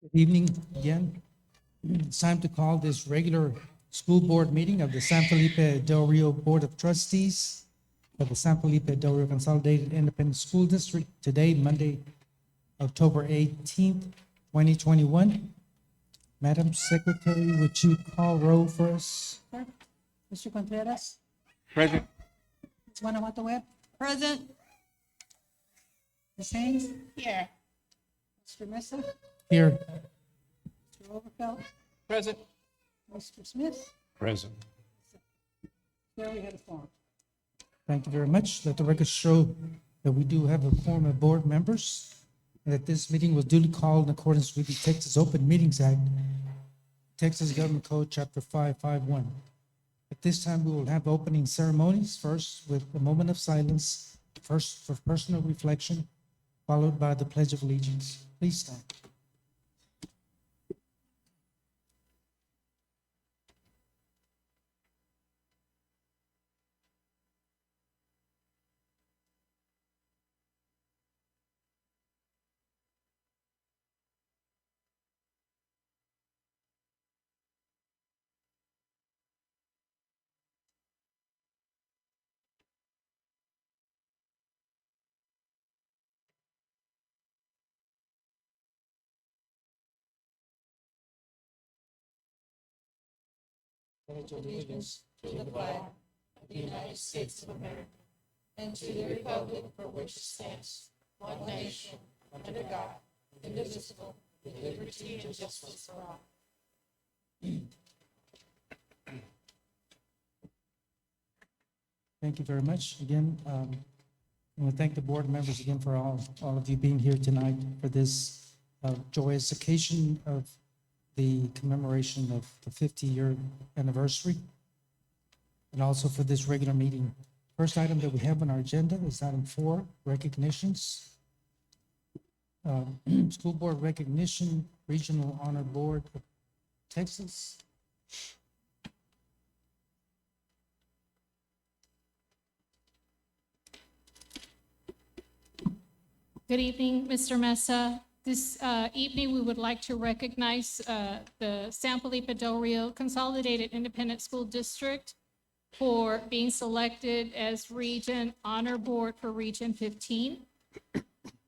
Good evening again. It's time to call this regular school board meeting of the San Felipe Del Rio Board of Trustees of the San Felipe Del Rio Consolidated Independent School District today, Monday, October 18th, 2021. Madam Secretary, would you call roll for us? Mr. Contreras, Present. Ms. Guanajuato Webb, Present. Ms. Haynes, Here. Mr. Mesa, Here. Mr. Overfeld, Present. Mr. Smith. Present. There we have a form. Thank you very much. Let the record show that we do have a quorum of board members and that this meeting was duly called in accordance with the Texas Open Meetings Act, Texas Government Code, Chapter 551. At this time, we will have opening ceremonies, first with a moment of silence, first for personal reflection, followed by the Pledge of Allegiance. Please stand. Allegiance to the flag of the United States of America and to the republic for which it stands, one nation, under God, indivisible, with liberty and justice for all. Thank you very much. Again, I want to thank the board members again for all of you being here tonight for this joyous occasion of the commemoration of the 50-year anniversary, and also for this regular meeting. First item that we have on our agenda is item 4, recognitions. School Board Recognition, Regional Honor Board of Texas. Good evening, Mr. Mesa. This evening, we would like to recognize the San Felipe Del Rio Consolidated Independent School District for being selected as Region Honor Board for Region 15.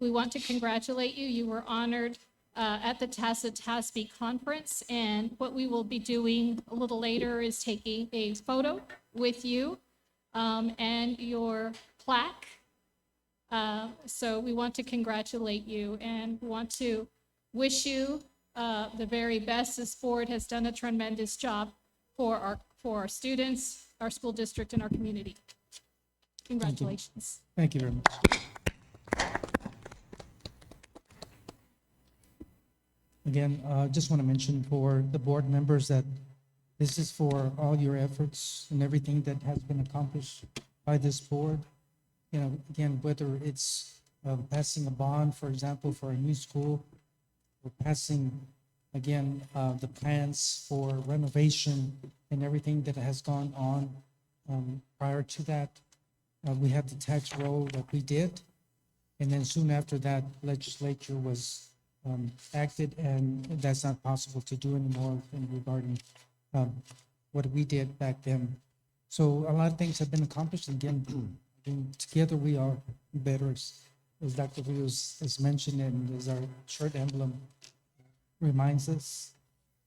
We want to congratulate you. You were honored at the TASB conference, and what we will be doing a little later is taking a photo with you and your plaque. So we want to congratulate you and want to wish you the very best. This board has done a tremendous job for our students, our school district, and our community. Congratulations. Thank you very much. Again, just want to mention for the board members that this is for all your efforts and everything that has been accomplished by this board. You know, again, whether it's passing a bond, for example, for a new school, or passing, again, the plans for renovation and everything that has gone on prior to that. We have the tax roll that we did. And then soon after that, legislature was acted, and that's not possible to do anymore in regarding what we did back then. So a lot of things have been accomplished. Again, and together we are better, as Dr. Rios has mentioned, and as our shirt emblem reminds us.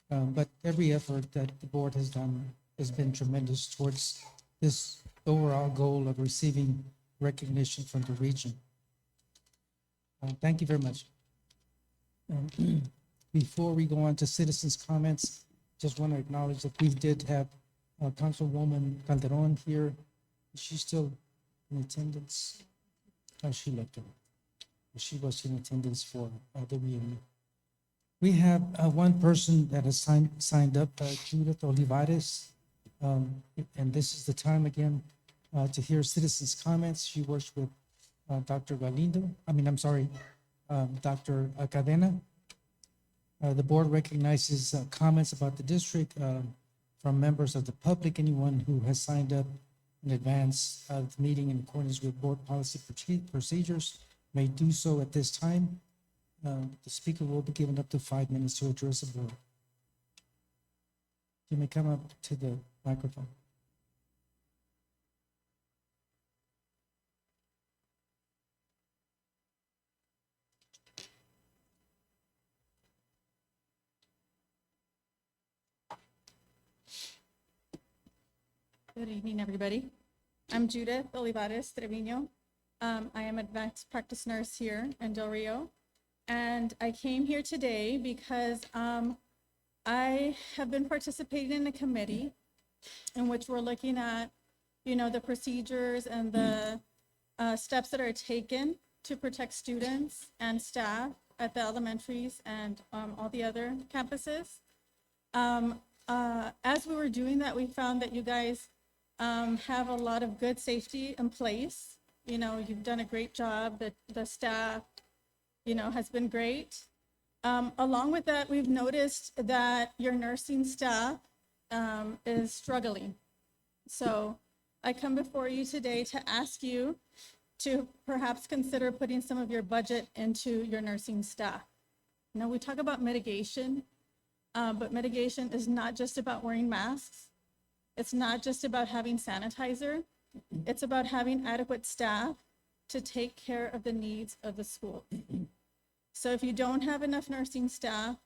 But every effort that the board has done has been tremendous towards this overall goal of receiving recognition from the region. Thank you very much. Before we go on to citizens' comments, just want to acknowledge that we did have Councilwoman Calderon here. She's still in attendance. Oh, she left. She was in attendance for the reunion. We have one person that has signed up, Judith Olivares. And this is the time again to hear citizens' comments. She works with Dr. Dr. Cadena. The board recognizes comments about the district from members of the public. Anyone who has signed up in advance of the meeting in accordance with board policy procedures may do so at this time. The speaker will be given up to 5 minutes to address the board. You may come up to the microphone. Good evening, everybody. I'm Judith Olivares Trevino. I am advanced practice nurse here in Del Rio. And I came here today because I have been participating in a committee in which we're looking at, the procedures and the steps that are taken to protect students and staff at the elementaries and all the other campuses. As we were doing that, we found that you guys have a lot of good safety in place. You've done a great job. The staff, has been great. Along with that, we've noticed that your nursing staff is struggling. So I come before you today to ask you to perhaps consider putting some of your budget into your nursing staff. Now, we talk about mitigation, but mitigation is not just about wearing masks. It's not just about having sanitizer. It's about having adequate staff to take care of the needs of the school. So if you don't have enough nursing staff,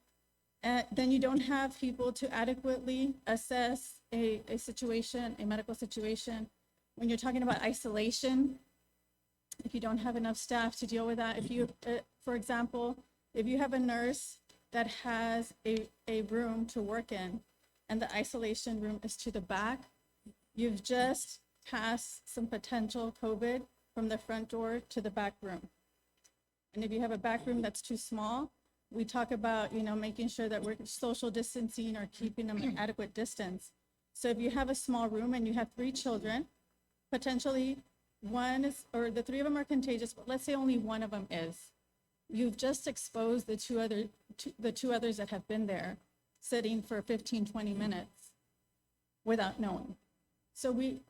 then you don't have people to adequately assess a situation, a medical situation. When you're talking about isolation, if you don't have enough staff to deal with that, if you, for example, if you have a nurse that has a room to work in, and the isolation room is to the back, you've just passed some potential COVID from the front door to the back room. And if you have a back room that's too small, we talk about, making sure that we're social distancing or keeping them an adequate distance. So if you have a small room and you have 3 children, potentially one is, or the 3 of them are contagious, but let's say only one of them is. You've just exposed the two others that have been there, sitting for 15, 20 minutes without knowing. So we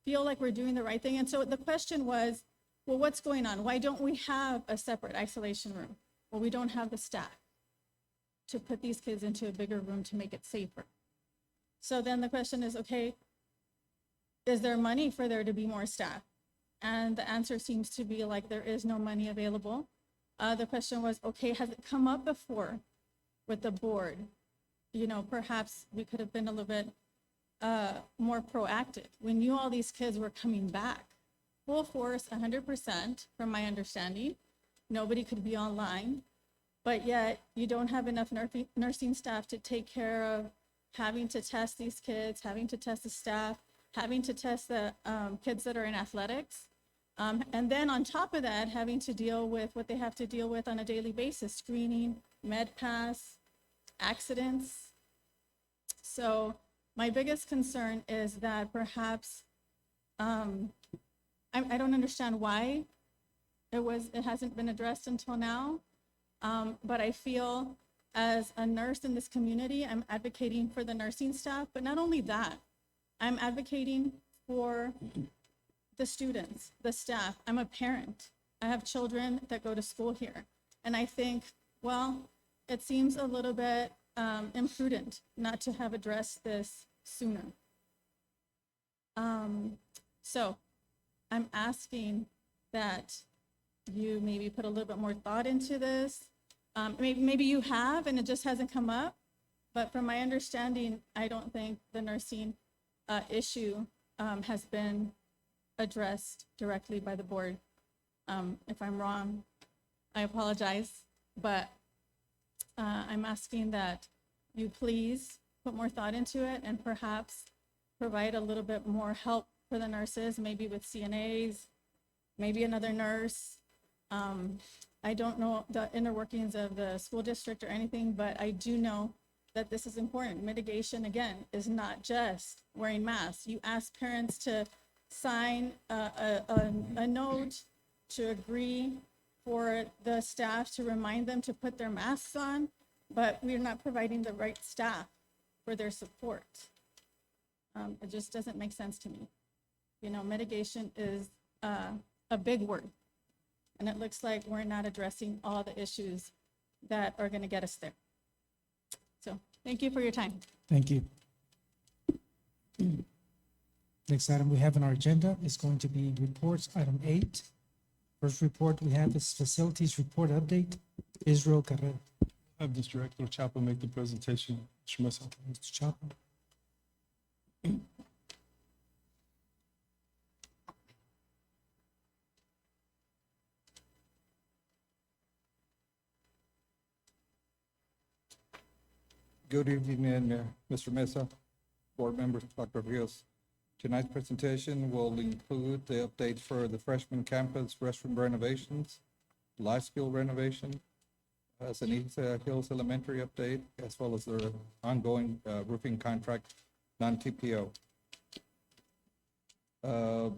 feel like we're doing the right thing. And so the question was, well, what's going on? Why don't we have a separate isolation room? Well, we don't have the staff to put these kids into a bigger room to make it safer. So then the question is, okay, is there money for there to be more staff? And the answer seems to be like there is no money available. The question was, okay, has it come up before with the board? Perhaps we could have been a little bit more proactive. We knew all these kids were coming back. Full force, 100%, from my understanding. Nobody could be online, but yet you don't have enough nursing staff to take care of having to test these kids, having to test the staff, having to test the kids that are in athletics. And then on top of that, having to deal with what they have to deal with on a daily basis, screening, med pass, accidents. So my biggest concern is that perhaps, I don't understand why it hasn't been addressed until now. But I feel as a nurse in this community, I'm advocating for the nursing staff, but not only that, I'm advocating for the students, the staff. I'm a parent. I have children that go to school here. And I think, well, it seems a little bit imprudent not to have addressed this sooner. So I'm asking that you maybe put a little bit more thought into this. Maybe you have and it just hasn't come up, but from my understanding, I don't think the nursing issue has been addressed directly by the board. If I'm wrong, I apologize, but I'm asking that you please put more thought into it and perhaps provide a little bit more help for the nurses, maybe with CNAs, maybe another nurse. I don't know the inner workings of the school district or anything, but I do know that this is important. Mitigation, again, is not just wearing masks. You ask parents to sign a note to agree for the staff to remind them to put their masks on, but we're not providing the right staff for their support. It just doesn't make sense to me. Mitigation is a big word, and it looks like we're not addressing all the issues that are going to get us there. So thank you for your time. Thank you. Next item we have on our agenda is going to be reports, item 8. First report we have is facilities report update, Israel Carrera. Have this Director Chapa make the presentation. Mr. Mesa. Mr. Chapa. Good evening, Mr. Mesa, board members, Dr. Rios. Tonight's presentation will include the updates for the freshman campus restroom renovations, life skill renovation, Ceniza Hills Elementary update, as well as the ongoing roofing contract, non-TPO. The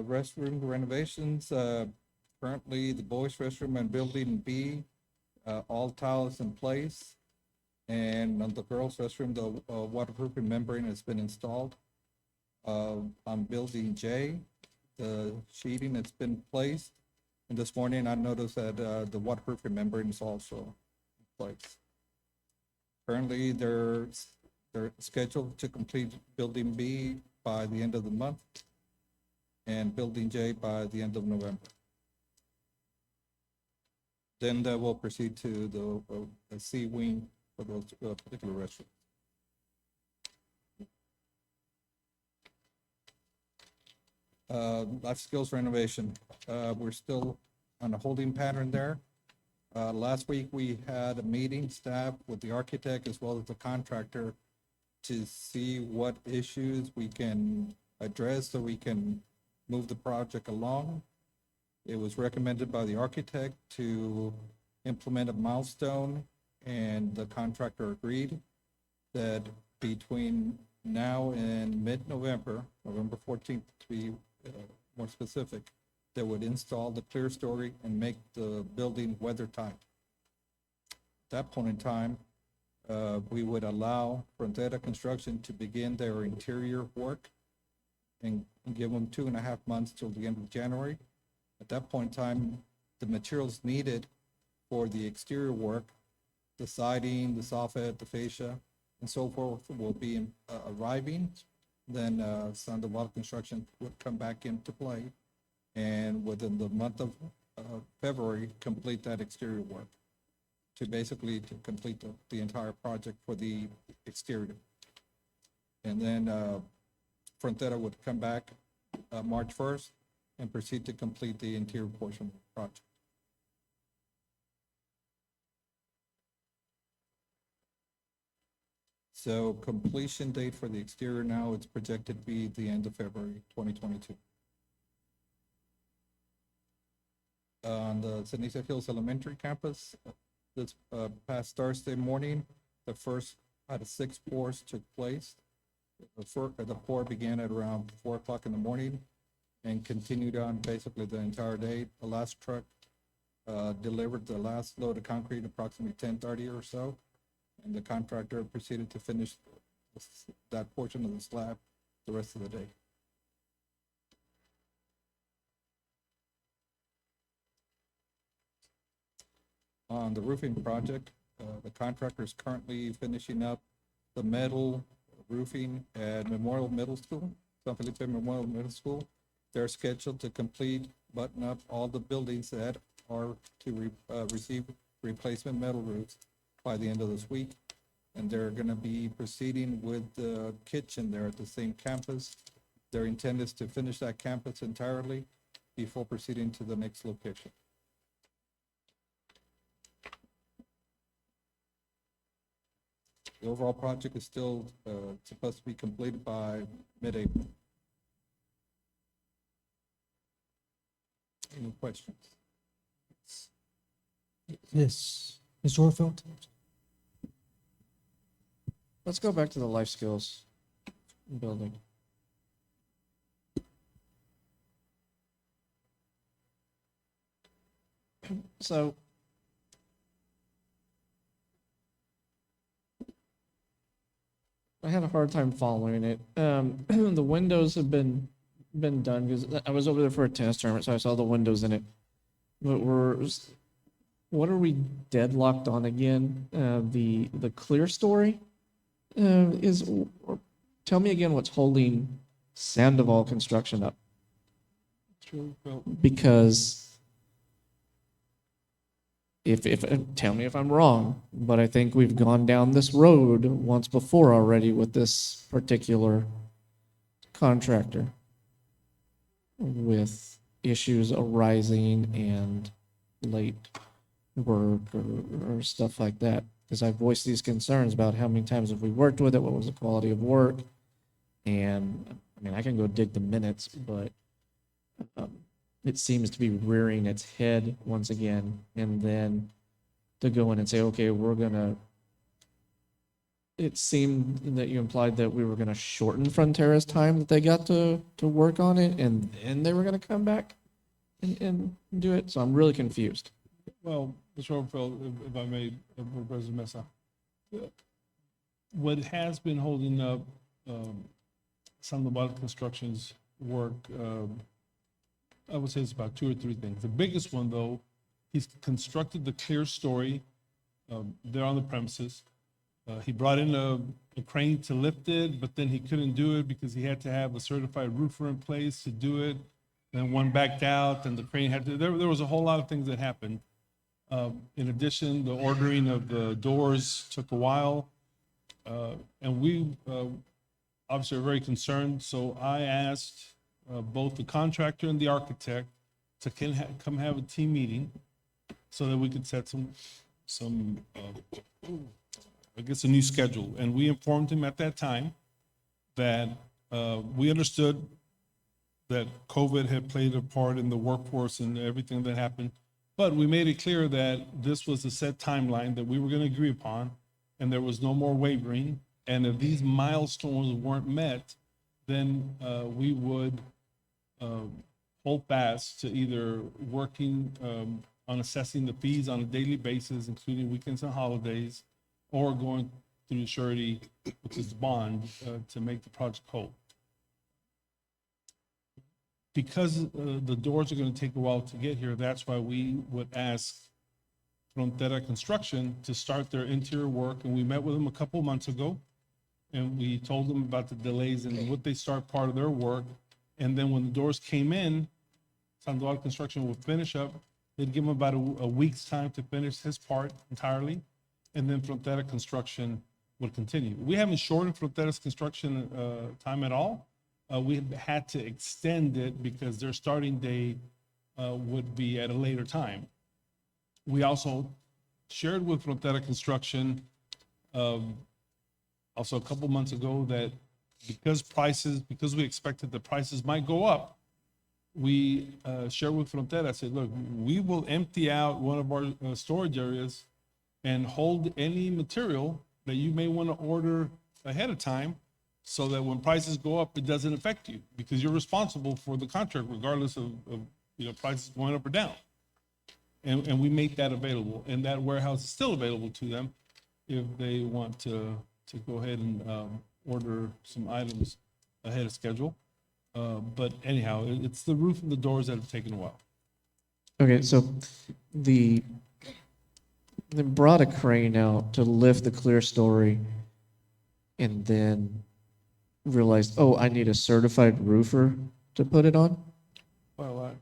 restroom renovations, currently the boys' restroom and building B, all tiles in place. And on the girls' restroom, the waterproofing membrane has been installed. On building J, the sheeting has been placed. And this morning, I noticed that the waterproofing membrane is also in place. Currently, they're scheduled to complete building B by the end of the month and building J by the end of November. Then we'll proceed to the C wing for those particular restrooms. Life skills renovation. We're still on a holding pattern there. Last week, we had a meeting, staff with the architect as well as the contractor to see what issues we can address so we can move the project along. It was recommended by the architect to implement a milestone, and the contractor agreed that between now and mid-November, November 14th to be more specific, they would install the clear story and make the building weather tight. At that point in time, we would allow Frontera Construction to begin their interior work and give them 2.5 months till the end of January. At that point in time, the materials needed for the exterior work, the siding, the soffit, the fascia, and so forth will be arriving. Then Santa Water Construction would come back into play, and within the month of February, complete that exterior work to basically to complete the entire project for the exterior. And then Frontera would come back March 1st and proceed to complete the interior portion of the project. So completion date for the exterior now, it's projected to be the end of February 2022. On the Ceniza Hills Elementary campus, this past Thursday morning, the first out of 6 pours took place. The pour began at around 4 o'clock in the morning and continued on basically the entire day. The last truck delivered the last load of concrete approximately 10:30 or so, and the contractor proceeded to finish that portion of the slab the rest of the day. On the roofing project, the contractor is currently finishing up the metal roofing at Memorial Middle School, San Felipe Memorial Middle School. They're scheduled to complete, button up all the buildings that are to receive replacement metal roofs by the end of this week. And they're gonna be proceeding with the kitchen there at the same campus. Their intent is to finish that campus entirely before proceeding to the next location. The overall project is still supposed to be completed by mid-April. Any questions? Yes, Mr. Orfeld? Let's go back to the life skills building. So I had a hard time following it. The windows have been done because I was over there for a tennis tournament, so I saw the windows in it. But what are we deadlocked on again? The clear story is, or tell me again what's holding Sandoval construction up, True, well, because if tell me if I'm wrong, but I think we've gone down this road once before already with this particular contractor with issues arising and late work or stuff like that. Because I voiced these concerns about how many times have we worked with it, what was the quality of work, and I mean I can go dig the minutes, but it seems to be rearing its head once again, and then to go in and say, okay, we're gonna. It seemed that you implied that we were gonna shorten Frontera's time that they got to work on it, and then they were gonna come back and do it. So I'm really confused. well, Mr. Overfeld, if I may, President Mesa, what has been holding up some of the construction's work, I would say it's about 2 or 3 things. The biggest one, though, he's constructed the clear story there on the premises. He brought in a crane to lift it, but then he couldn't do it because he had to have a certified roofer in place to do it. Then one backed out, and the crane had to, there was a whole lot of things that happened. In addition, the ordering of the doors took a while. And we obviously are very concerned, so I asked both the contractor and the architect to come have a team meeting so that we could set some I guess a new schedule. And we informed him at that time that we understood that COVID had played a part in the workforce and everything that happened, but we made it clear that this was a set timeline that we were going to agree upon, and there was no more wavering. And if these milestones weren't met, then we would hold fast to either working on assessing the fees on a daily basis, including weekends and holidays, or going through the surety, which is the bond, to make the project whole. Because the doors are going to take a while to get here, that's why we would ask Frontera Construction to start their interior work. And we met with them a couple months ago, and we told them about the delays and would they start part of their work. And then when the doors came in, Sandoval Construction would finish up. They'd give him about a week's time to finish his part entirely, and then Frontera Construction would continue. We haven't shortened Frontera's construction time at all. We had to extend it because their starting day would be at a later time. We also shared with Frontera Construction also a couple months ago that because we expected the prices might go up, we shared with Frontera, I said, look, we will empty out one of our storage areas and hold any material that you may want to order ahead of time so that when prices go up, it doesn't affect you because you're responsible for the contract regardless of prices going up or down. And we make that available, and that warehouse is still available to them if they want to go ahead and order some items ahead of schedule. But anyhow, it's the roof and the doors that have taken a while. Okay, so they brought a crane out to lift the clear story and then realized, oh, I need a certified roofer to put it on? Well,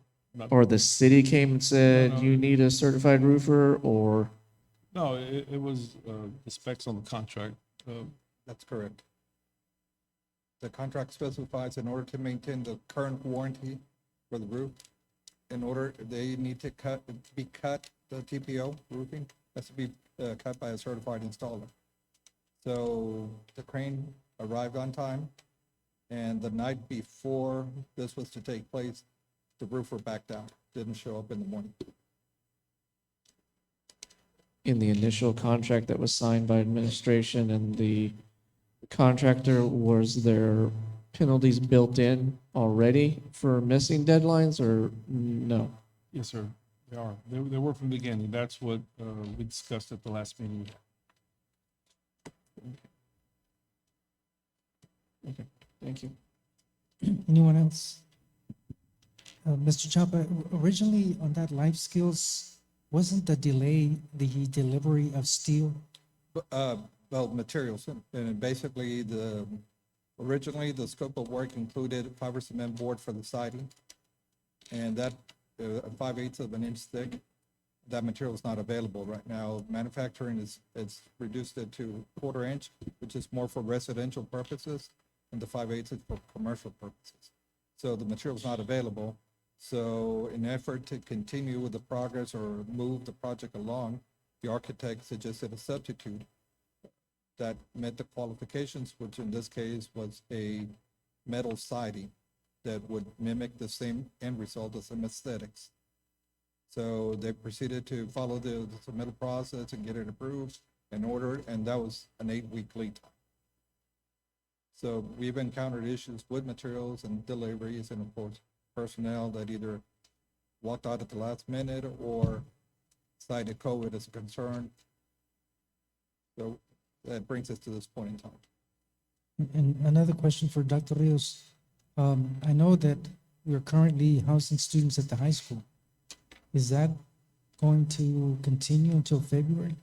Or the city came and said, No. you need a certified roofer, or? no, it was the specs on the contract. That's correct. The contract specifies in order to maintain the current warranty for the roof, they need to be cut, the TPO roofing has to be cut by a certified installer. So the crane arrived on time, and the night before this was to take place, the roofer backed out, didn't show up in the morning. In the initial contract that was signed by administration and the contractor, was there penalties built in already for missing deadlines, or no? Yes, sir, they are. They were from the beginning. That's what we discussed at the last meeting. Okay, thank you. Anyone else? Mr. Chapa, originally on that life skills wasn't the delay the delivery of steel? Well, materials, and basically originally the scope of work included fiber cement board for the siding. And that, 5/8 of an inch thick, that material is not available right now. Manufacturing is reduced it to 1/4 inch, which is more for residential purposes, and the 5/8 is for commercial purposes. So the material is not available. So in an effort to continue with the progress or move the project along, the architect suggested a substitute that met the qualifications, which in this case was a metal siding that would mimic the same end result, the same aesthetics. So they proceeded to follow the submittal process and get it approved and ordered, and that was an 8-week lead time. So we've encountered issues with materials and deliveries, and of course, personnel that either walked out at the last minute or cited COVID as a concern. So that brings us to this point in time. And another question for Dr. Rios. I know that we're currently housing students at the high school. Is that going to continue until February?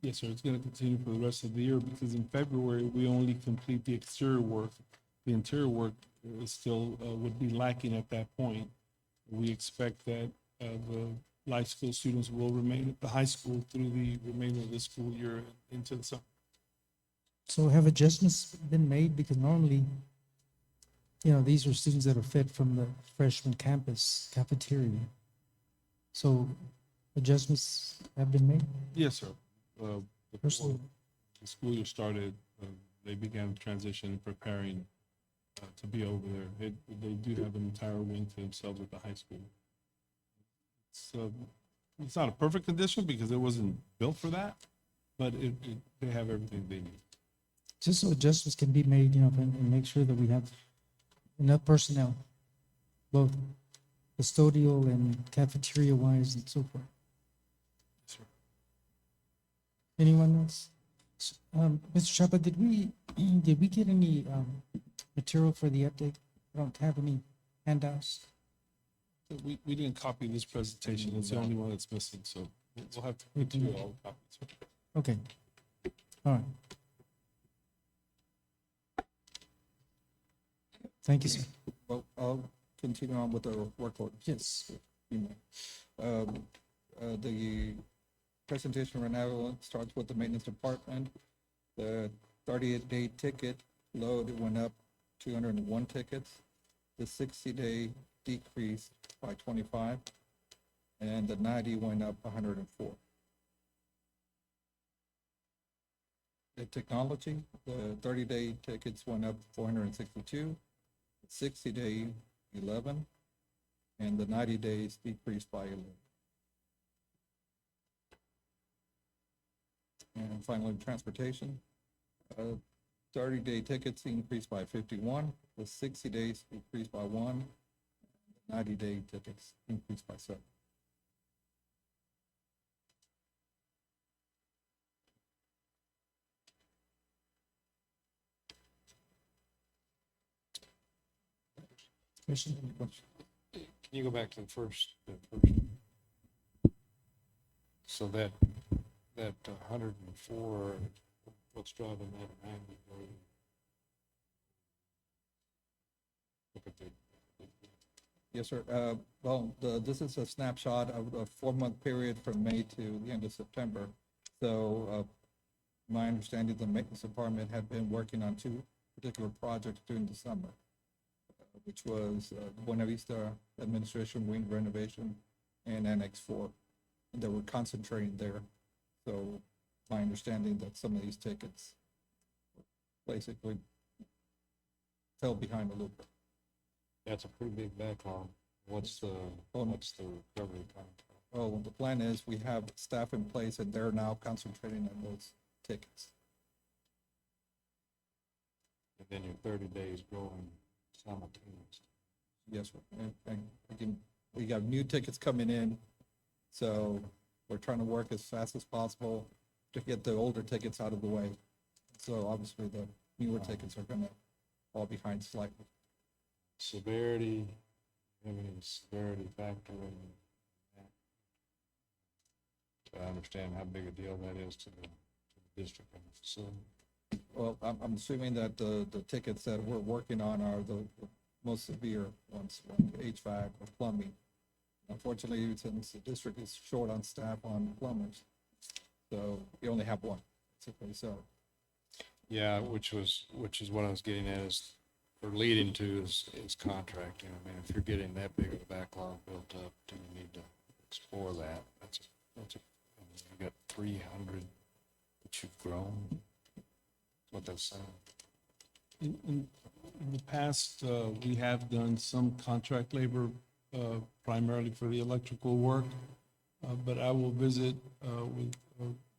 Yes, sir, it's gonna continue for the rest of the year, because in February, we only complete the exterior work. The interior work is still, would be lacking at that point. We expect that, the life skill students will remain at the high school through the remainder of the school year into the summer. So have adjustments been made? Because normally, these are students that are fed from the freshman campus cafeteria. So adjustments have been made? Yes, sir. Before Personally, the school year started, they began transition and preparing to be over there. They do have an entire wing to themselves at the high school. It's not a perfect condition because it wasn't built for that, but they have everything they need. just so adjustments can be made, and make sure that we have enough personnel, both custodial and cafeteria wise and so forth. Yes, sir. Anyone else? Mr. Chapa, did we get any material for the update? I don't have any handouts. We didn't copy this presentation. It's the only one that's missing, so we'll have to get you all copies. Okay. All right. Thank you, sir. Well, I'll continue on with the work orders. Yes. The presentation right now starts with the maintenance department. The 38-day ticket load went up 201 tickets. The 60-day decreased by 25, and the 90 went up 104. The technology, the 30-day tickets went up 462, 60-day 11, and the 90 days decreased by 11. And finally, transportation, 30-day tickets increased by 51, the 60 days decreased by 1, 90-day tickets increased by 7. Question? Can you go back to the first? So that 104, what's driving that 90? Look at the. Yes, sir. Well, this is a snapshot of a 4-month period from May to the end of September. So my understanding, the maintenance department had been working on 2 particular projects during the summer, which was Buena Vista Administration Wing renovation and Annex 4. And they were concentrating there. So my understanding that some of these tickets basically fell behind a little bit. That's a pretty big backlog. What's the recovery time? Well, the plan is we have staff in place and they're now concentrating on those tickets. And then your 30 days going simultaneously. Yes, sir. And again, we got new tickets coming in, so we're trying to work as fast as possible to get the older tickets out of the way. So obviously the newer tickets are gonna fall behind slightly. Severity, have any severity factor in that? I understand how big a deal that is to the district and the facility. Well, I'm assuming that the tickets that we're working on are the most severe ones, like HVAC or plumbing. Unfortunately, since the district is short on staff on plumbers, so you only have one, basically, so. Yeah, which is what I was getting at is, or leading to is contracting. I mean, if you're getting that big of a backlog built up, do you need to explore that? That's I mean, you got 300 that you've grown. That's what that's saying. In the past, we have done some contract labor, primarily for the electrical work, but I will visit with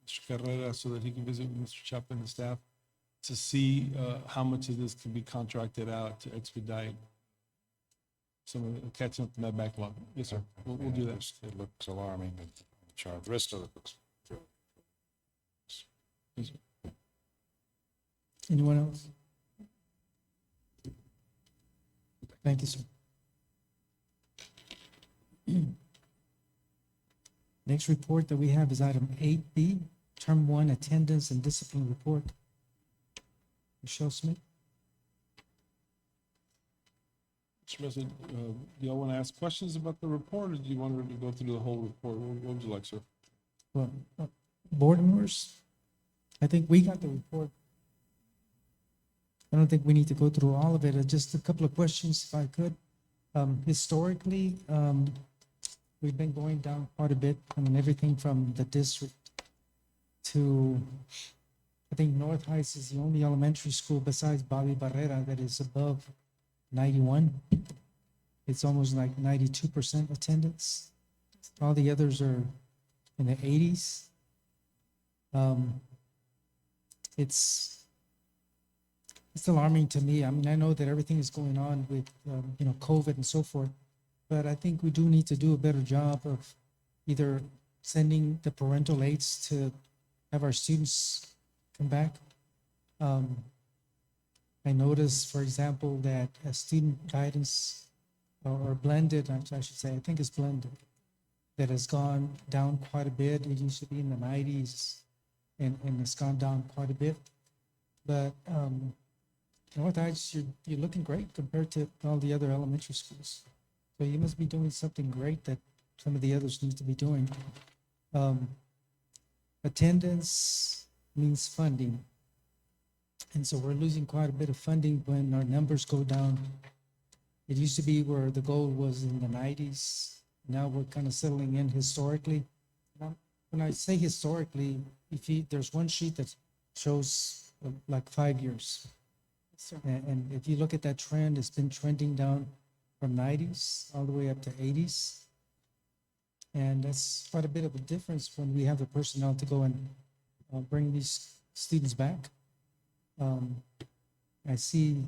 Mr. Carrera so that he can visit with Mr. Chapa and the staff to see how much of this can be contracted out to expedite some of the catching up in that backlog. Yes, sir. We'll do that. It looks alarming, the chart. The rest of it looks good. Yes, sir. Anyone else? Thank you, sir. Next report that we have is item 8B, Term 1 Attendance and Discipline Report. Michelle Smith. Mr. President, do y'all want to ask questions about the report, or do you want to go through the whole report? What would you like, sir? Well, board members, I think we got the report. I don't think we need to go through all of it. Just a couple of questions, if I could. Historically, we've been going down quite a bit. I mean, everything from the district to, I think North Heights is the only elementary school besides Bobby Barrera that is above 91. It's almost like 92% attendance. All the others are in the 80s. It's alarming to me. I mean, I know that everything is going on with, COVID and so forth, but I think we do need to do a better job of either sending the parental aides to have our students come back. I noticed, for example, that student guidance or blended, I should say, I think it's blended, that has gone down quite a bit. It used to be in the 90s and it's gone down quite a bit. But North Heights, you're looking great compared to all the other elementary schools. So you must be doing something great that some of the others need to be doing. Attendance means funding. And so we're losing quite a bit of funding when our numbers go down. It used to be where the goal was in the 90s. Now we're kind of settling in historically. Now, when I say historically, there's one sheet that shows like 5 years. And if you look at that trend, it's been trending down from 90s all the way up to 80s. And that's quite a bit of a difference when we have the personnel to go and bring these students back. I see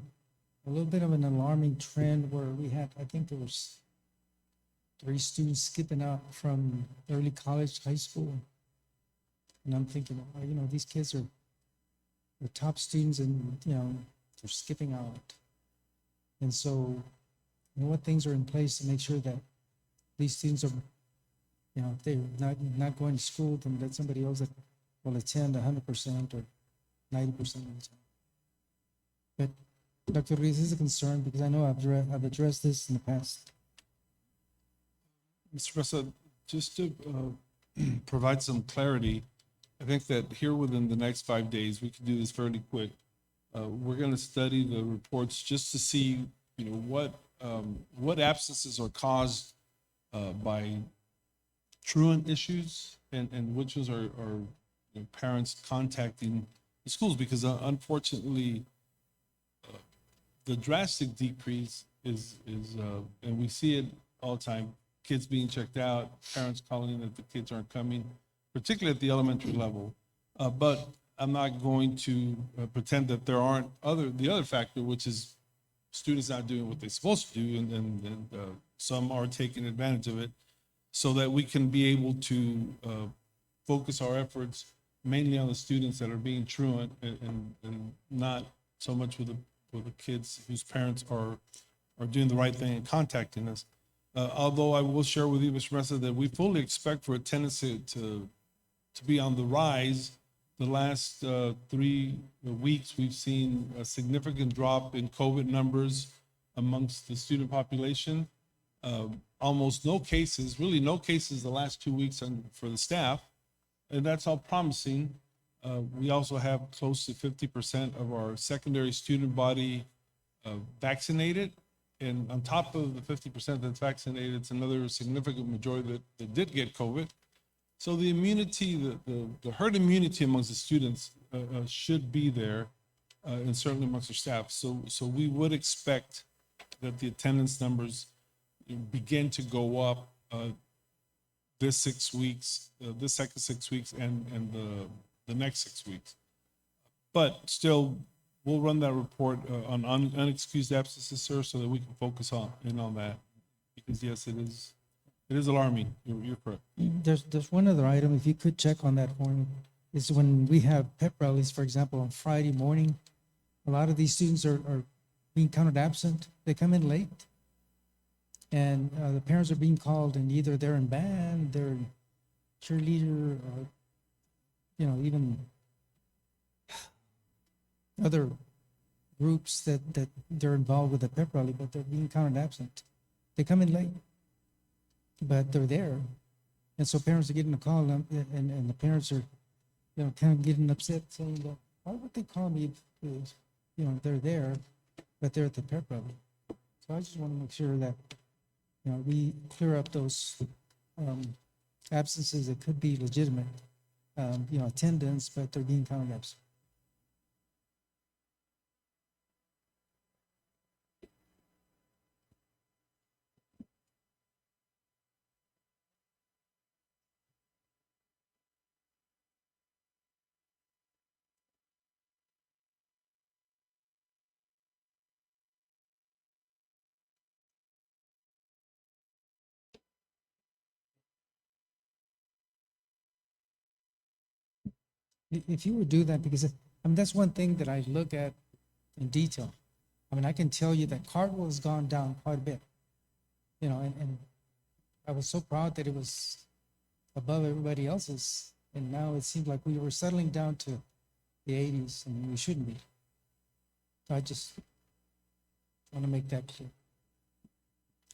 a little bit of an alarming trend where we had, I think there was 3 students skipping out from early college, high school. And I'm thinking, these kids are top students and, they're skipping out. And so, what things are in place to make sure that these students are, if they're not going to school, then let somebody else that will attend 100% or 90% of the time. But Dr. Ruiz, this is a concern because I know I've addressed this in the past. Mr. President, just to provide some clarity, I think that here within the next 5 days, we can do this fairly quick. We're going to study the reports just to see, what absences are caused by truant issues and which ones are parents contacting the schools, because unfortunately, the drastic decrease is and we see it all the time, kids being checked out, parents calling in that the kids aren't coming, particularly at the elementary level. But I'm not going to pretend that there aren't the other factor, which is students not doing what they're supposed to do, and some are taking advantage of it, so that we can be able to focus our efforts mainly on the students that are being truant and not so much with the kids whose parents are doing the right thing and contacting us. Although I will share with you, Mr. Mesa, that we fully expect for attendance to to be on the rise. The last 3 weeks, we've seen a significant drop in COVID numbers amongst the student population. Almost no cases, really no cases the last 2 weeks for the staff, and that's all promising. We also have close to 50% of our secondary student body vaccinated. And on top of the 50% that's vaccinated, it's another significant majority that did get COVID. So the immunity, the herd immunity amongst the students should be there, and certainly amongst our staff. So we would expect that the attendance numbers begin to go up this 6 weeks, this second 6 weeks, and the next 6 weeks. But still, we'll run that report on unexcused absences, sir, so that we can focus on that. Because yes, it is alarming. You're correct. There's one other item, if you could check on that for me, is when we have pep rallies, for example, on Friday morning, a lot of these students are being counted absent. They come in late. And the parents are being called, and either they're in band, they're in cheerleader, or, even other groups that they're involved with the pep rally, but they're being counted absent. They come in late, but they're there. And so parents are getting a call, and the parents are, kind of getting upset, saying, that, why would they call me if, they're there, but they're at the pep rally? So I just want to make sure that, we clear up those absences that could be legitimate, attendance, but they're being counted absent. If you would do that, because that's one thing that I look at in detail. I can tell you that Cardwell has gone down quite a bit, and I was so proud that it was above everybody else's, and now it seems like we were settling down to the 80s, and we shouldn't be. So I just want to make that clear.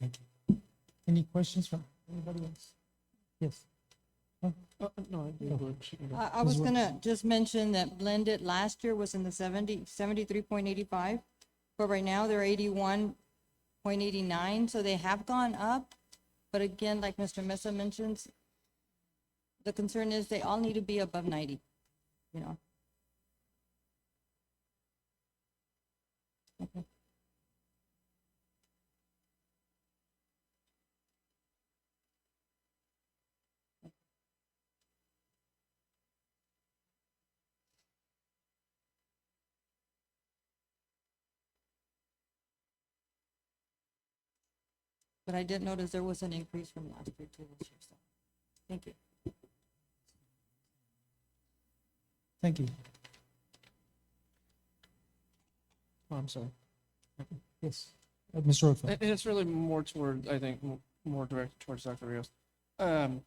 Thank you. Any questions from anybody else? Yes. No, I was gonna just mention that blended last year was in the 73.85, but right now they're 81.89, so they have gone up. But again, like Mr. Mesa mentions, the concern is they all need to be above 90, Okay. But I did notice there was an increase from last year to this year, so, thank you. Thank you. Oh, I'm sorry. Yes. Mr. Oakville. And it's really more toward, I think, more directed towards Dr. Rios. Mr.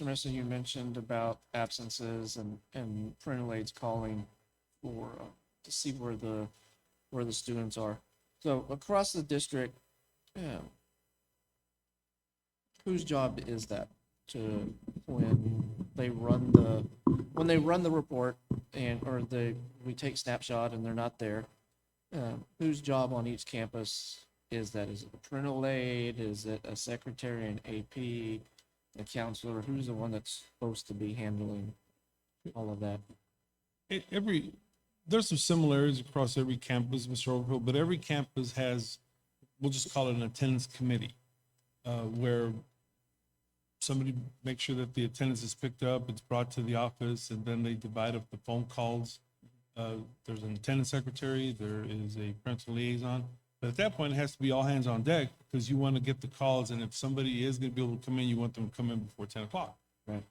Mesa, you mentioned about absences and parental aides calling for, to see where the students are. So across the district, whose job is that to, when they run the report we take snapshot and they're not there, whose job on each campus is that? Is it a parental aide? Is it a secretary, an AP, a counselor? Who's the one that's supposed to be handling all of that? There's some similarities across every campus, Mr. Overhill, but every campus has, we'll just call it an attendance committee, where somebody makes sure that the attendance is picked up, it's brought to the office, and then they divide up the phone calls. There's an attendance secretary, there is a parental liaison, but at that point, it has to be all hands on deck, because you want to get the calls, and if somebody is going to be able to come in, you want them to come in before 10 o'clock. Right.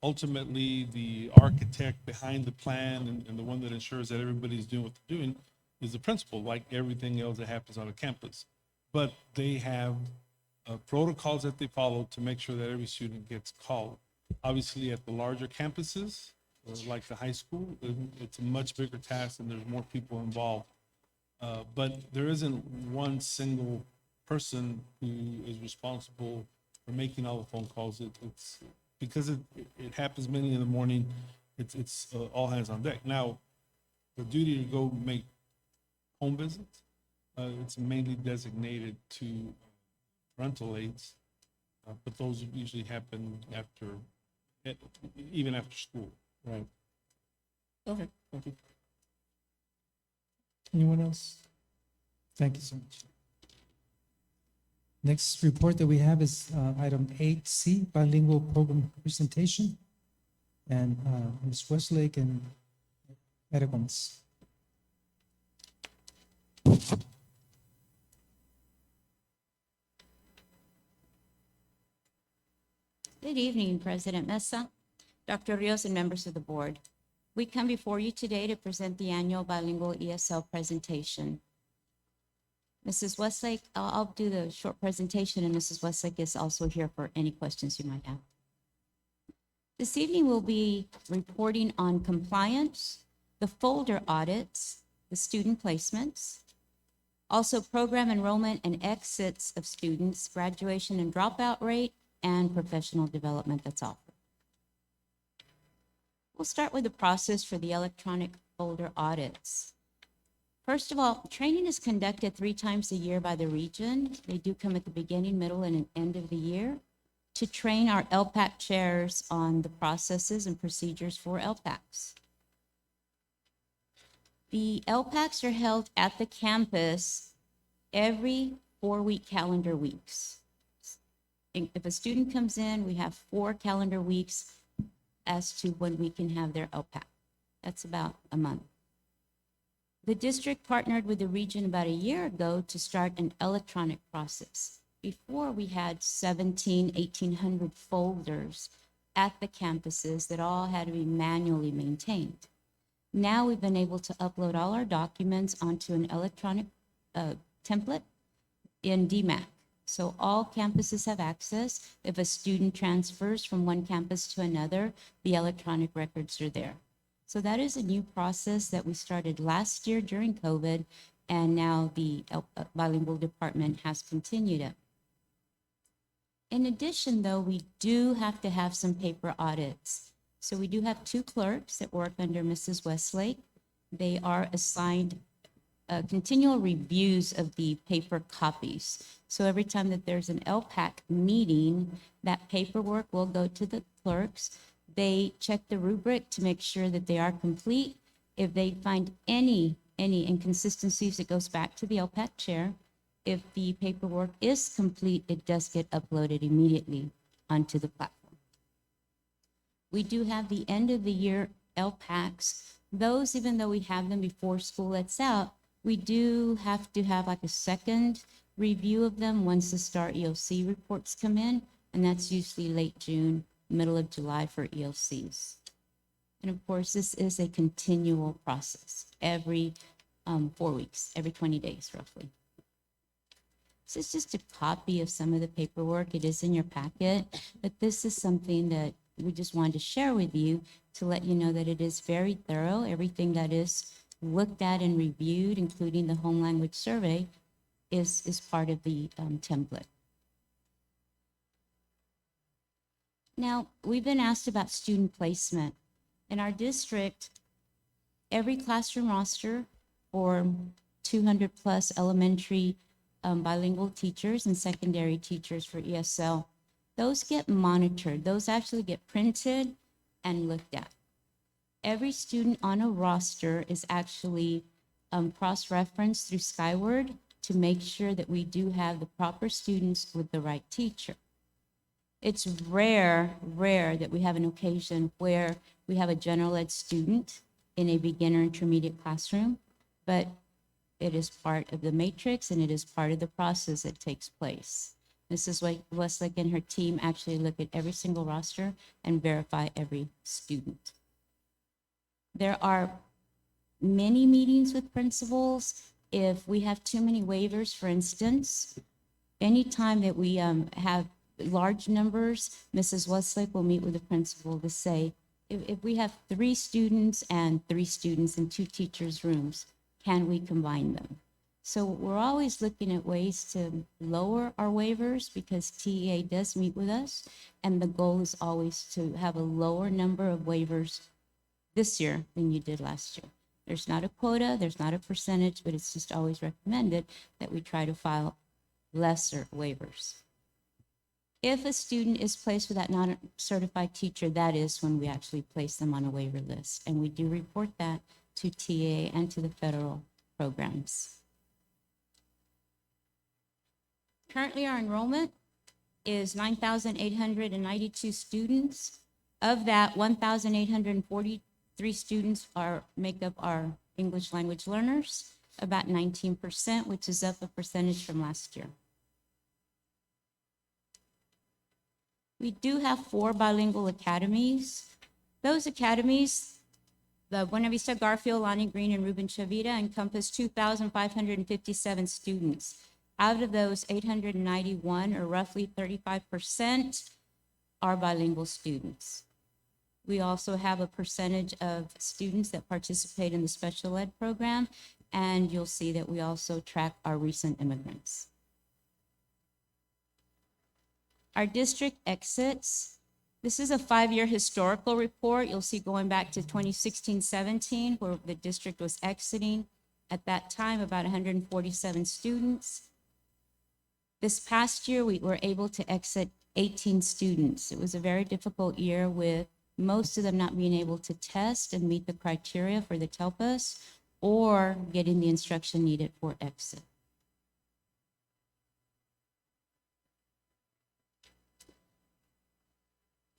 Ultimately, the architect behind the plan and the one that ensures that everybody's doing what they're doing is the principal, like everything else that happens on a campus. But they have protocols that they follow to make sure that every student gets called. Obviously, at the larger campuses, like the high school, it's a much bigger task and there's more people involved. But there isn't one single person who is responsible for making all the phone calls. It's because it happens many in the morning. It's all hands on deck. Now, the duty to go make home visits, it's mainly designated to rental aides, but those usually happen even after school. Right. Okay, thank you. Anyone else? Thank you so much. Next report that we have is item 8C, bilingual program presentation. And Ms. Westlake and Eda Gomez. Good evening, President Mesa, Dr. Rios, and members of the board. We come before you today to present the annual bilingual ESL presentation. Mrs. Westlake, I'll do the short presentation, and Mrs. Westlake is also here for any questions you might have. This evening, we'll be reporting on compliance, the folder audits, the student placements, also program enrollment and exits of students, graduation and dropout rate, and professional development that's offered. We'll start with the process for the electronic folder audits. First of all, training is conducted 3 times a year by the region. They do come at the beginning, middle, and end of the year to train our LPAC chairs on the processes and procedures for LPACs. The LPACs are held at the campus every 4-week calendar weeks. If a student comes in, we have 4 calendar weeks as to when we can have their LPAC. That's about a month. The district partnered with the region about a year ago to start an electronic process. Before, we had 1,800 folders at the campuses that all had to be manually maintained. Now we've been able to upload all our documents onto an electronic template in DMAC. So all campuses have access. If a student transfers from one campus to another, the electronic records are there. So that is a new process that we started last year during COVID, and now the bilingual department has continued it. In addition, though, we do have to have some paper audits. So we do have 2 clerks that work under Mrs. Westlake. They are assigned continual reviews of the paper copies. So every time that there's an LPAC meeting, that paperwork will go to the clerks. They check the rubric to make sure that they are complete. If they find any inconsistencies, it goes back to the LPAC chair. If the paperwork is complete, it does get uploaded immediately onto the platform. We do have the end of the year LPACs. Those, even though we have them before school lets out, we do have to have like a second review of them once the STAR EOC reports come in, and that's usually late June, middle of July for EOCs. And of course, this is a continual process every 4 weeks, every 20 days roughly. This is just a copy of some of the paperwork. It is in your packet, but this is something that we just wanted to share with you to let you know that it is very thorough. Everything that is looked at and reviewed, including the home language survey, is part of the template. Now, we've been asked about student placement. In our district, every classroom roster for 200 plus elementary bilingual teachers and secondary teachers for ESL, those get monitored. Those actually get printed and looked at. Every student on a roster is actually cross-referenced through Skyward to make sure that we do have the proper students with the right teacher. It's rare that we have an occasion where we have a general ed student in a beginner intermediate classroom, but it is part of the matrix and it is part of the process that takes place. Mrs. Westlake and her team actually look at every single roster and verify every student. There are many meetings with principals. If we have too many waivers, for instance, anytime that we have large numbers, Mrs. Westlake will meet with the principal to say, if we have 3 students and 3 students in 2 teachers' rooms, can we combine them? So we're always looking at ways to lower our waivers because TEA does meet with us, and the goal is always to have a lower number of waivers this year than you did last year. There's not a quota, there's not a percentage, but it's just always recommended that we try to file lesser waivers. If a student is placed with that non-certified teacher, that is when we actually place them on a waiver list, and we do report that to TA and to the federal programs. Currently, our enrollment is 9,892 students. Of that, 1,843 students make up our English language learners, about 19%, which is up a percentage from last year. We do have 4 bilingual academies. Those academies, the Buena Vista, Garfield, Lonnie Green, and Ruben Chavita, encompass 2,557 students. Out of those, 891, or roughly 35%, are bilingual students. We also have a percentage of students that participate in the special ed program, and you'll see that we also track our recent immigrants. Our district exits. This is a 5-year historical report. You'll see going back to 2016-17, where the district was exiting. At that time, about 147 students. This past year, we were able to exit 18 students. It was a very difficult year with most of them not being able to test and meet the criteria for the TELPUS or getting the instruction needed for exit.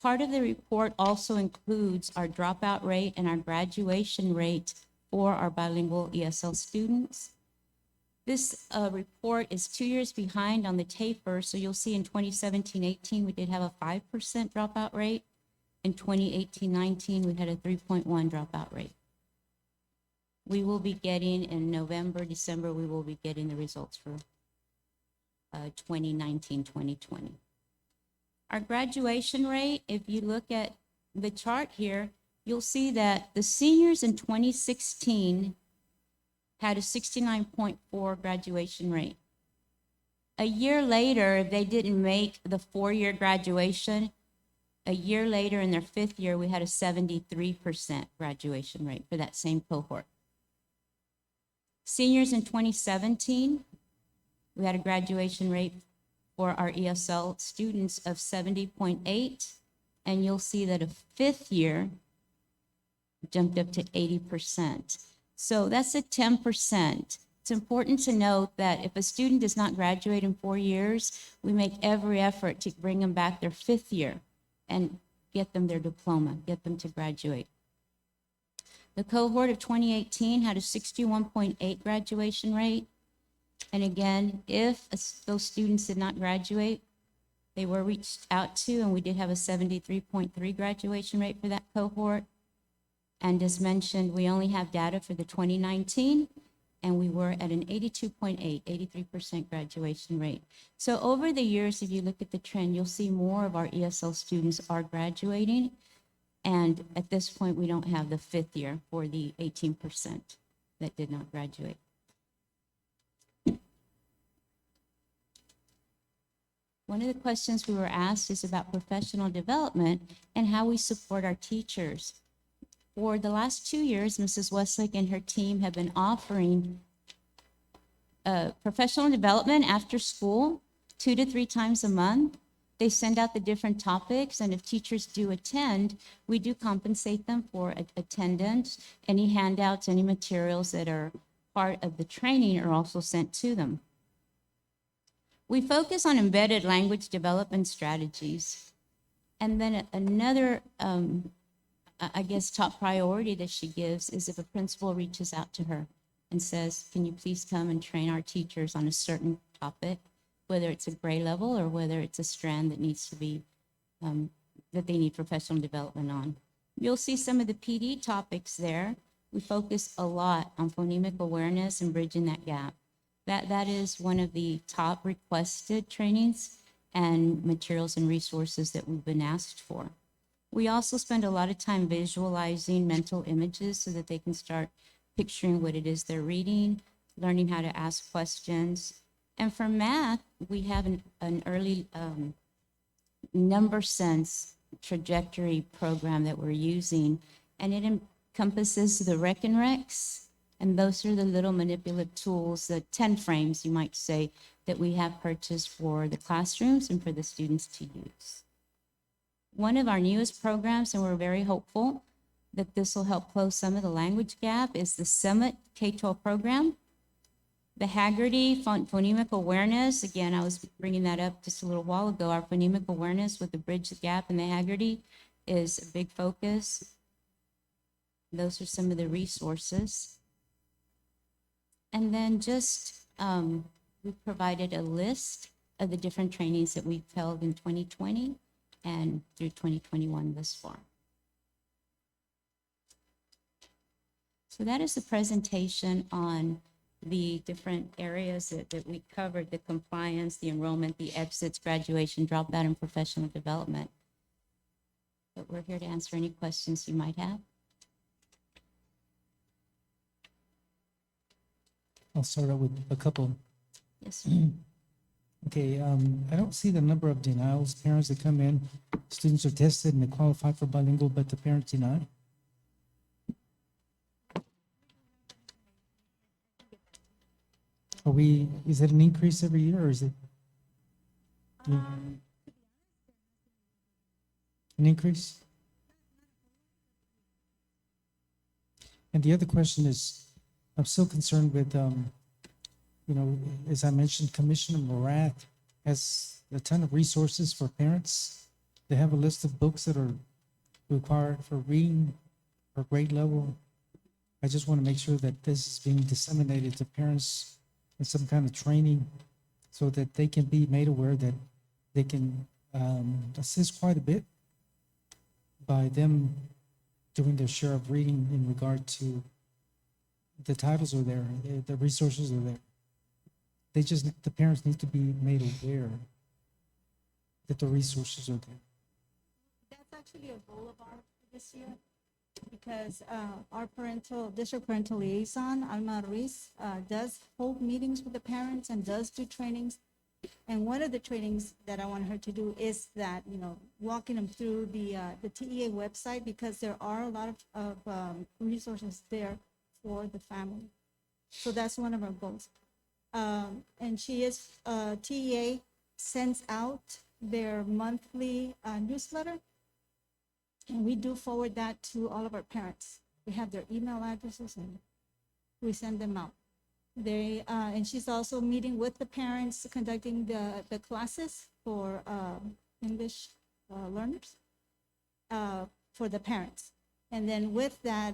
Part of the report also includes our dropout rate and our graduation rate for our bilingual ESL students. This report is 2 years behind on the taper, so you'll see in 2017-18, we did have a 5% dropout rate. In 2018-19, we had a 3.1 dropout rate. We will be getting, in November, December, we will be getting the results for 2019-2020. Our graduation rate, if you look at the chart here, you'll see that the seniors in 2016 had a 69.4 graduation rate. A year later, if they didn't make the 4-year graduation, a year later in their 5th year, we had a 73% graduation rate for that same cohort. Seniors in 2017, we had a graduation rate for our ESL students of 70.8, and you'll see that a 5th year jumped up to 80%. So that's a 10%. It's important to note that if a student does not graduate in 4 years, we make every effort to bring them back their 5th year and get them their diploma, get them to graduate. The cohort of 2018 had a 61.8 graduation rate. And again, if those students did not graduate, they were reached out to, and we did have a 73.3 graduation rate for that cohort. And as mentioned, we only have data for the 2019, and we were at an 82.8, 83% graduation rate. So over the years, if you look at the trend, you'll see more of our ESL students are graduating. And at this point, we don't have the 5th year for the 18% that did not graduate. One of the questions we were asked is about professional development and how we support our teachers. For the last 2 years, Mrs. Westlake and her team have been offering professional development after school 2 to 3 times a month. They send out the different topics, and if teachers do attend, we do compensate them for attendance. Any handouts, any materials that are part of the training are also sent to them. We focus on embedded language development strategies. And then another, I guess, top priority that she gives is if a principal reaches out to her and says, can you please come and train our teachers on a certain topic, whether it's a grade level or whether it's a strand that needs to be, that they need professional development on. You'll see some of the PD topics there. We focus a lot on phonemic awareness and bridging that gap. That is one of the top requested trainings and materials and resources that we've been asked for. We also spend a lot of time visualizing mental images so that they can start picturing what it is they're reading, learning how to ask questions. And for math, we have an early number sense trajectory program that we're using, and it encompasses the Rec and Recs, and those are the little manipulative tools, the 10 frames, you might say, that we have purchased for the classrooms and for the students to use. One of our newest programs, and we're very hopeful that this will help close some of the language gap, is the Summit K-12 program. The Haggerty phonemic awareness, again, I was bringing that up just a little while ago. Our phonemic awareness with the Bridge the Gap and the Haggerty is a big focus. Those are some of the resources. And then just, we provided a list of the different trainings that we've held in 2020 and through 2021 thus far. So that is the presentation on the different areas that we covered: the compliance, the enrollment, the exits, graduation, dropout, and professional development. But we're here to answer any questions you might have. I'll start out with a couple. Yes, sir. Okay, I don't see the number of denials, parents that come in, students are tested and they qualify for bilingual, but the parents deny. Is it an increase every year, or is it? An increase? And the other question is, I'm still concerned with, you know, as I mentioned, Commissioner Morath has a ton of resources for parents. They have a list of books that are required for reading or grade level. I just want to make sure that this is being disseminated to parents in some kind of training so that they can be made aware that they can assist quite a bit by them doing their share of reading in regard to the titles are there, the resources are there. The parents need to be made aware that the resources are there. That's actually a goal of ours this year, because our district parental liaison, Alma Ruiz, does hold meetings with the parents and does do trainings. And one of the trainings that I want her to do is that, you know, walking them through the TEA website, because there are a lot of resources there for the family. So that's one of our goals. And TEA sends out their monthly newsletter, and we do forward that to all of our parents. We have their email addresses and we send them out. And she's also meeting with the parents, conducting the classes for English learners for the parents. And then with that,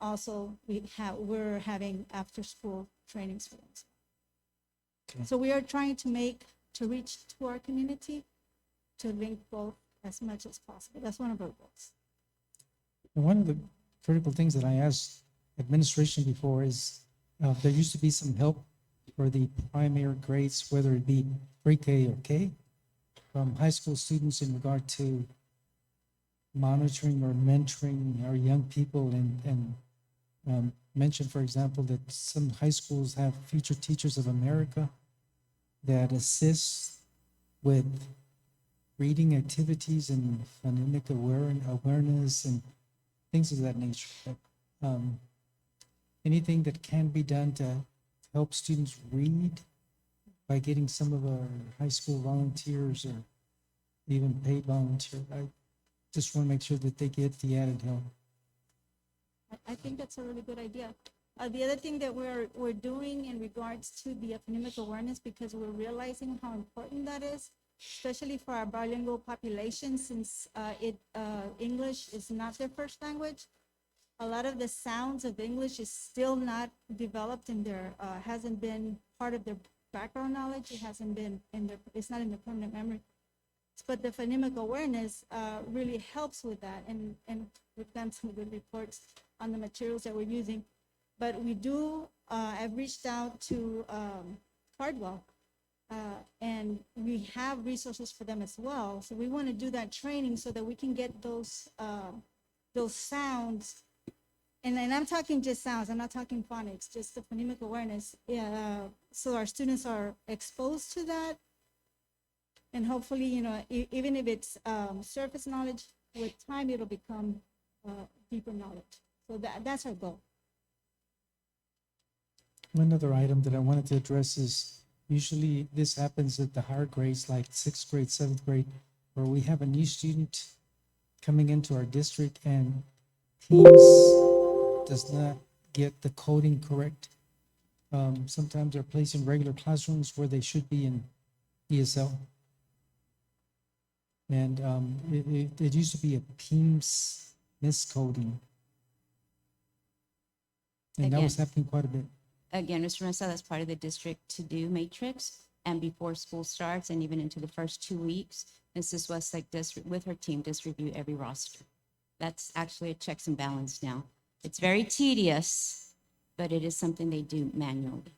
also we're having after-school trainings for them. Okay. So we are trying to reach to our community, to link both as much as possible. That's one of our goals. And one of the critical things that I asked administration before is there used to be some help for the primary grades, whether it be pre-K or K, from high school students in regard to monitoring or mentoring our young people, and mention, for example, that some high schools have Future Teachers of America that assist with reading activities and phonemic awareness and things of that nature. But, anything that can be done to help students read by getting some of our high school volunteers or even paid volunteers, I just want to make sure that they get the added help. I think that's a really good idea. The other thing that we're doing in regards to the phonemic awareness, because we're realizing how important that is, especially for our bilingual population, since English is not their first language. A lot of the sounds of English is still not developed in their, hasn't been part of their background knowledge. It hasn't been it's not in their permanent memory. But the phonemic awareness really helps with that, and we've done some good reports on the materials that we're using. But we do, I've reached out to Cardwell And we have resources for them as well. So we want to do that training so that we can get those sounds. And I'm talking just sounds, I'm not talking phonics, just the phonemic awareness. So our students are exposed to that. And hopefully, even if it's surface knowledge, with time, it'll become deeper knowledge. So that's our goal. One other item that I wanted to address is usually this happens at the higher grades, like sixth grade, seventh grade, where we have a new student coming into our district and Teams does not get the coding correct. Sometimes they're placed in regular classrooms where they should be in ESL. And it used to be a Teams miscoding. And that was Again. happening quite a bit. Again, Mr. Mesa, that's part of the district to-do matrix. And before school starts and even into the first 2 weeks, Mrs. Westlake does, with her team, does review every roster. That's actually a checks and balance now. It's very tedious, but it is something they do manually.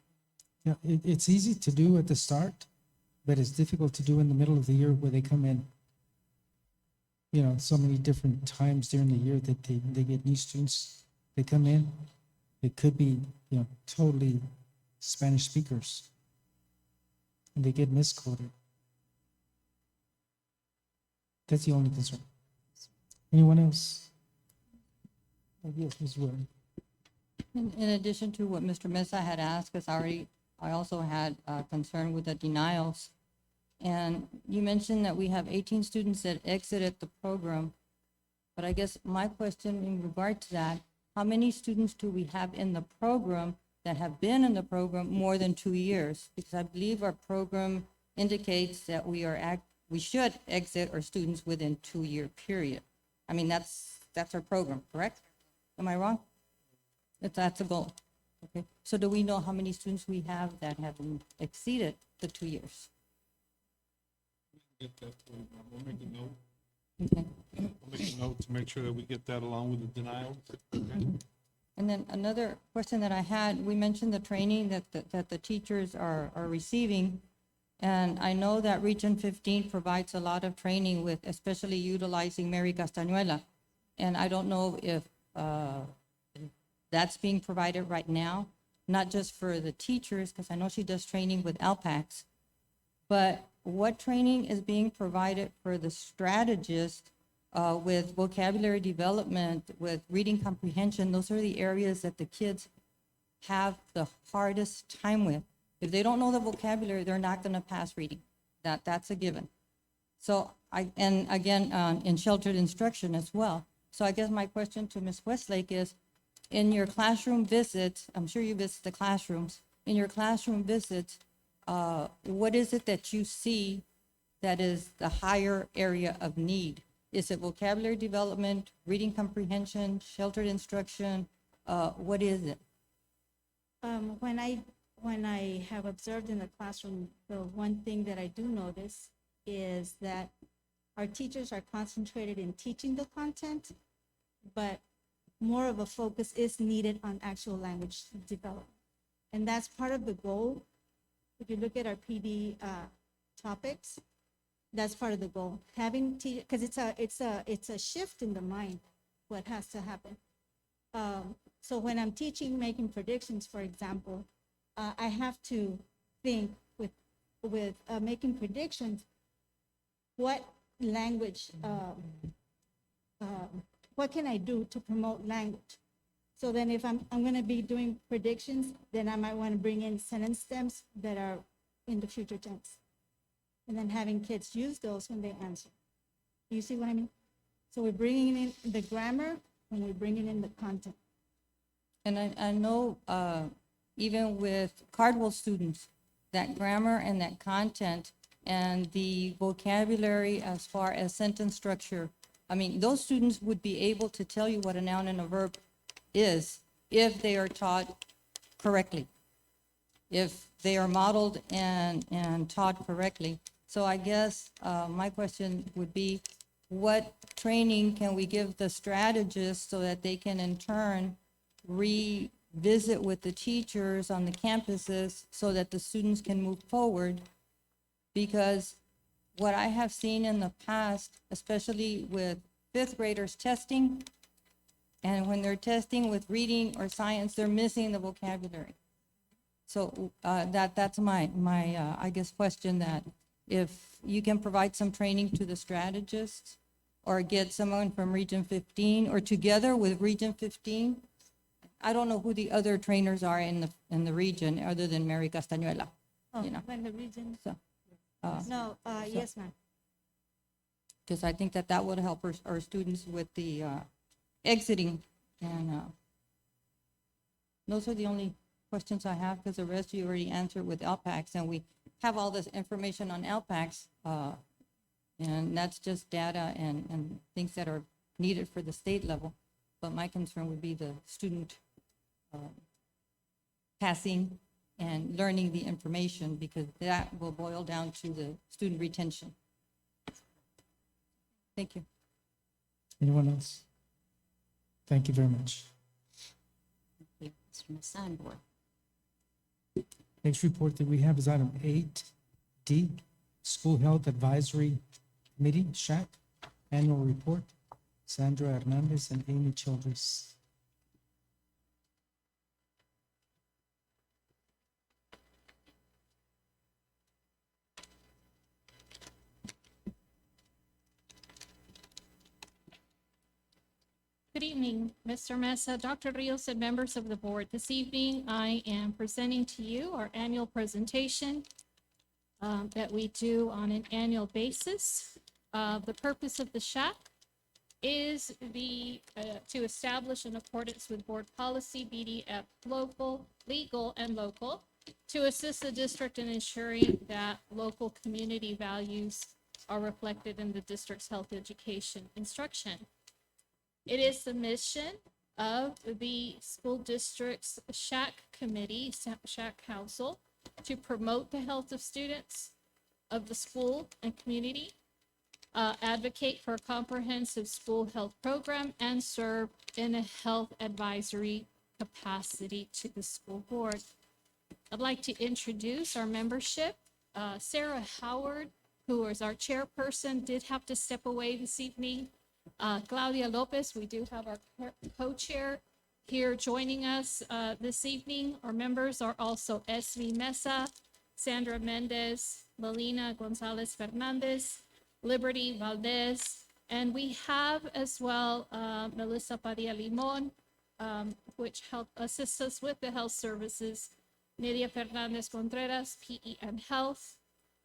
Yeah, it's easy to do at the start, but it's difficult to do in the middle of the year where they come in, so many different times during the year that they get new students. They come in, it could be, totally Spanish speakers, and they get misquoted. That's the only concern. Anyone else? Yes, Ms. Wood. In addition to what Mr. Mesa had asked, because I also had concern with the denials. And you mentioned that we have 18 students that exited the program. But I guess my question in regard to that, how many students do we have in the program that have been in the program more than 2 years? Because I believe our program indicates that we should exit our students within 2-year period. I mean, that's our program, correct? Am I wrong? That's a goal. Okay. So do we know how many students we have that have exceeded the 2 years? Get that, we'll make a note. Okay. We'll make a note to make sure that we get that along with the denial. And then another question that I had, we mentioned the training that the teachers are receiving. And I know that Region 15 provides a lot of training with, especially utilizing Mary Castañuela. And I don't know if that's being provided right now, not just for the teachers, because I know she does training with ALPACs, but what training is being provided for the strategists with vocabulary development, with reading comprehension? Those are the areas that the kids have the hardest time with. If they don't know the vocabulary, they're not going to pass reading. That's a given. So and again, in sheltered instruction as well. So I guess my question to Ms. Westlake is, in your classroom visits, I'm sure you visit the classrooms, in your classroom visits, what is it that you see that is the higher area of need? Is it vocabulary development, reading comprehension, sheltered instruction? What is it? When I have observed in the classroom, the one thing that I do notice is that our teachers are concentrated in teaching the content, but more of a focus is needed on actual language development. And that's part of the goal. If you look at our PD topics, that's part of the goal. Having because it's a shift in the mind, what has to happen. So when I'm teaching making predictions, for example, I have to think with making predictions, what language, what can I do to promote language? So then if I'm going to be doing predictions, then I might want to bring in sentence stems that are in the future tense. And then having kids use those when they answer. You see what I mean? So we're bringing in the grammar and we're bringing in the content. And I know even with Cardwell students, that grammar and that content and the vocabulary as far as sentence structure, I mean, those students would be able to tell you what a noun and a verb is if they are taught correctly, if they are modeled and taught correctly. So I guess my question would be, what training can we give the strategists so that they can in turn revisit with the teachers on the campuses so that the students can move forward Because what I have seen in the past, especially with fifth graders testing, and when they're testing with reading or science, they're missing the vocabulary. So that's my I guess, question, that if you can provide some training to the strategists, or get someone from Region 15, or together with Region 15. I don't know who the other trainers are in the region, other than Mary Castañuela, Oh, you know. when the region, So, no, yes, ma'am. because I think that would help our students with the exiting. And those are the only questions I have, because the rest you already answered with LPACs, and we have all this information on LPACs, and that's just data and things that are needed for the state level. But my concern would be the student passing and learning the information, because that will boil down to the student retention. Thank you. Anyone else? Thank you very much. Thank you, Mr. Mesa and Board. Next report that we have is item 8D, School Health Advisory Committee, SHAC, Annual Report. Sandra Hernandez and Amy Childress. Good evening, Mr. Mesa, Dr. Rios, and members of the board. This evening, I am presenting to you our annual presentation that we do on an annual basis. The purpose of the SHAC is to establish, in accordance with board policy, BDF local, legal, and local, to assist the district in ensuring that local community values are reflected in the district's health education instruction. It is the mission of the school district's SHAC committee, SHAC council, to promote the health of students of the school and community, advocate for a comprehensive school health program, and serve in a health advisory capacity to the school board. I'd like to introduce our membership. Sarah Howard, who is our chairperson, did have to step away this evening. Claudia Lopez, we do have our co-chair here joining us this evening. Our members are also Esme Mesa, Sandra Mendez, Melina Gonzalez Fernandez, Liberty Valdez, and we have as well Melissa Padilla Limon, which help assist us with the health services, Nidia Fernandez Contreras, PE and Health,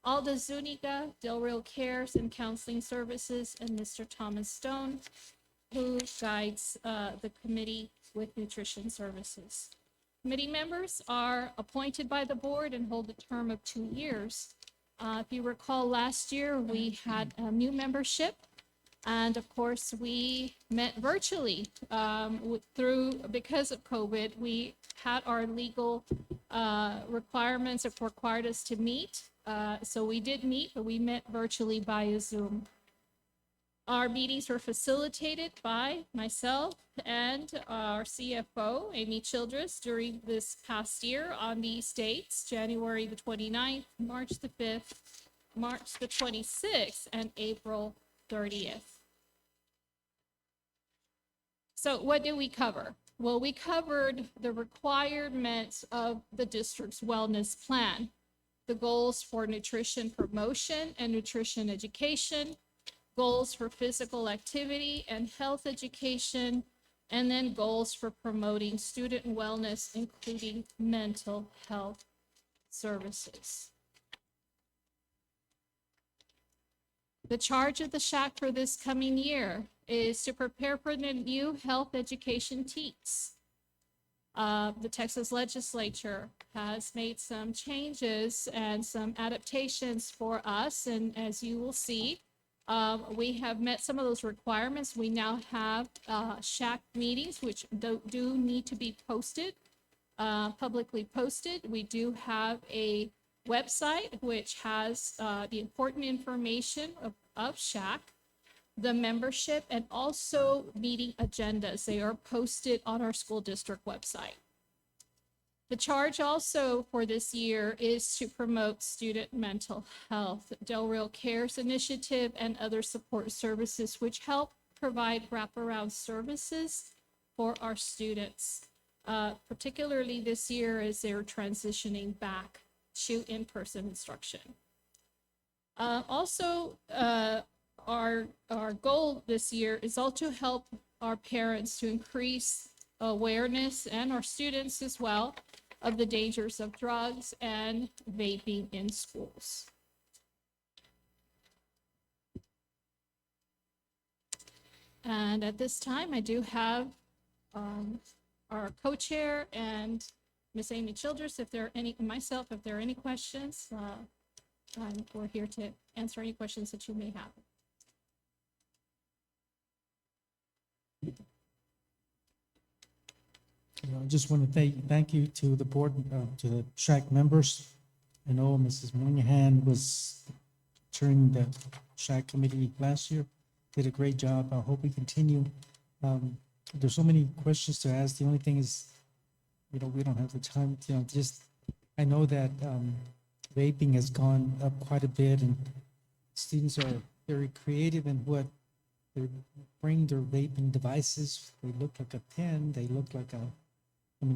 Alda Zuniga, Del Rio Cares and Counseling Services, and Mr. Thomas Stone, who guides the committee with nutrition services. Committee members are appointed by the board and hold a term of 2 years. If you recall, last year we had a new membership, and of course we met virtually because of COVID. We had our legal requirements that required us to meet. So we did meet, but we met virtually via Zoom. Our meetings were facilitated by myself and our CFO, Amy Childress, during this past year on these dates, January the 29th, March the 5th, March the 26th, and April 30th. So what did we cover? Well, we covered the requirements of the district's wellness plan, the goals for nutrition promotion and nutrition education, goals for physical activity and health education, and then goals for promoting student wellness, including mental health services. The charge of the SHAC for this coming year is to prepare for the new health education TEKS. The Texas legislature has made some changes and some adaptations for us, and as you will see, we have met some of those requirements. We now have SHAC meetings, which do need to be posted, publicly posted. We do have a website which has the important information of SHAC, the membership, and also meeting agendas. They are posted on our school district website. The charge also for this year is to promote student mental health. Del Rio Cares Initiative and other support services which help provide wraparound services for our students, particularly this year as they're transitioning back to in-person instruction. Our goal this year is also to help our parents to increase awareness, and our students as well, of the dangers of drugs and vaping in schools. And at this time, I do have our co-chair and Miss Amy Childress, if there are any, myself, if there are any questions, we're here to answer any questions that you may have. I just want to thank you to the board, to the SHAC members. I know Mrs. Moynihan was chairing the SHAC committee last year, did a great job. I hope we continue. There's so many questions to ask. The only thing is, we don't have the time, I know that vaping has gone up quite a bit, and students are very creative in what they bring their vaping devices. They look like a pen, they look like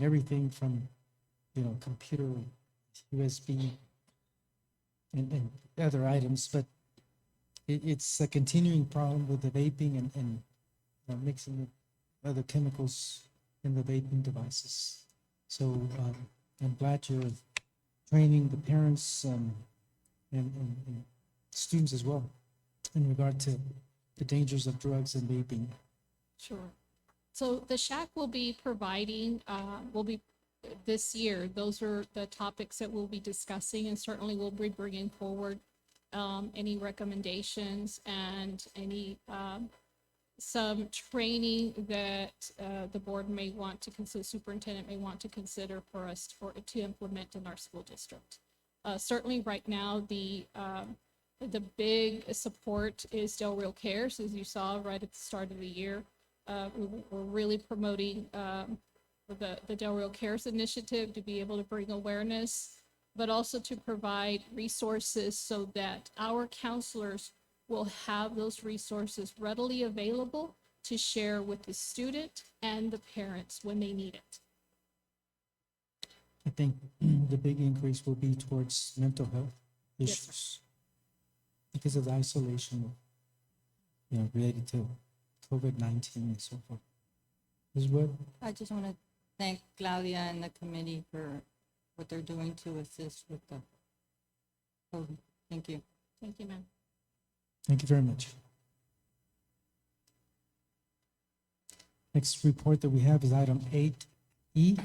everything from, computer, USB, and other items, but it's a continuing problem with the vaping and mixing with other chemicals in the vaping devices. So I'm glad you're training the parents and students as well in regard to the dangers of drugs and vaping. Sure. So the SHAC will be providing, this year, those are the topics that we'll be discussing, and certainly we'll be bringing forward any recommendations and any some training that the board may want to consider, superintendent may want to consider for us to implement in our school district. Certainly right now, the big support is Del Rio Cares, as you saw right at the start of the year. We're really promoting the Del Rio Cares initiative to be able to bring awareness, but also to provide resources so that our counselors will have those resources readily available to share with the student and the parents when they need it. I think the big increase will be towards mental health Yes, issues because of the isolation, related to COVID-19 and so forth. Is what? I just want to thank Claudia and the committee for what they're doing to assist with the COVID. Thank you. Thank you, ma'am. Thank you very much. Next report that we have is item 8E,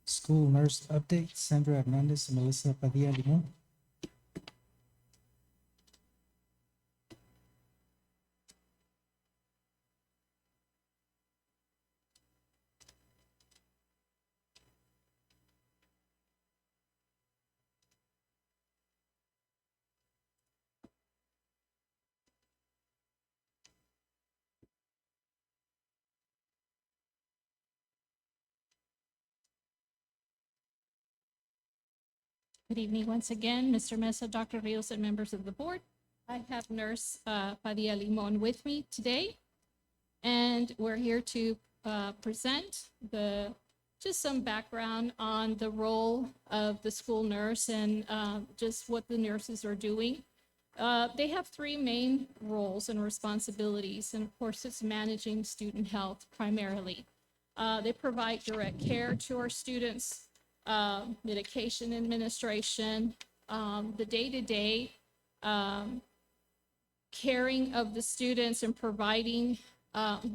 school nurse update. Sandra Hernandez and Melissa Padilla Limon. Good evening once again, Mr. Mesa, Dr. Rios, and members of the board. I have Nurse Padilla Limon with me today, and we're here to present just some background on the role of the school nurse and just what the nurses are doing. They have three main roles and responsibilities, and of course, it's managing student health primarily. They provide direct care to our students, medication administration, the day-to-day caring of the students and providing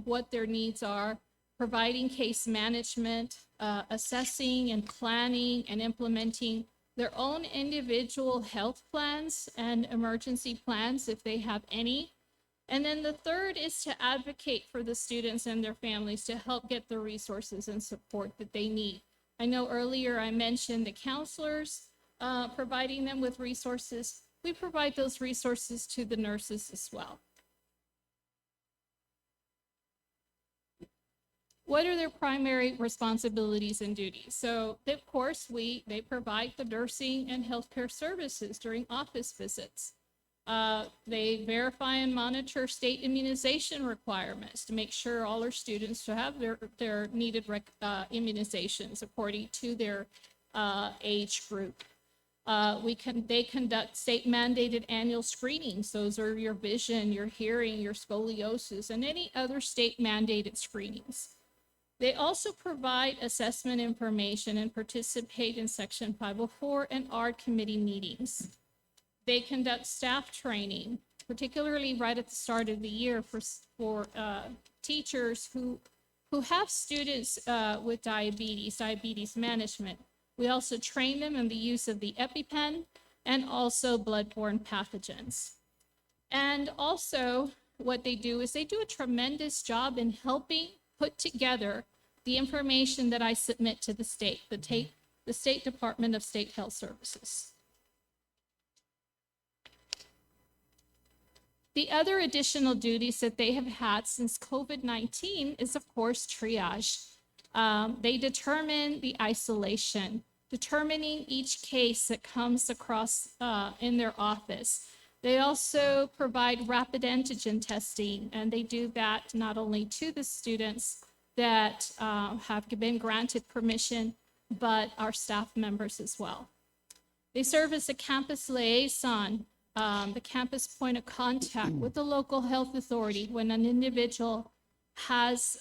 what their needs are, providing case management, assessing and planning and implementing their own individual health plans and emergency plans if they have any. And then the third is to advocate for the students and their families to help get the resources and support that they need. I know earlier I mentioned the counselors, providing them with resources. We provide those resources to the nurses as well. what are their primary responsibilities and duties? So, of course, they provide the nursing and healthcare services during office visits. They verify and monitor state immunization requirements to make sure all our students have their needed immunizations according to their age group. They conduct state mandated annual screenings. Those are your vision, your hearing, your scoliosis, and any other state mandated screenings. They also provide assessment information and participate in Section 504 and ARD committee meetings. They conduct staff training, particularly right at the start of the year for teachers who have students with diabetes management. We also train them in the use of the EpiPen and also bloodborne pathogens. And also what they do is they do a tremendous job in helping put together the information that I submit to the state, the State Department of State Health Services. The other additional duties that they have had since COVID-19 is, of course, triage. They determine the isolation, determining each case that comes across in their office. They also provide rapid antigen testing, and they do that not only to the students that have been granted permission, but our staff members as well. They serve as a campus liaison, the campus point of contact with the local health authority when an individual has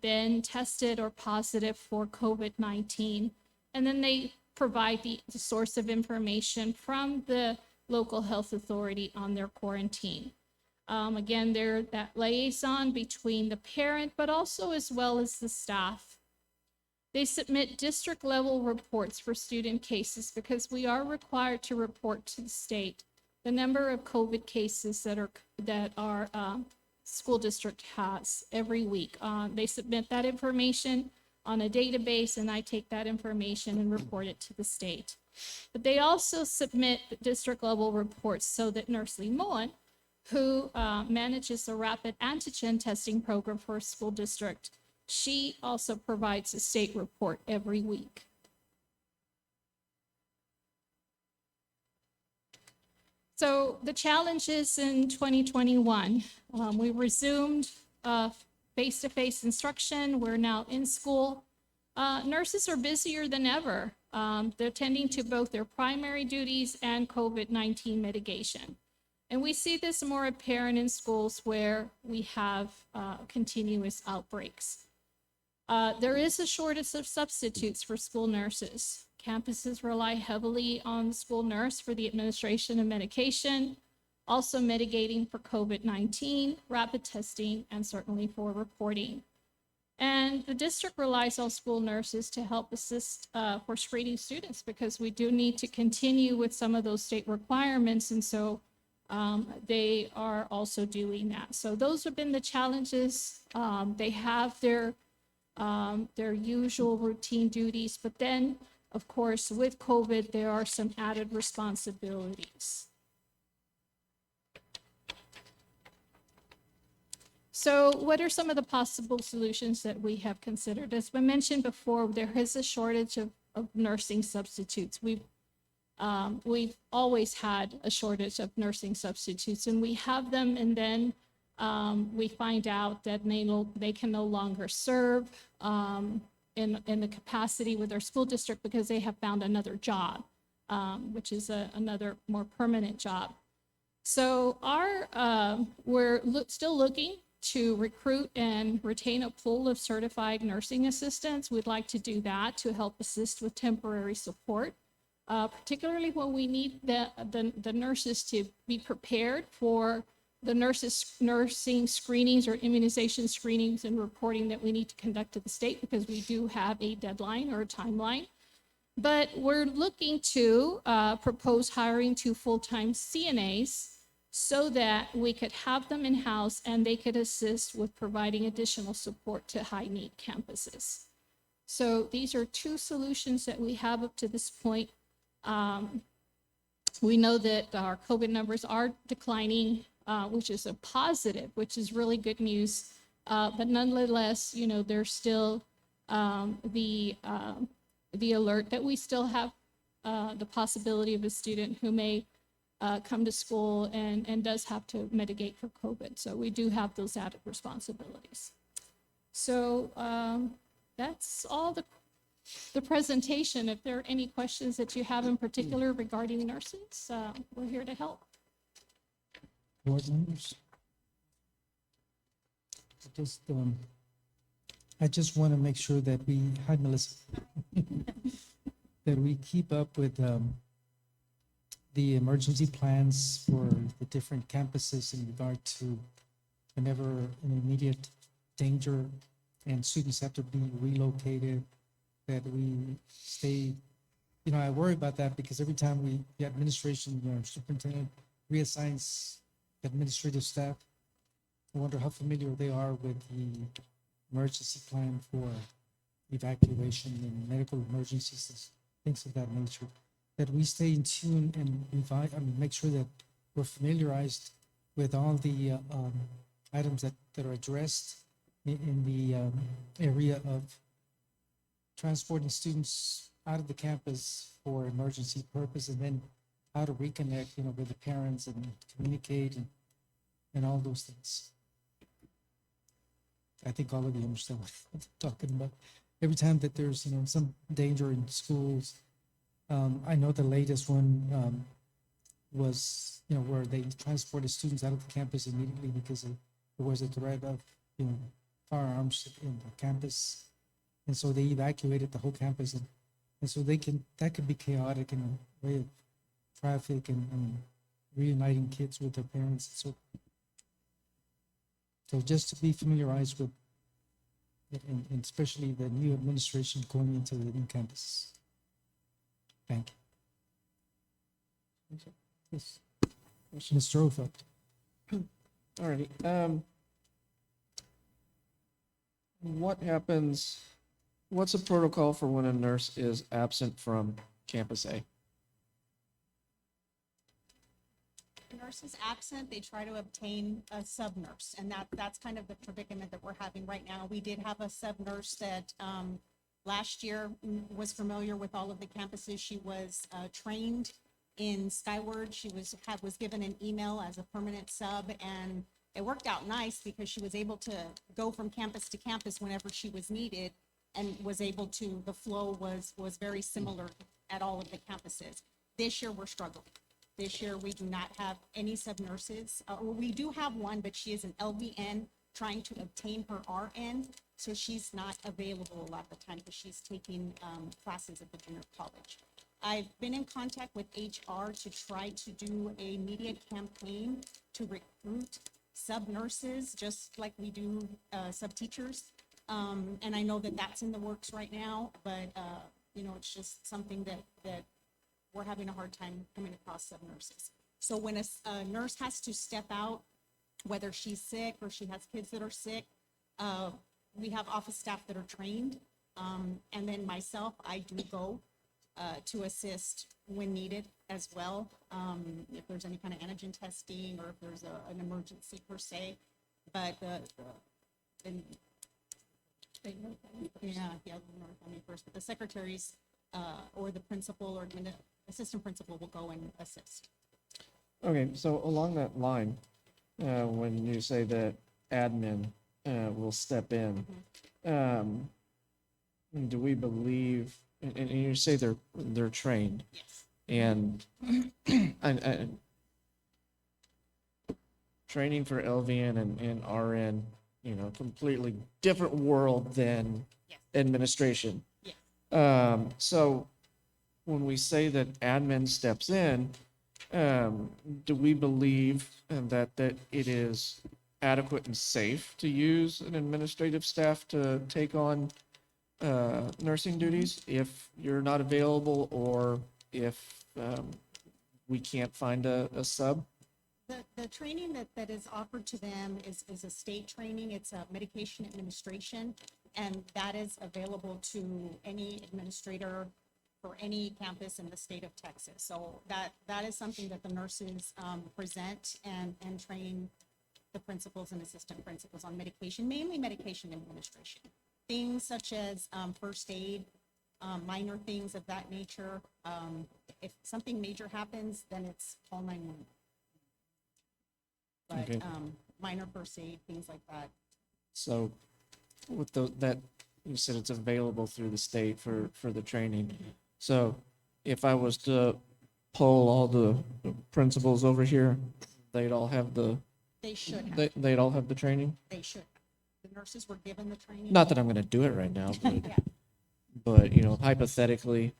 been tested or positive for COVID-19. And then they provide the source of information from the local health authority on their quarantine. Again, they're that liaison between the parent, but also as well as the staff. They submit district level reports for student cases because we are required to report to the state the number of COVID cases that our school district has every week. They submit that information on a database, and I take that information and report it to the state. But they also submit district level reports so that Nurse Lee Moen, who manages the rapid antigen testing program for a school district, she also provides a state report every week. So the challenges in 2021, we resumed face-to-face instruction. We're now in school. Nurses are busier than ever. They're tending to both their primary duties and COVID-19 mitigation. And we see this more apparent in schools where we have continuous outbreaks. There is a shortage of substitutes for school nurses. Campuses rely heavily on the school nurse for the administration of medication, also mitigating for COVID-19, rapid testing, and certainly for reporting. And the district relies on school nurses to help assist for screening students because we do need to continue with some of those state requirements. And so they are also doing that. So those have been the challenges. They have their usual routine duties, but then, of course, with COVID, there are some added responsibilities. So what are some of the possible solutions that we have considered? As I mentioned before, there is a shortage of nursing substitutes. We've always had a shortage of nursing substitutes, and we have them, and then we find out that they can no longer serve in the capacity with our school district because they have found another job, which is another more permanent job. So we're still looking to recruit and retain a pool of certified nursing assistants. We'd like to do that to help assist with temporary support, particularly when we need the nurses to be prepared for the nursing screenings or immunization screenings and reporting that we need to conduct to the state because we do have a deadline or a timeline. But we're looking to propose hiring 2 full-time CNAs so that we could have them in-house and they could assist with providing additional support to high-need campuses. So these are 2 solutions that we have up to this point. We know that our COVID numbers are declining, which is a positive, which is really good news. But nonetheless, there's still the alert that we still have the possibility of a student who may come to school and does have to mitigate for COVID. So we do have those added responsibilities. So that's all the presentation. If there are any questions that you have in particular regarding nurses, we're here to help. Board members? I just want to make sure that hi Melissa, that we keep up with the emergency plans for the different campuses in regard to whenever an immediate danger and students have to be relocated, that we stay, I worry about that because every time the administration, superintendent reassigns administrative staff, I wonder how familiar they are with the emergency plan for evacuation and medical emergencies, and things of that nature. That we stay in tune and make sure that we're familiarized with all the items that are addressed in the area of transporting students out of the campus for emergency purpose, and then how to reconnect, with the parents and communicate and all those things. I think all of you understand what I'm talking about. Every time that there's, some danger in schools, I know the latest one was, where they transported students out of the campus immediately because there was a threat of, firearms in the campus. And so they evacuated the whole campus. And so that could be chaotic in a way of traffic and reuniting kids with their parents. So just to be familiarized with, and especially the new administration going into the new campus. Thank you. Yes. Mr. Ofa. All righty. What's a protocol for when a nurse is absent from campus A? The nurse is absent, they try to obtain a sub-nurse, and that's kind of the predicament that we're having right now. We did have a sub-nurse that last year was familiar with all of the campuses. She was trained in Skyward. She was given an email as a permanent sub, and it worked out nice because she was able to go from campus to campus whenever she was needed, and was able to, the flow was very similar at all of the campuses. This year, we're struggling. This year, we do not have any sub-nurses. We do have one, but she is an LVN trying to obtain her RN, so she's not available a lot of the time because she's taking classes at the junior college. I've been in contact with HR to try to do a media campaign to recruit sub-nurses, just like we do sub-teachers. And I know that that's in the works right now, but it's just something that we're having a hard time coming across sub-nurses. So when a nurse has to step out, whether she's sick or she has kids that are sick, we have office staff that are trained. And then myself, I do go to assist when needed as well. If there's any kind of antigen testing or if there's an emergency per se. But first, but the secretaries or the principal or assistant principal will go and assist. Okay, so along that line, when you say that admin will step in, do we believe, and you say they're trained, Yes. and training for LVN and RN, completely different world than Yes. administration. Yes. So when we say that admin steps in, do we believe that it is adequate and safe to use an administrative staff to take on nursing duties if you're not available or if we can't find a sub? The training that is offered to them is a state training. It's a medication administration, and that is available to any administrator for any campus in the state of Texas. So that is something that the nurses present and train the principals and assistant principals on medication, mainly medication administration. Things such as first aid, minor things of that nature. If something major happens, then it's call 911. Okay. But minor first aid, things like that. So with that, you said it's available through the state for the training. So if I was to poll all the principals over here, they'd all have the, They should have, they'd all have the training? they should have. The nurses were given the training. Not that I'm gonna do it right now, but, Yeah. but, you know, hypothetically,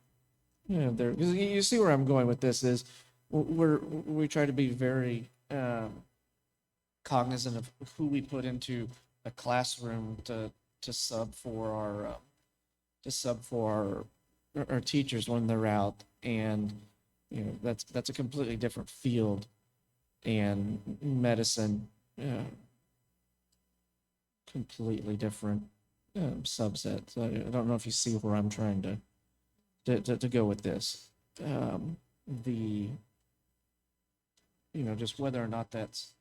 you know, there, 'cause you see where I'm going with this is, we try to be very, cognizant of who we put into a classroom to sub for our teachers when they're out. And, you know, that's a completely different field, and medicine, completely different subset. So I don't know if you see where I'm trying to go with this. The, you know, just whether or not that's,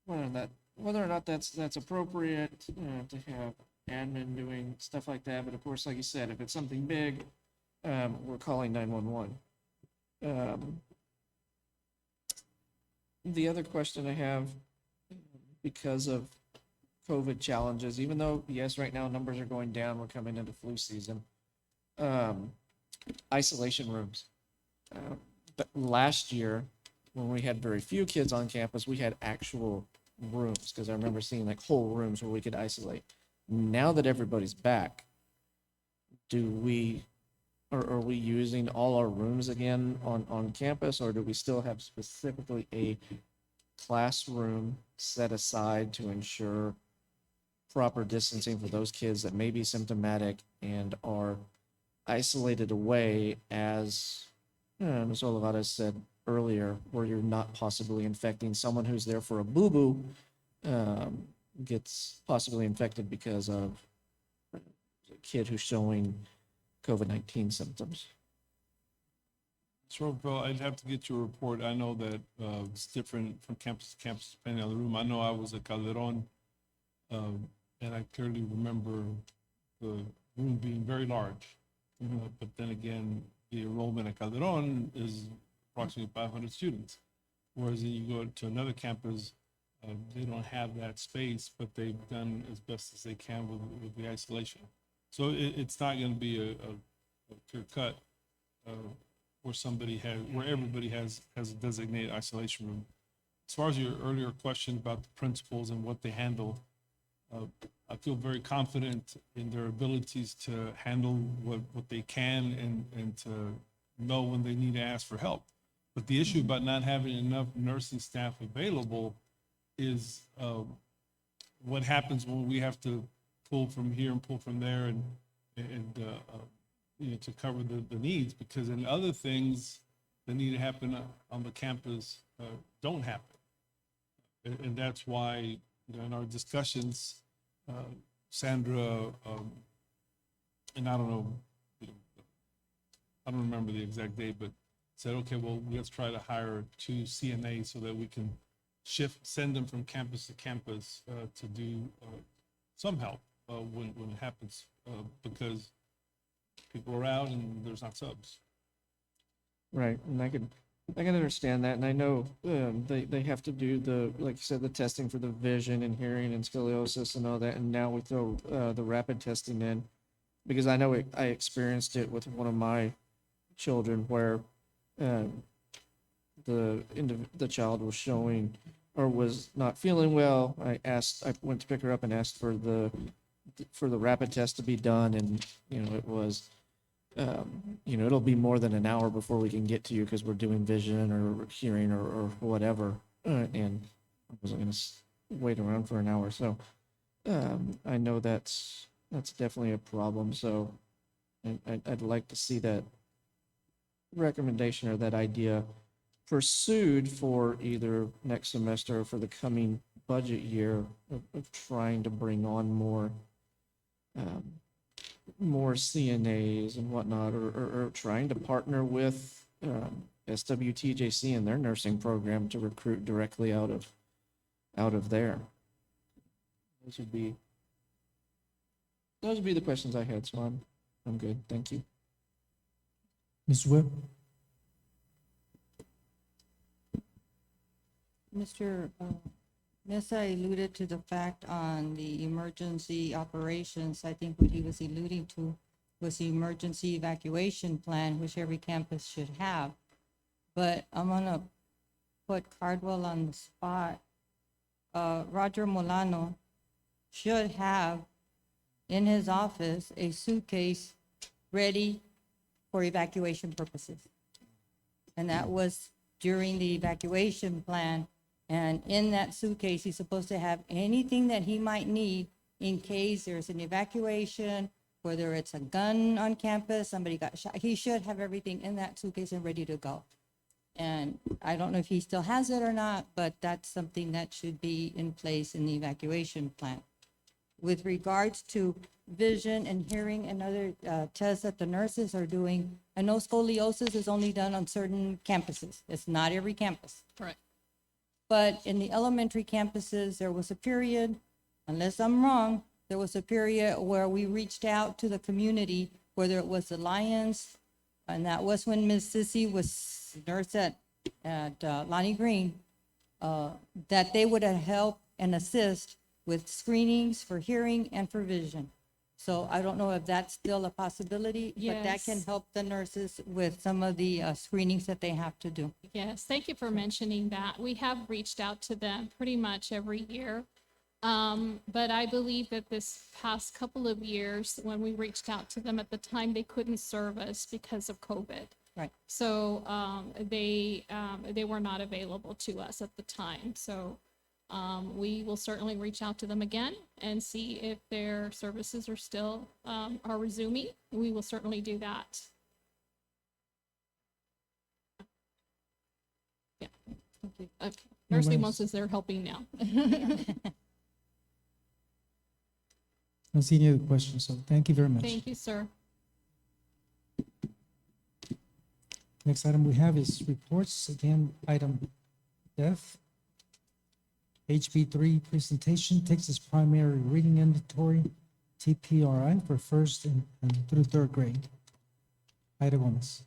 whether or not that's appropriate to have admin doing stuff like that. But of course, like you said, if it's something big, we're calling 911. The other question I have, because of COVID challenges, even though, yes, right now numbers are going down, we're coming into flu season, isolation rooms. But last year, when we had very few kids on campus, we had actual rooms, because I remember seeing like whole rooms where we could isolate. Now that everybody's back, are we using all our rooms again on campus, or do we still have specifically a classroom set aside to ensure proper distancing for those kids that may be symptomatic and are isolated away, as Ms. Olivares said earlier, where you're not possibly infecting someone who's there for a boo-boo, gets possibly infected because of a kid who's showing COVID-19 symptoms. Sure, Bill, I'd have to get your report. I know that it's different from campus to campus depending on the room. I know I was at Calderon, and I clearly remember the room being very large. But then again, the enrollment at Calderon is approximately 500 students. Whereas you go to another campus, they don't have that space, but they've done as best as they can with the isolation. So it's not going to be a clear cut where everybody has a designated isolation room. As far as your earlier question about the principals and what they handle, I feel very confident in their abilities to handle what they can and to know when they need to ask for help. But the issue about not having enough nursing staff available is what happens when we have to pull from here and pull from there and you know, to cover the needs, because in other things that need to happen on the campus don't happen. And that's why, you know, in our discussions, Sandra, and I don't know, I don't remember the exact date, but said, okay, well, let's try to hire 2 CNAs so that we can send them from campus to campus to do some help when it happens, because people are out and there's not subs. Right, and I can understand that, and I know they have to do the, like you said, the testing for the vision and hearing and scoliosis and all that, and now we throw the rapid testing in, because I know I experienced it with one of my children where the child was showing or was not feeling well. I went to pick her up and asked for the rapid test to be done, and you know, it was you know, it'll be more than an hour before we can get to you because we're doing vision or hearing or whatever, and I wasn't gonna wait around for an hour. So I know that's definitely a problem. So I'd like to see that recommendation or that idea pursued for either next semester or for the coming budget year of trying to bring on more CNAs and whatnot, or trying to partner with SWTJC and their nursing program to recruit directly out of out of there? Those would be the questions I had, so I'm good. Thank you. Ms. Webb? Mr. Mesa alluded to the fact on the emergency operations. I think what he was alluding to was the emergency evacuation plan, which every campus should have. But I'm gonna put Cardwell on the spot. Roger Molano should have in his office a suitcase ready for evacuation purposes. And that was during the evacuation plan. And in that suitcase, he's supposed to have anything that he might need in case there's an evacuation, whether it's a gun on campus, somebody got shot. He should have everything in that suitcase and ready to go. And I don't know if he still has it or not, but that's something that should be in place in the evacuation plan. With regards to vision and hearing and other tests that the nurses are doing, I know scoliosis is only done on certain campuses. It's not every campus. Correct. But in the elementary campuses, there was a period, unless I'm wrong, there was a period where we reached out to the community, whether it was the Lions, and that was when Ms. Sissy was nurse at Lonnie Green, that they would help and assist with screenings for hearing and for vision. So I don't know if that's still a possibility, but that can Yes. help the nurses with some of the screenings that they have to do. Yes, thank you for mentioning that. We have reached out to them pretty much every year. But I believe that this past couple of years, when we reached out to them at the time, they couldn't serve us because of COVID. Right. So they were not available to us at the time. So we will certainly reach out to them again and see if their services are still are resuming. We will certainly do that. Yeah. Okay. Nurse worries. Limon says they're helping now. I don't see any other questions, so thank you very much. Thank you, sir. Next item we have is reports. Again, item F. HB3 presentation, Texas Primary Reading Inventory, TPRI, for first and through third grade. Ida Gomez.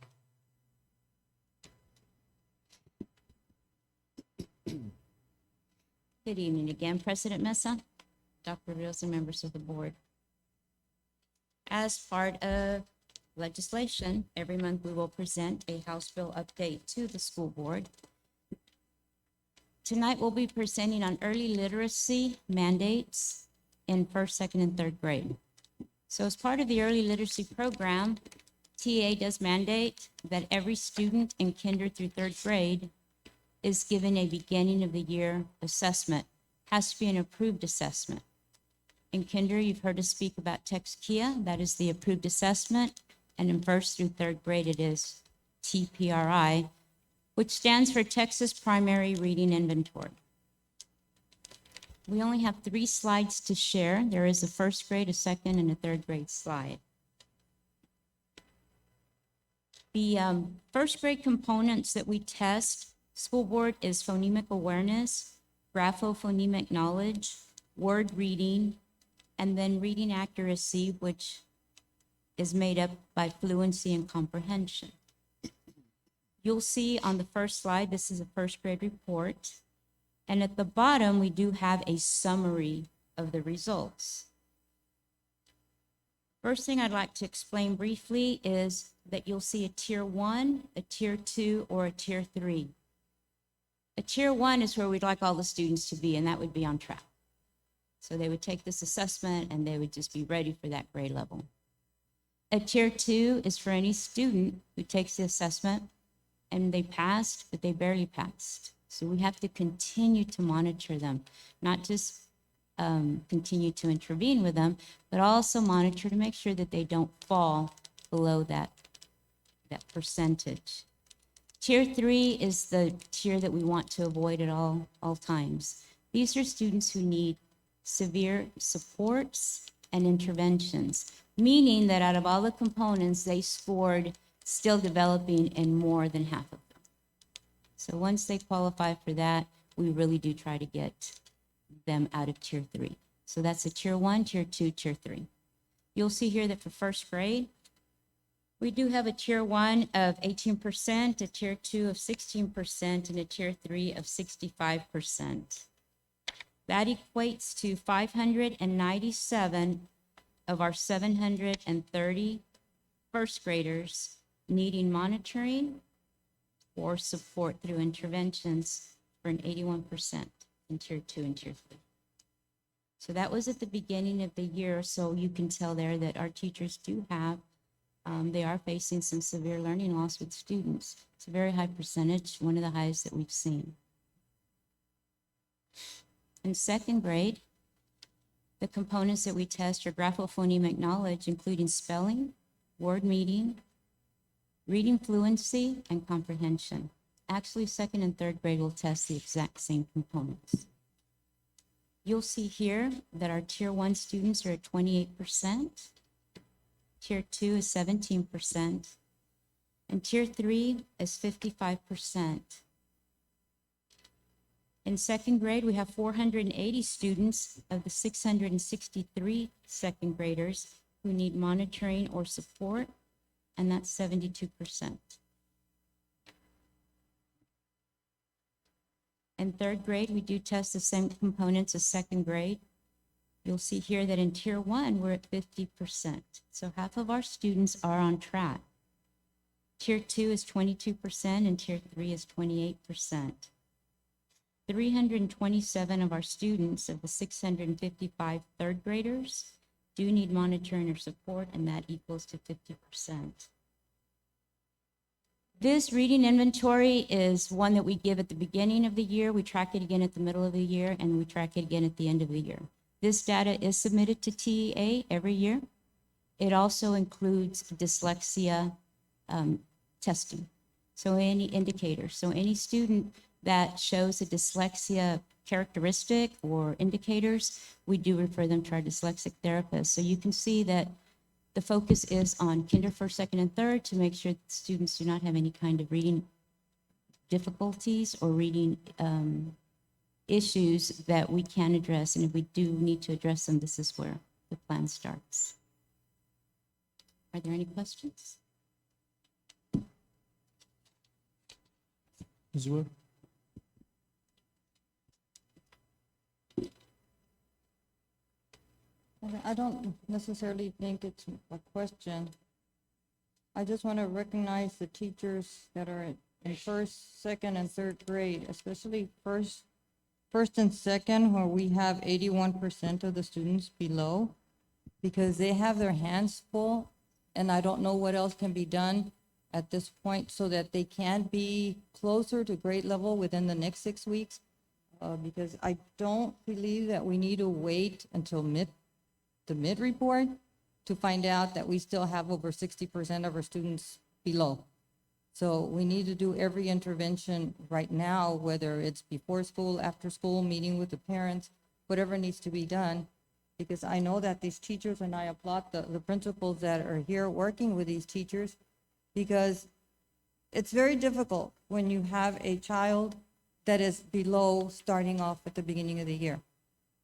Good evening again, President Mesa, Dr. Rios, and members of the board. As part of legislation, every month we will present a House bill update to the school board. Tonight we'll be presenting on early literacy mandates in first, second, and third grade. So as part of the early literacy program, TA does mandate that every student in kinder through third grade is given a beginning of the year assessment. Has to be an approved assessment. In kinder, you've heard us speak about Tex-Kia, that is the approved assessment. And in first through third grade, it is TPRI, which stands for Texas Primary Reading Inventory. We only have 3 slides to share. There is a first grade, a second, and a third grade slide. The first grade components that we test, school board, is phonemic awareness, graphophonemic knowledge, word reading, and then reading accuracy, which is made up by fluency and comprehension. You'll see on the first slide, this is a first grade report. And at the bottom, we do have a summary of the results. First thing I'd like to explain briefly is that you'll see a tier 1, a tier 2, or a tier 3. A tier 1 is where we'd like all the students to be, and that would be on track. So they would take this assessment and they would just be ready for that grade level. A tier 2 is for any student who takes the assessment and they passed, but they barely passed. So we have to continue to monitor them, not just continue to intervene with them, but also monitor to make sure that they don't fall below that percentage. Tier 3 is the tier that we want to avoid at all times. These are students who need severe supports and interventions, meaning that out of all the components, they scored still developing in more than half of them. So once they qualify for that, we really do try to get them out of tier 3. So that's a tier 1, tier 2, tier 3. You'll see here that for first grade, we do have a tier 1 of 18%, a tier 2 of 16%, and a tier 3 of 65%. That equates to 597 of our 730 first graders needing monitoring or support through interventions for an 81% in tier 2 and tier 3. So that was at the beginning of the year, so you can tell there that our teachers do have, they are facing some severe learning loss with students. It's a very high percentage, one of the highest that we've seen. In second grade, the components that we test are graphophonemic knowledge, including spelling, word meaning, reading fluency, and comprehension. Actually, second and third grade will test the exact same components. You'll see here that our tier 1 students are at 28%, tier 2 is 17%, and tier 3 is 55%. In second grade, we have 480 students of the 663 second graders who need monitoring or support, and that's 72%. In third grade, we do test the same components as second grade. You'll see here that in tier 1, we're at 50%. So half of our students are on track. Tier 2 is 22%, and tier 3 is 28%. 327 of our students of the 655 third graders do need monitoring or support, and that equals to 50%. This reading inventory is one that we give at the beginning of the year. We track it again at the middle of the year, and we track it again at the end of the year. This data is submitted to TEA every year. It also includes dyslexia testing. So any indicator. So any student that shows a dyslexia characteristic or indicators, we do refer them to our dyslexic therapist. So you can see that the focus is on kinder, first, second, and third to make sure that students do not have any kind of reading difficulties or reading issues that we can address. And if we do need to address them, this is where the plan starts. Are there any questions? Ms. Wood? I don't necessarily think it's a question. I just want to recognize the teachers that are in first, second, and third grade, especially first and second, where we have 81% of the students below, because they have their hands full, and I don't know what else can be done at this point so that they can be closer to grade level within the next 6 weeks, because I don't believe that we need to wait until the mid report to find out that we still have over 60% of our students below. So we need to do every intervention right now, whether it's before school, after school, meeting with the parents, whatever needs to be done. Because I know that these teachers, and I applaud the principals that are here working with these teachers, because it's very difficult when you have a child that is below starting off at the beginning of the year,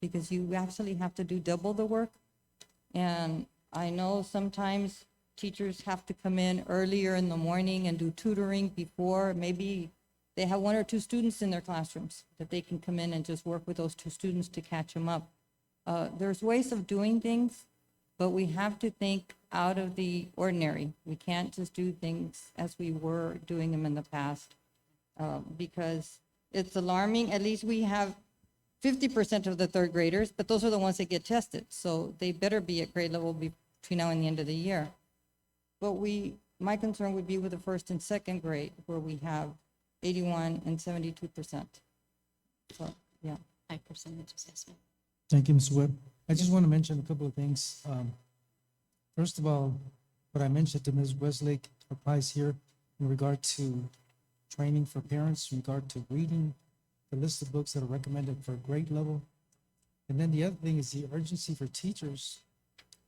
because you actually have to do double the work. And I know sometimes teachers have to come in earlier in the morning and do tutoring before. Maybe they have 1 or 2 students in their classrooms that they can come in and just work with those 2 students to catch them up. There's ways of doing things, but we have to think out of the ordinary. We can't just do things as we were doing them in the past, because it's alarming. At least we have 50% of the third graders, but those are the ones that get tested. So they better be at grade level between now and the end of the year. But my concern would be with the first and second grade, where we have 81 and 72%. So, yeah. High percentage assessment. Thank you, Ms. Webb. I just want to mention a couple of things. First of all, what I mentioned to Ms. Westlake applies here in regard to training for parents, in regard to reading the list of books that are recommended for grade level. And then the other thing is the urgency for teachers,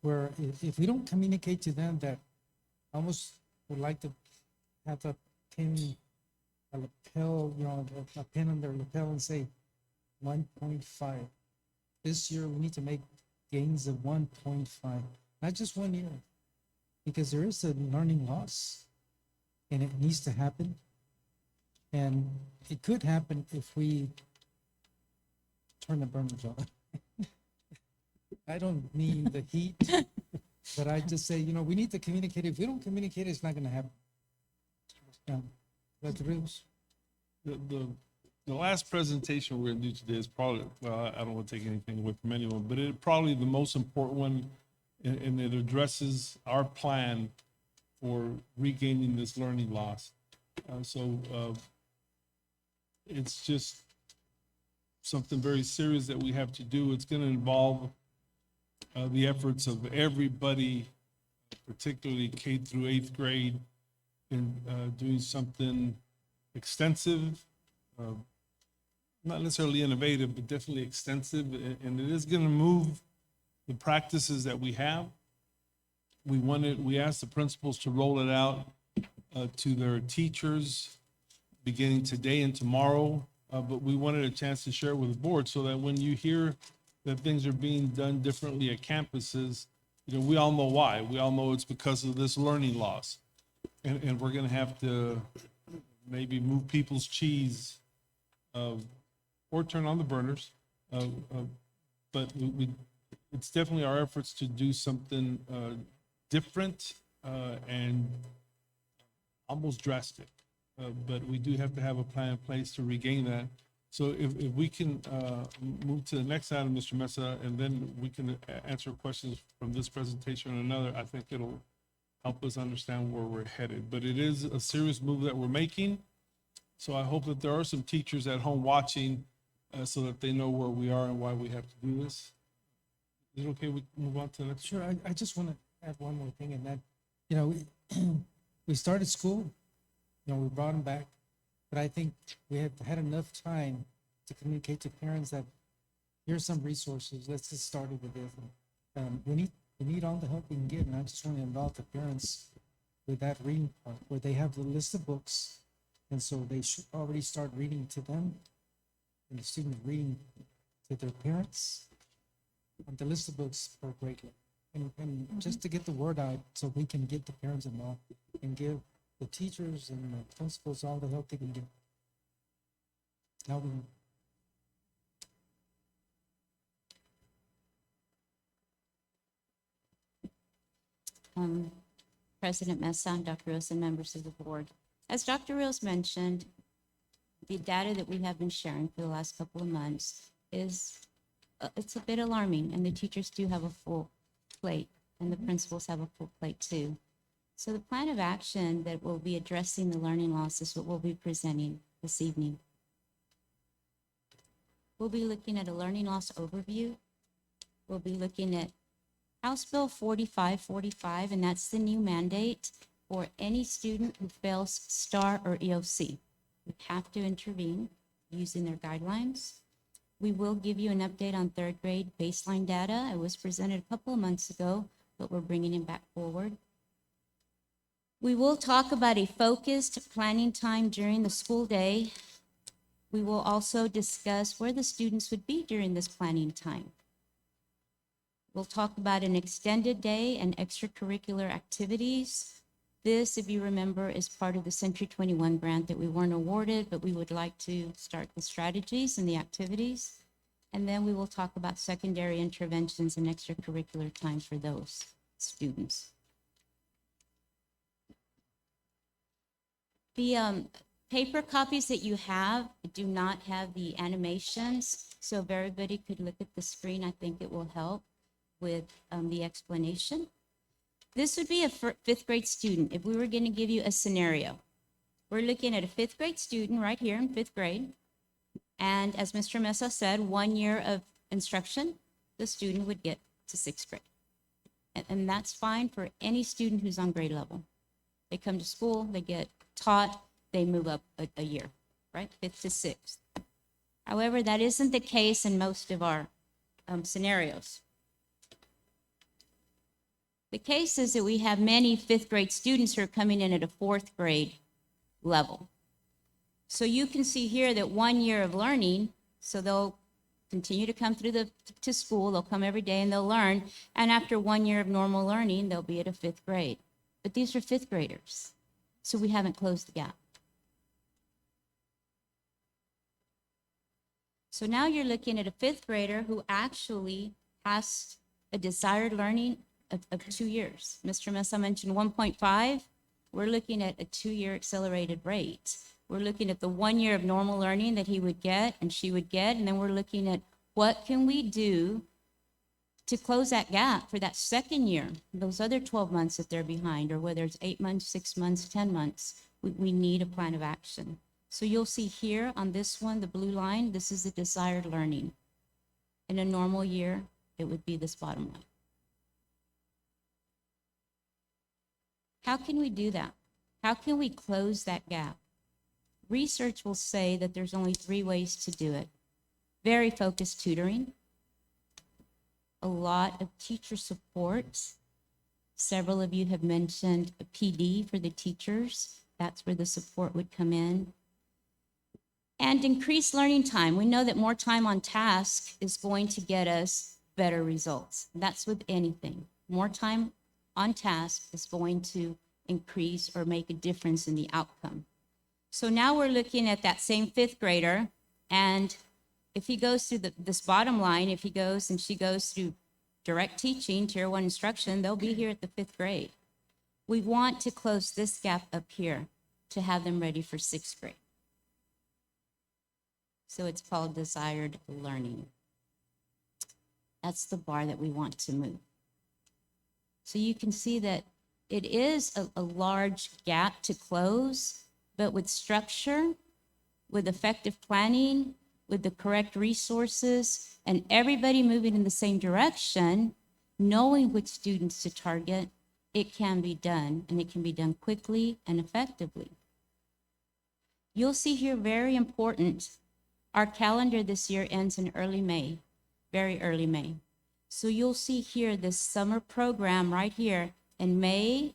where if we don't communicate to them that almost would like to have a pin, a lapel, a pin on their lapel and say 1.5, this year, we need to make gains of 1.5, not just 1 year, because there is a learning loss, and it needs to happen. And it could happen if we turn the burners on. I don't mean the heat, but I just say, we need to communicate. If we don't communicate, it's not gonna happen. That's the rules. The last presentation we're gonna do today is probably, well, I don't want to take anything away from anyone, but it's probably the most important one, and it addresses our plan for regaining this learning loss. It's just something very serious that we have to do. It's gonna involve the efforts of everybody, particularly K through 8th grade, in doing something extensive, not necessarily innovative, but definitely extensive, and it is going to move the practices that we have. We asked the principals to roll it out to their teachers beginning today and tomorrow, but we wanted a chance to share it with the board so that when you hear that things are being done differently at campuses, we all know why. We all know it's because of this learning loss. And we're gonna have to maybe move people's cheese or turn on the burners. But it's definitely our efforts to do something different and almost drastic. But we do have to have a plan in place to regain that. So if we can move to the next item, Mr. Mesa, and then we can answer questions from this presentation or another, I think it'll help us understand where we're headed. But it is a serious move that we're making. So I hope that there are some teachers at home watching so that they know where we are and why we have to do this. Is it okay we move on to the next? Sure, I just want to add one more thing, and that, we started school, we brought them back, but I think we have had enough time to communicate to parents that here's some resources, let's just start it with this. We need all the help we can get, and I just want to involve the parents with that reading part, where they have the list of books, and so they should already start reading to them, and the students reading to their parents, on the list of books per grade level. And just to get the word out so we can get the parents involved and give the teachers and the principals all the help they can get. Now President Mesa, Dr. Rios, and members of the board. As Dr. Rios mentioned, the data that we have been sharing for the last couple of months is, it's a bit alarming, and the teachers do have a full plate, and the principals have a full plate too. So the plan of action that will be addressing the learning loss is what we'll be presenting this evening. We'll be looking at a learning loss overview. We'll be looking at House Bill 4545, and that's the new mandate for any student who fails STAR or EOC. We have to intervene using their guidelines. We will give you an update on 3rd grade baseline data. It was presented a couple of months ago, but we're bringing it back forward. We will talk about a focused planning time during the school day. We will also discuss where the students would be during this planning time. We'll talk about an extended day and extracurricular activities. This, if you remember, is part of the Century 21 grant that we weren't awarded, but we would like to start the strategies and the activities. And then we will talk about secondary interventions and extracurricular time for those students. The paper copies that you have do not have the animations, so if everybody could look at the screen, I think it will help with the explanation. This would be a 5th grade student. If we were going to give you a scenario, we're looking at a 5th grade student right here in 5th grade. And as Mr. Mesa said, 1 year of instruction, the student would get to 6th grade. And that's fine for any student who's on grade level. They come to school, they get taught, they move up a year, right? 5th to 6th. However, that isn't the case in most of our scenarios. The case is that we have many 5th grade students who are coming in at a 4th grade level. So you can see here that 1 year of learning, so they'll continue to come through to school. They'll come every day and they'll learn. And after 1 year of normal learning, they'll be at a 5th grade. But these are 5th graders. So we haven't closed the gap. So now you're looking at a 5th grader who actually has a desired learning of 2 years. Mr. Mesa mentioned 1.5. We're looking at a 2-year accelerated rate. We're looking at the 1 year of normal learning that he would get and she would get, and then we're looking at what can we do to close that gap for that 2nd year, those other 12 months that they're behind, or whether it's 8 months, 6 months, 10 months. We need a plan of action. So you'll see here on this one, the blue line, this is the desired learning. In a normal year, it would be this bottom line. How can we do that? How can we close that gap? Research will say that there's only 3 ways to do it. Very focused tutoring, a lot of teacher support. Several of you have mentioned a PD for the teachers. That's where the support would come in. And increased learning time. We know that more time on task is going to get us better results. That's with anything. More time on task is going to increase or make a difference in the outcome. So now we're looking at that same 5th grader, and if he goes through this bottom line, if he goes and she goes through direct teaching, Tier 1 instruction, they'll be here at the 5th grade. We want to close this gap up here to have them ready for 6th grade. So it's called desired learning. That's the bar that we want to move. So you can see that it is a large gap to close, but with structure, with effective planning, with the correct resources, and everybody moving in the same direction, knowing which students to target, it can be done, and it can be done quickly and effectively. You'll see here, very important, our calendar this year ends in early May, very early May. So you'll see here this summer program right here in May,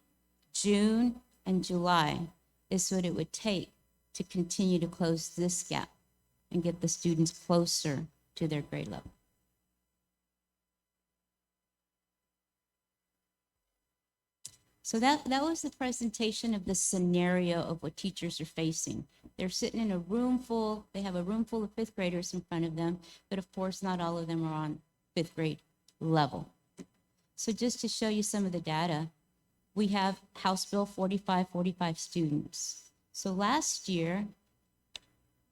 June, and July is what it would take to continue to close this gap and get the students closer to their grade level. So that was the presentation of the scenario of what teachers are facing. They're sitting in a room full, they have a room full of 5th graders in front of them, but of course not all of them are on 5th grade level. So just to show you some of the data, we have House Bill 4545 students. So last year,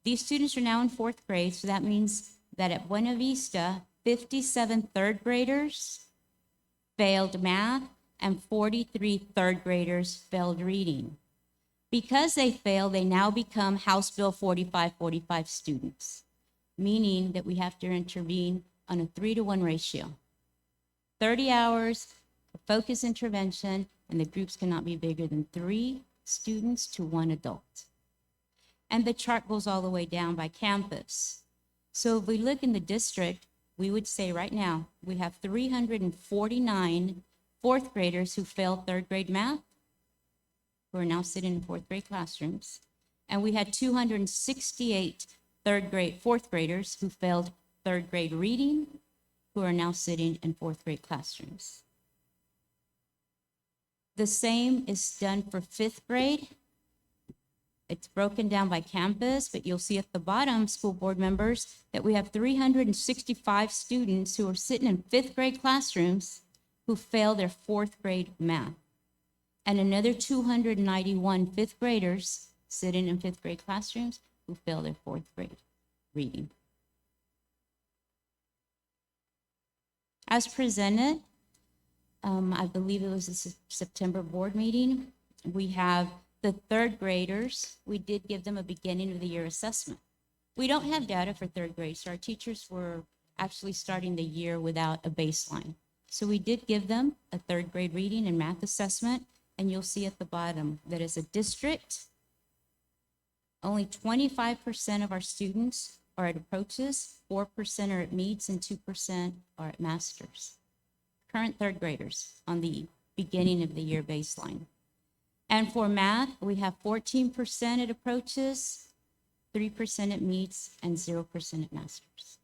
these students are now in 4th grade, so that means that at Buena Vista, 57 3rd graders failed math and 43 3rd graders failed reading. Because they fail, they now become House Bill 4545 students, meaning that we have to intervene on a 3-to-1 ratio. 30 hours of focused intervention, and the groups cannot be bigger than 3 students to 1 adult. And the chart goes all the way down by campus. So if we look in the district, we would say right now, we have 349 4th graders who failed 3rd grade math, who are now sitting in 4th grade classrooms. And we had 268 4th graders who failed 3rd grade reading, who are now sitting in 4th grade classrooms. The same is done for 5th grade. It's broken down by campus, but you'll see at the bottom, school board members, that we have 365 students who are sitting in 5th grade classrooms who fail their 4th grade math. And another 291 5th graders sitting in 5th grade classrooms who fail their 4th grade reading. As presented, I believe it was a September board meeting, we have the 3rd graders. We did give them a beginning of the year assessment. We don't have data for 3rd grade, so our teachers were actually starting the year without a baseline. So we did give them a 3rd grade reading and math assessment, and you'll see at the bottom that as a district, only 25% of our students are at approaches, 4% are at meets, and 2% are at masters. Current 3rd graders on the beginning of the year baseline. And for math, we have 14% at approaches, 3% at meets, and 0% at masters.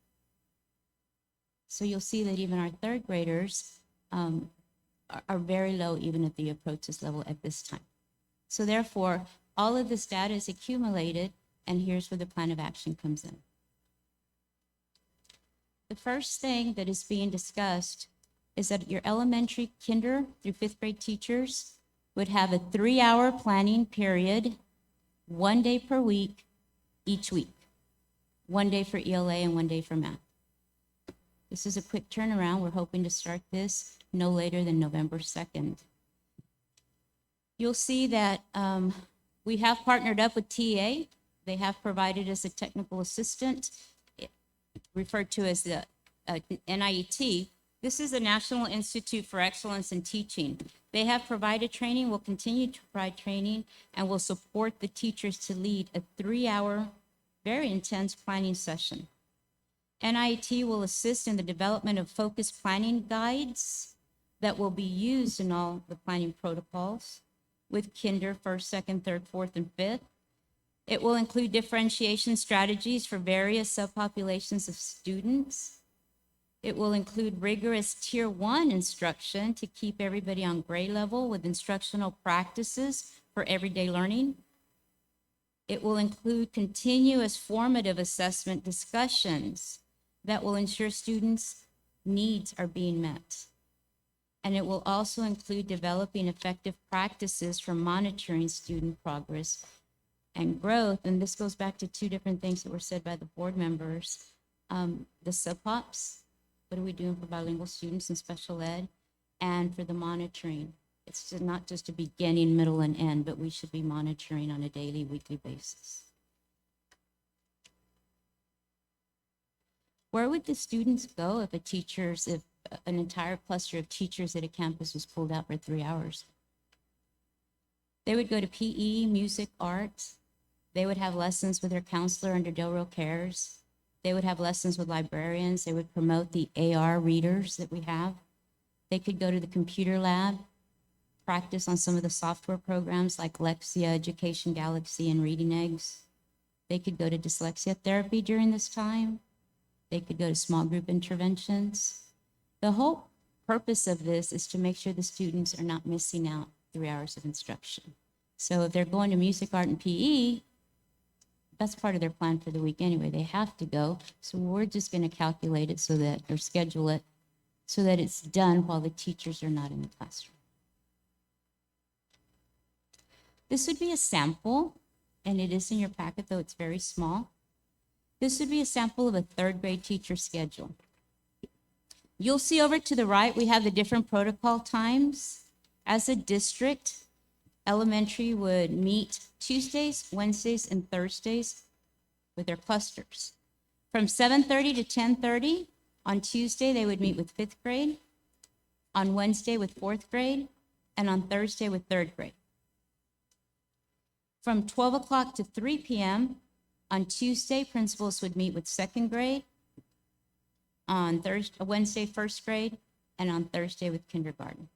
So you'll see that even our third graders are very low even at the approaches level at this time. So therefore, all of this data is accumulated, and here's where the plan of action comes in. The first thing that is being discussed is that your elementary kinder through fifth grade teachers would have a 3-hour planning period, 1 day per week, each week. 1 day for ELA and 1 day for math. This is a quick turnaround. We're hoping to start this no later than November 2nd. You'll see that we have partnered up with TA. They have provided us a technical assistant, referred to as the NIET. This is the National Institute for Excellence in Teaching. They have provided training, will continue to provide training, and will support the teachers to lead a 3-hour, very intense planning session. NIET will assist in the development of focused planning guides that will be used in all the planning protocols with kinder, first, second, third, fourth, and fifth. It will include differentiation strategies for various subpopulations of students. It will include rigorous tier 1 instruction to keep everybody on grade level with instructional practices for everyday learning. It will include continuous formative assessment discussions that will ensure students' needs are being met. And it will also include developing effective practices for monitoring student progress and growth. And this goes back to 2 different things that were said by the board members. The sub-pops, what are we doing for bilingual students in special ed? And for the monitoring. It's not just a beginning, middle, and end, but we should be monitoring on a daily, weekly basis. Where would the students go if an entire cluster of teachers at a campus was pulled out for 3 hours? They would go to PE, music, art. They would have lessons with their counselor under Delro Cares. They would have lessons with librarians. They would promote the AR readers that we have. They could go to the computer lab, practice on some of the software programs like Lexia, Education Galaxy, and Reading Eggs. They could go to dyslexia therapy during this time. They could go to small group interventions. The whole purpose of this is to make sure the students are not missing out 3 hours of instruction. So if they're going to music, art, and PE, that's part of their plan for the week anyway. They have to go. So we're just going to calculate it or schedule it so that it's done while the teachers are not in the classroom. This would be a sample, and it is in your packet, though it's very small. This would be a sample of a 3rd grade teacher schedule. You'll see over to the right, we have the different protocol times. As a district, elementary would meet Tuesdays, Wednesdays, and Thursdays with their clusters. From 7:30 to 10:30, on Tuesday, they would meet with 5th grade, on Wednesday with 4th grade, and on Thursday with 3rd grade. From 12 o'clock to 3 p.m., on Tuesday, principals would meet with 2nd grade, on Wednesday, 1st grade, and on Thursday with kindergarten.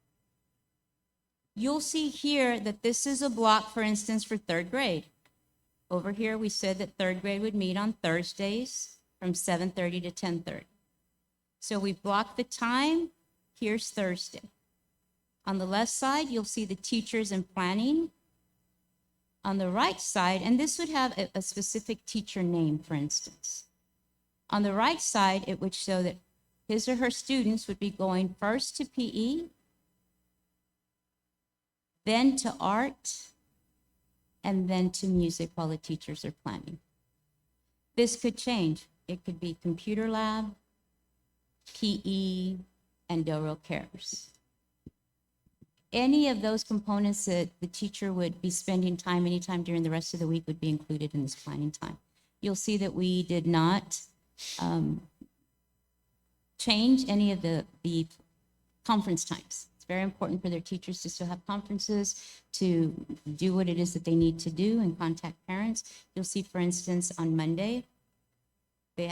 You'll see here that this is a block, for instance, for 3rd grade. Over here, we said that 3rd grade would meet on Thursdays from 7:30 to 10:30. So we blocked the time. Here's Thursday. On the left side, you'll see the teachers in planning. On the right side, and this would have a specific teacher name, for instance. On the right side, it would show that his or her students would be going first to PE, then to art, and then to music while the teachers are planning. This could change. It could be computer lab, PE, and Delro Cares. Any of those components that the teacher would be spending time anytime during the rest of the week would be included in this planning time. You'll see that we did not change any of the conference times. It's very important for their teachers to still have conferences, to do what it is that they need to do and contact parents. You'll see, for instance, on Monday,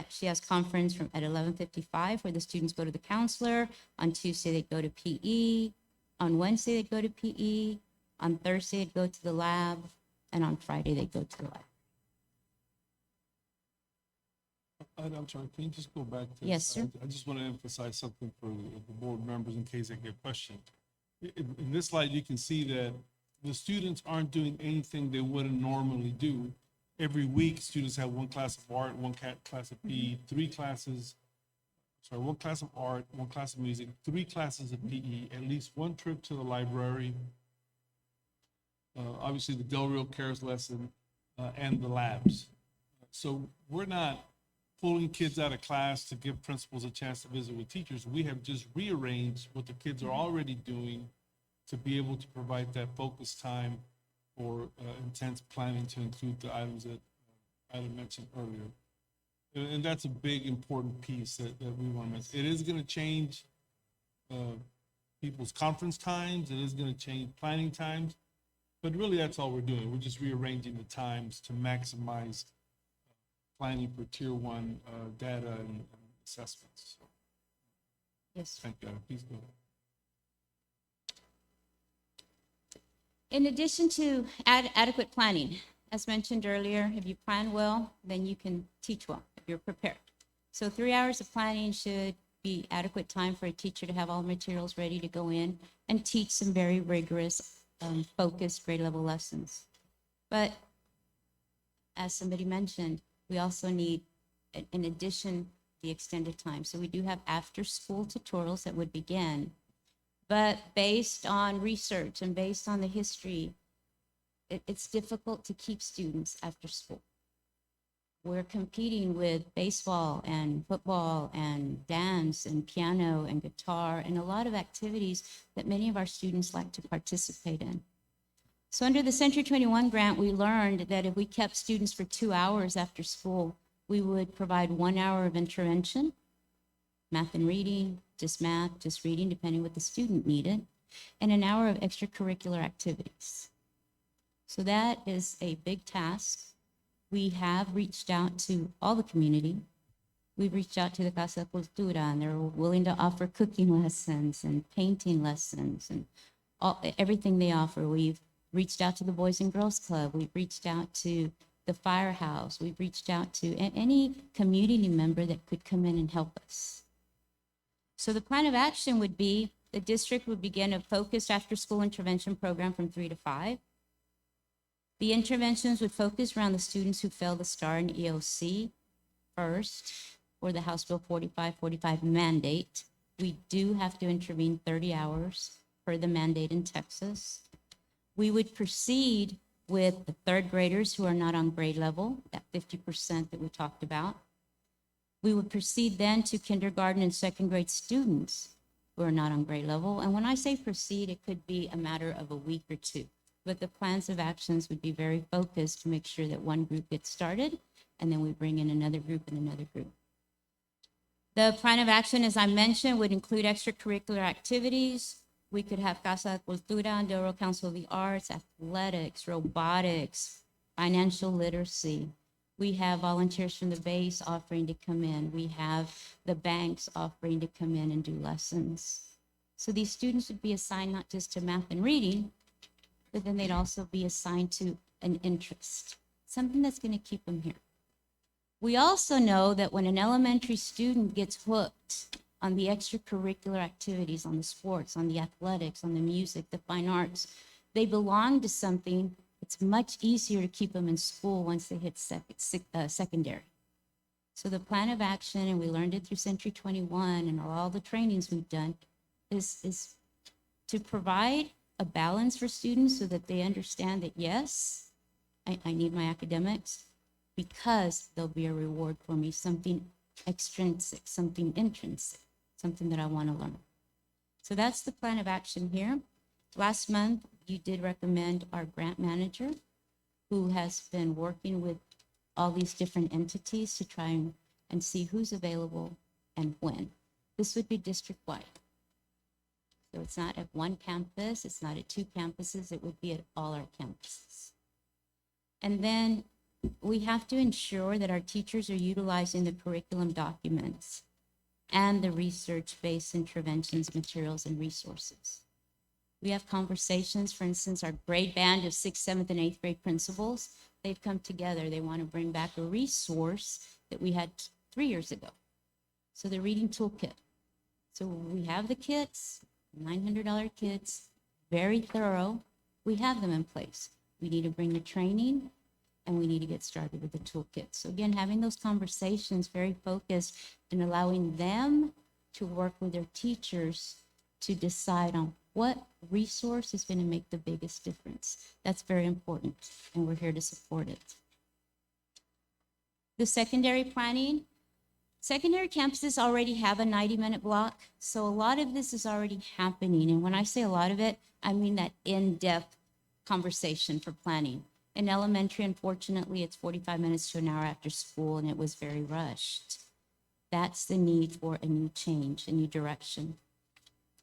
she has conference at 11:55 where the students go to the counselor. On Tuesday, they go to PE. On Wednesday, they go to PE. On Thursday, they go to the lab. And on Friday, they go to the lab. I'm sorry, can you just go back to? Yes, sir. I just want to emphasize something for the board members in case they get questioned. In this slide, you can see that the students aren't doing anything they wouldn't normally do. Every week, students have one class of art, one class of PE, one class of art, one class of music, 3 classes of PE, at least one trip to the library, obviously the Del Rio Cares lesson, and the labs. So we're not pulling kids out of class to give principals a chance to visit with teachers. We have just rearranged what the kids are already doing to be able to provide that focus time or intense planning to include the items that I mentioned earlier. And that's a big, important piece that we want to mention. It is going to change people's conference times. It is going to change planning times. But really, that's all we're doing. We're just rearranging the times to maximize planning for tier 1 data and assessments. So, Yes. thank you. Please go ahead. In addition to adequate planning, as mentioned earlier, if you plan well, then you can teach well, if you're prepared. So 3 hours of planning should be adequate time for a teacher to have all materials ready to go in and teach some very rigorous, focused grade level lessons. But as somebody mentioned, we also need, in addition, the extended time. So we do have after-school tutorials that would begin, but based on research and based on the history, it's difficult to keep students after school. We're competing with baseball and football and dance and piano and guitar and a lot of activities that many of our students like to participate in. So under the Century 21 grant, we learned that if we kept students for 2 hours after school, we would provide 1 hour of intervention, math and reading, just math, just reading, depending what the student needed, and an hour of extracurricular activities. So that is a big task. We have reached out to all the community. We've reached out to the Casa Cultura, and they're willing to offer cooking lessons and painting lessons and everything they offer. We've reached out to the Boys and Girls Club. We've reached out to the firehouse. We've reached out to any community member that could come in and help us. So the plan of action would be the district would begin a focused after-school intervention program from 3 to 5. The interventions would focus around the students who fail the STAR and EOC first, or the House Bill 4545 mandate. We do have to intervene 30 hours per the mandate in Texas. We would proceed with the 3rd graders who are not on grade level, that 50% that we talked about. We would proceed then to kindergarten and 2nd grade students who are not on grade level. And when I say proceed, it could be a matter of a week or 2. But the plans of actions would be very focused to make sure that one group gets started, and then we bring in another group and another group. The plan of action, as I mentioned, would include extracurricular activities. We could have Casa Cultura and Del Rio Council of the Arts, athletics, robotics, financial literacy. We have volunteers from the base offering to come in. We have the banks offering to come in and do lessons. So these students would be assigned not just to math and reading, but then they'd also be assigned to an interest, something that's going to keep them here. We also know that when an elementary student gets hooked on the extracurricular activities, on the sports, on the athletics, on the music, the fine arts, they belong to something. It's much easier to keep them in school once they hit secondary. So the plan of action, and we learned it through Century 21 and all the trainings we've done, is to provide a balance for students so that they understand that, yes, I need my academics because there'll be a reward for me, something extrinsic, something intrinsic, something that I want to learn. So that's the plan of action here. Last month, you did recommend our grant manager, who has been working with all these different entities to try and see who's available and when. This would be district-wide. So it's not at one campus, it's not at 2 campuses, it would be at all our campuses. And then we have to ensure that our teachers are utilizing the curriculum documents and the research-based interventions, materials, and resources. We have conversations, for instance, our grade band of 6th, 7th, and 8th grade principals, they've come together. They want to bring back a resource that we had 3 years ago. So the reading toolkit. So we have the kits, $900 kits, very thorough. We have them in place. We need to bring the training and we need to get started with the toolkit. So again, having those conversations very focused and allowing them to work with their teachers to decide on what resource is going to make the biggest difference. That's very important, and we're here to support it. The secondary planning. Secondary campuses already have a 90-minute block, so a lot of this is already happening. And when I say a lot of it, I mean that in-depth conversation for planning. In elementary, unfortunately, it's 45 minutes to an hour after school, and it was very rushed. That's the need for a new change, a new direction.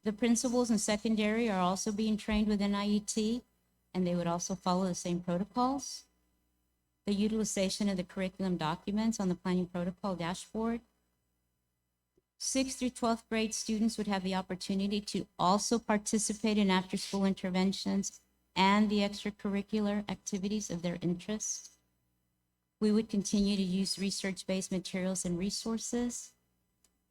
The principals in secondary are also being trained within IET, and they would also follow the same protocols. The utilization of the curriculum documents on the planning protocol dashboard. 6th through 12th grade students would have the opportunity to also participate in after-school interventions and the extracurricular activities of their interest. We would continue to use research-based materials and resources.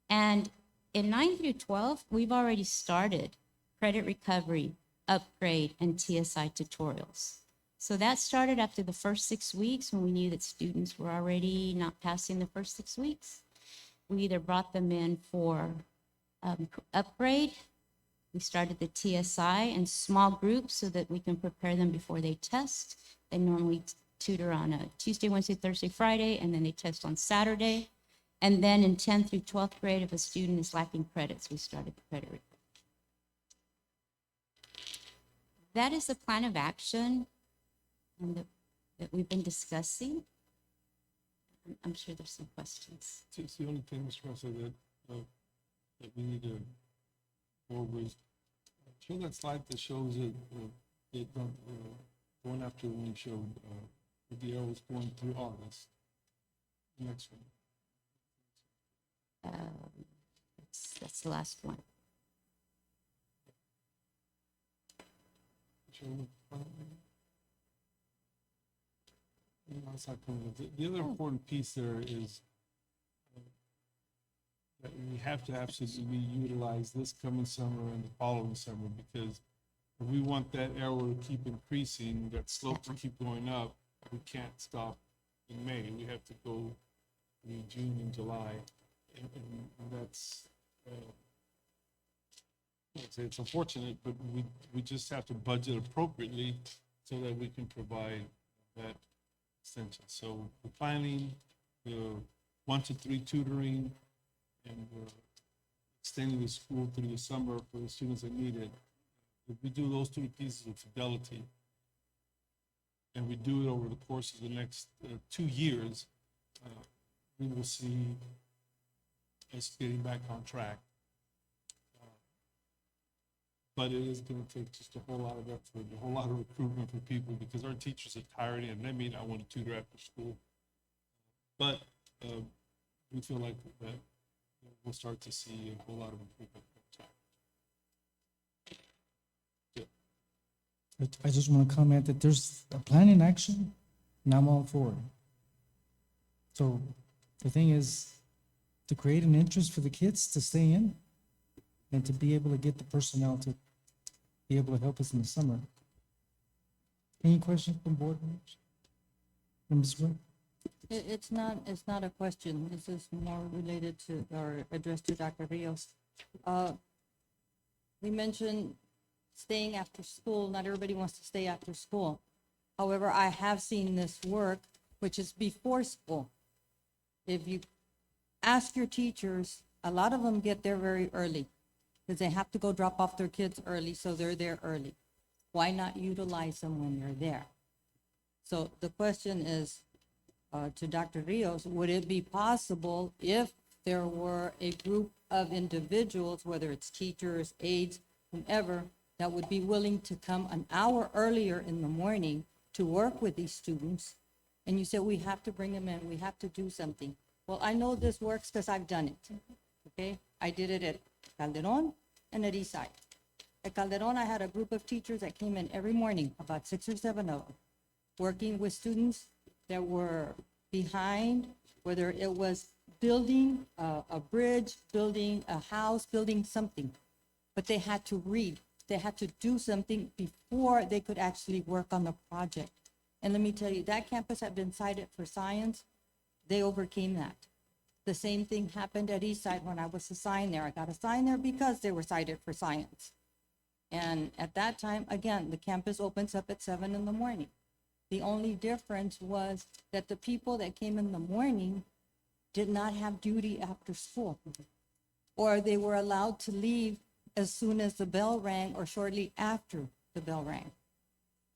And in 9 through 12, we've already started credit recovery, upgrade, and TSI tutorials. So that started after the first 6 weeks when we knew that students were already not passing the first 6 weeks. We either brought them in for upgrade. We started the TSI in small groups so that we can prepare them before they test. They normally tutor on a Tuesday, Wednesday, Thursday, Friday, and then they test on Saturday. And then in 10th through 12th grade, if a student is lacking credits, we started the credit report. That is the plan of action that we've been discussing. I'm sure there's some questions. It's the only thing, Mr. President, that we need to go over is, show that slide that shows it going after when you showed the arrows going through August. Next one. That's the last one. The other important piece there is that we have to absolutely utilize this coming summer and the following summer, because if we want that arrow to keep increasing, that slope to keep going up, we can't stop in May. We have to go in June and July, and that's, it's unfortunate, but we just have to budget appropriately so that we can provide that extension. So the planning, the 1 to 3 tutoring, and extending the school through the summer for the students that need it. If we do those 2 pieces with fidelity, and we do it over the course of the next 2 years, we will see us getting back on track. But it is going to take just a whole lot of effort, a whole lot of recruitment for people, because our teachers are tired and they may not want to tutor after school. But we feel like that we'll start to see a whole lot of improvement over time. But I just want to comment that there's a plan in action, and I'm all for it. So the thing is to create an interest for the kids to stay in and to be able to get the personnel to be able to help us in the summer. Any questions from board members? Ms. Wood? It's not a question. This is more related to, or addressed to Dr. Rios. We mentioned staying after school. Not everybody wants to stay after school. However, I have seen this work, which is before school. If you ask your teachers, a lot of them get there very early because they have to go drop off their kids early, so they're there early. Why not utilize them when you're there? So the question is, to Dr. Rios, would it be possible if there were a group of individuals, whether it's teachers, aides, whomever, that would be willing to come an hour earlier in the morning to work with these students? And you said, we have to bring them in, we have to do something. Well, I know this works because I've done it, okay? I did it at Calderon and at Eastside. At Calderon, I had a group of teachers that came in every morning, about 6 or 7 of them, working with students that were behind, whether it was building a bridge, building a house, building something. But they had to read. They had to do something before they could actually work on the project. And let me tell you, that campus had been cited for science. They overcame that. The same thing happened at Eastside when I was assigned there. I got assigned there because they were cited for science. And at that time, again, the campus opens up at 7 in the morning. The only difference was that the people that came in the morning did not have duty after school, or they were allowed to leave as soon as the bell rang or shortly after the bell rang.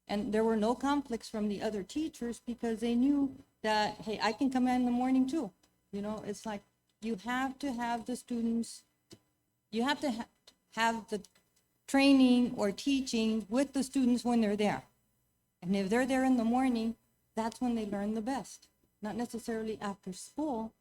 And there were no conflicts from the other teachers because they knew that, hey, I can come in the morning too. You know, it's like you have to have the students, you have to have the training or teaching with the students when they're there. And if they're there in the morning, that's when they learn the best, not necessarily after school.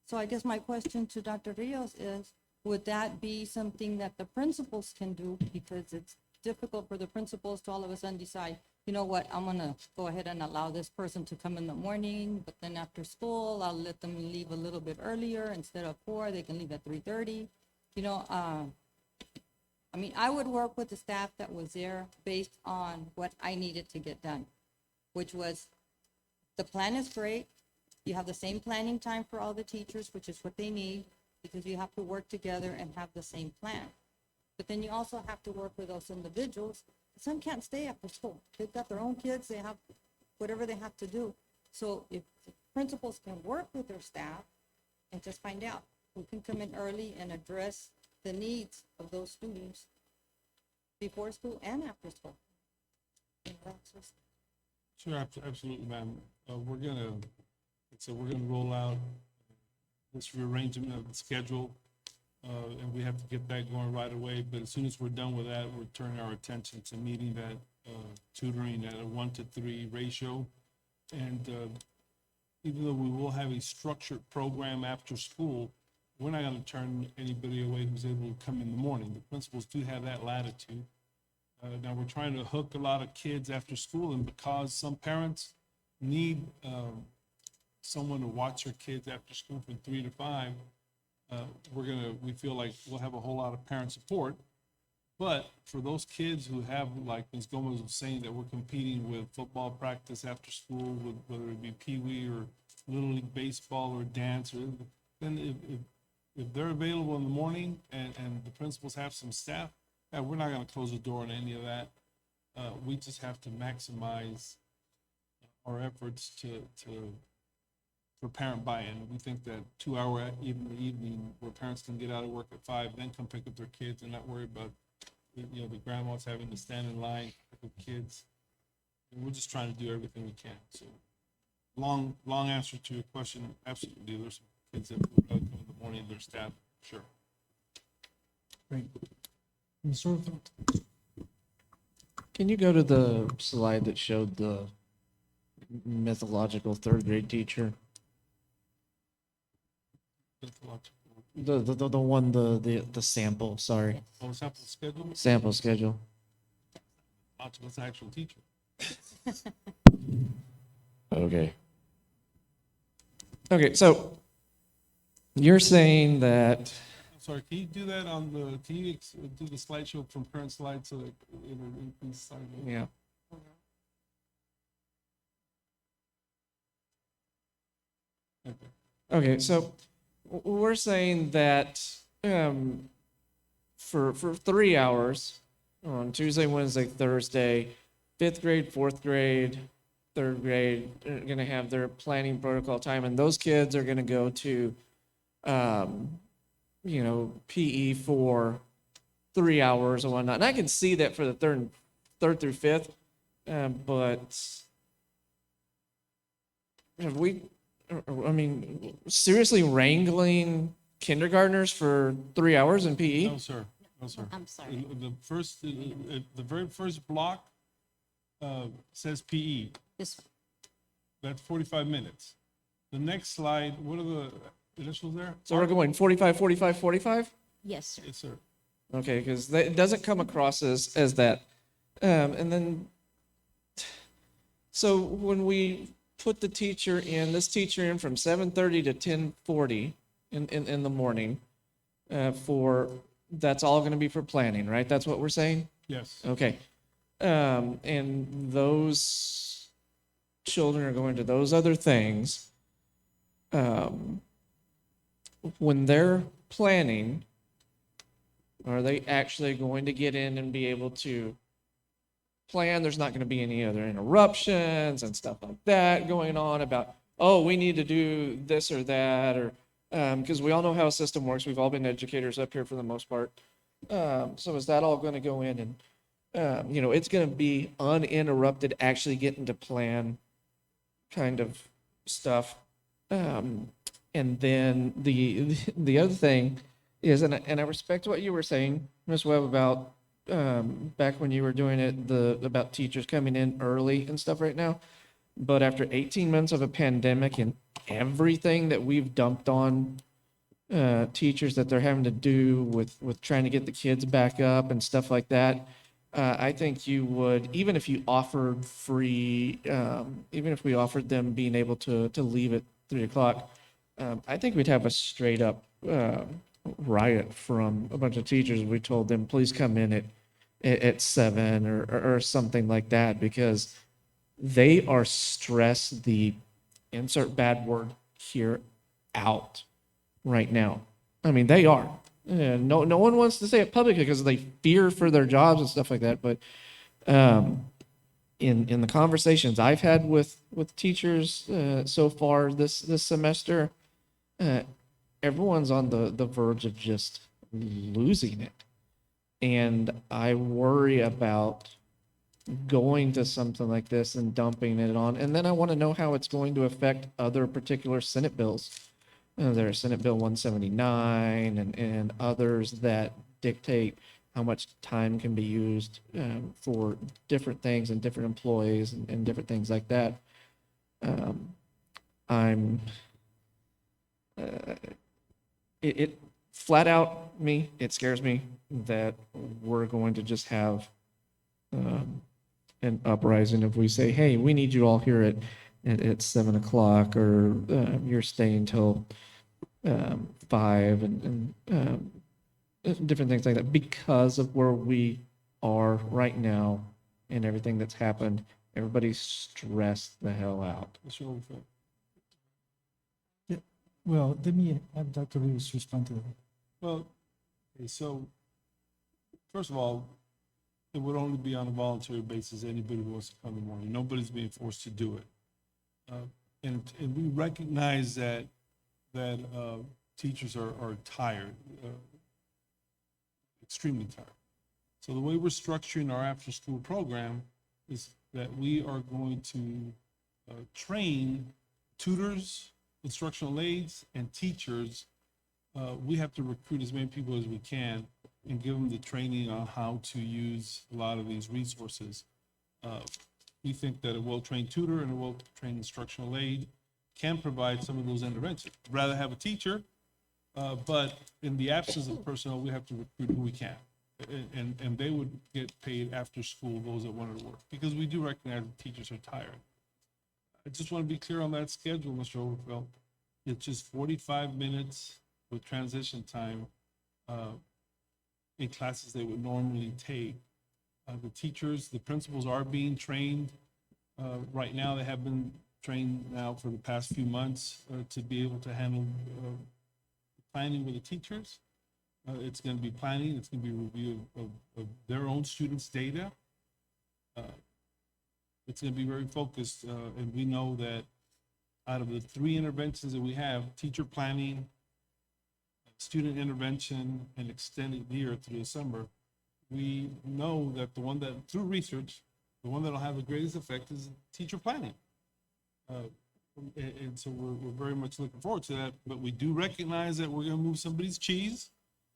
So I guess my question to Dr. Rios is, would that be something that the principals can do? Because it's difficult for the principals to all of a sudden decide, you know what, I'm gonna go ahead and allow this person to come in the morning, but then after school, I'll let them leave a little bit earlier. Instead of 4, they can leave at 3:30. You know, I mean, I would work with the staff that was there based on what I needed to get done, which was, the plan is great. You have the same planning time for all the teachers, which is what they need, because you have to work together and have the same plan. But then you also have to work with those individuals. Some can't stay after school. They've got their own kids. They have whatever they have to do. So if the principals can work with their staff and just find out, who can come in early and address the needs of those students before school and after school. Sure, absolutely, ma'am. We're gonna, so we're gonna roll out this rearrangement of the schedule, and we have to get that going right away. But as soon as we're done with that, we're turning our attention to meeting that tutoring at a 1-to-3 ratio. And even though we will have a structured program after school, we're not gonna turn anybody away who's able to come in the morning. The principals do have that latitude. Now, we're trying to hook a lot of kids after school, and because some parents need someone to watch their kids after school from 3 to 5, we feel like we'll have a whole lot of parent support. But for those kids who have, like Ms. Gomez was saying, that we're competing with football practice after school, with, whether it be Pee Wee or Little League Baseball or dance, or then if they're available in the morning and the principals have some staff, we're not gonna close the door on any of that. We just have to maximize our efforts for parent buy-in. We think that 2-hour in the evening where parents can get out of work at 5, then come pick up their kids and not worry about, you know, the grandmas having to stand in line to pick up kids. And we're just trying to do everything we can. So long answer to your question, absolutely. There's some kids that would rather come in the morning, their staff, sure. Great. Ms. Orville? Can you go to the slide that showed the mythological 3rd grade teacher? The one, the sample, sorry. Oh, sample schedule? Sample schedule. What's the actual teacher? Okay. Okay, so you're saying that, I'm sorry, can you do that on the, can you do the slideshow from current slide so that it'll increase slide? yeah. Okay. Okay, so we're saying that for 3 hours on Tuesday, Wednesday, Thursday, 5th grade, 4th grade, 3rd grade are going to have their planning protocol time, and those kids are going to go to, you know, PE for 3 hours and whatnot. And I can see that for the third through 5th, but have we? I mean, seriously wrangling kindergartners for 3 hours in PE? No, sir. No, sir. I'm sorry. The very first block says PE. This, That's 45 minutes. The next slide, what are the initials there? So we're going 45, 45, 45? yes, sir. Yes, sir. Okay, because it doesn't come across as that. And then, so when we put this teacher in from 7:30 to 10:40, in the morning, that's all gonna be for planning, right? That's what we're saying? Yes. Okay. And those children are going to those other things. When they're planning, are they actually going to get in and be able to plan? There's not going to be any other interruptions and stuff like that going on about, oh, we need to do this or that, or because we all know how a system works. We've all been educators up here for the most part. So is that all going to go in and, it's going to be uninterrupted, actually getting to plan kind of stuff. And then the other thing is, and I respect what you were saying, Ms. Webb, about back when you were doing it, about teachers coming in early and stuff right now. But after 18 months of a pandemic and everything that we've dumped on teachers that they're having to do with trying to get the kids back up and stuff like that, I think you would, even if you offered free, even if we offered them being able to leave at 3:00, I think we'd have a straight up riot from a bunch of teachers. We told them, please come in at 7 or something like that, because they are stressed the insert bad word here out right now. I mean, they are. No one wants to say it publicly because they fear for their jobs and stuff like that. But in the conversations I've had with teachers so far this semester, everyone's on the verge of just losing it. And I worry about going to something like this and dumping it on. And then I want to know how it's going to affect other particular Senate bills. There's Senate Bill 179 and others that dictate how much time can be used for different things and different employees and different things like that. It flat out it scares me that we're going to just have an uprising if we say, hey, we need you all here at 7:00, or you're staying till 5 and different things like that, because of where we are right now and everything that's happened. Everybody's stressed the hell out. Mr. Overfield. Well, let me have Dr. Lewis respond to that. Well, okay, so first of all, it would only be on a voluntary basis. Anybody who wants to come in the morning. Nobody's being forced to do it. And we recognize that teachers are tired, extremely tired. So the way we're structuring our after-school program is that we are going to train tutors, instructional aides, and teachers. We have to recruit as many people as we can and give them the training on how to use a lot of these resources. We think that a well-trained tutor and a well-trained instructional aide can provide some of those interventions. Rather have a teacher, but in the absence of personnel, we have to recruit who we can. And they would get paid after school, those that wanted to work, because we do recognize that teachers are tired. I just want to be clear on that schedule, Mr. Overfeld. It's just 45 minutes with transition time in classes they would normally take. The teachers, the principals are being trained. Right now, they have been trained now for the past few months to be able to handle planning with the teachers. It's going to be planning. It's going to be review of their own students' data. It's going to be very focused, and we know that out of the 3 interventions that we have, teacher planning, student intervention, and extended year through the summer, we know that the one that, through research, the one that will have the greatest effect is teacher planning. And so we're very much looking forward to that, but we do recognize that we're going to move somebody's cheese.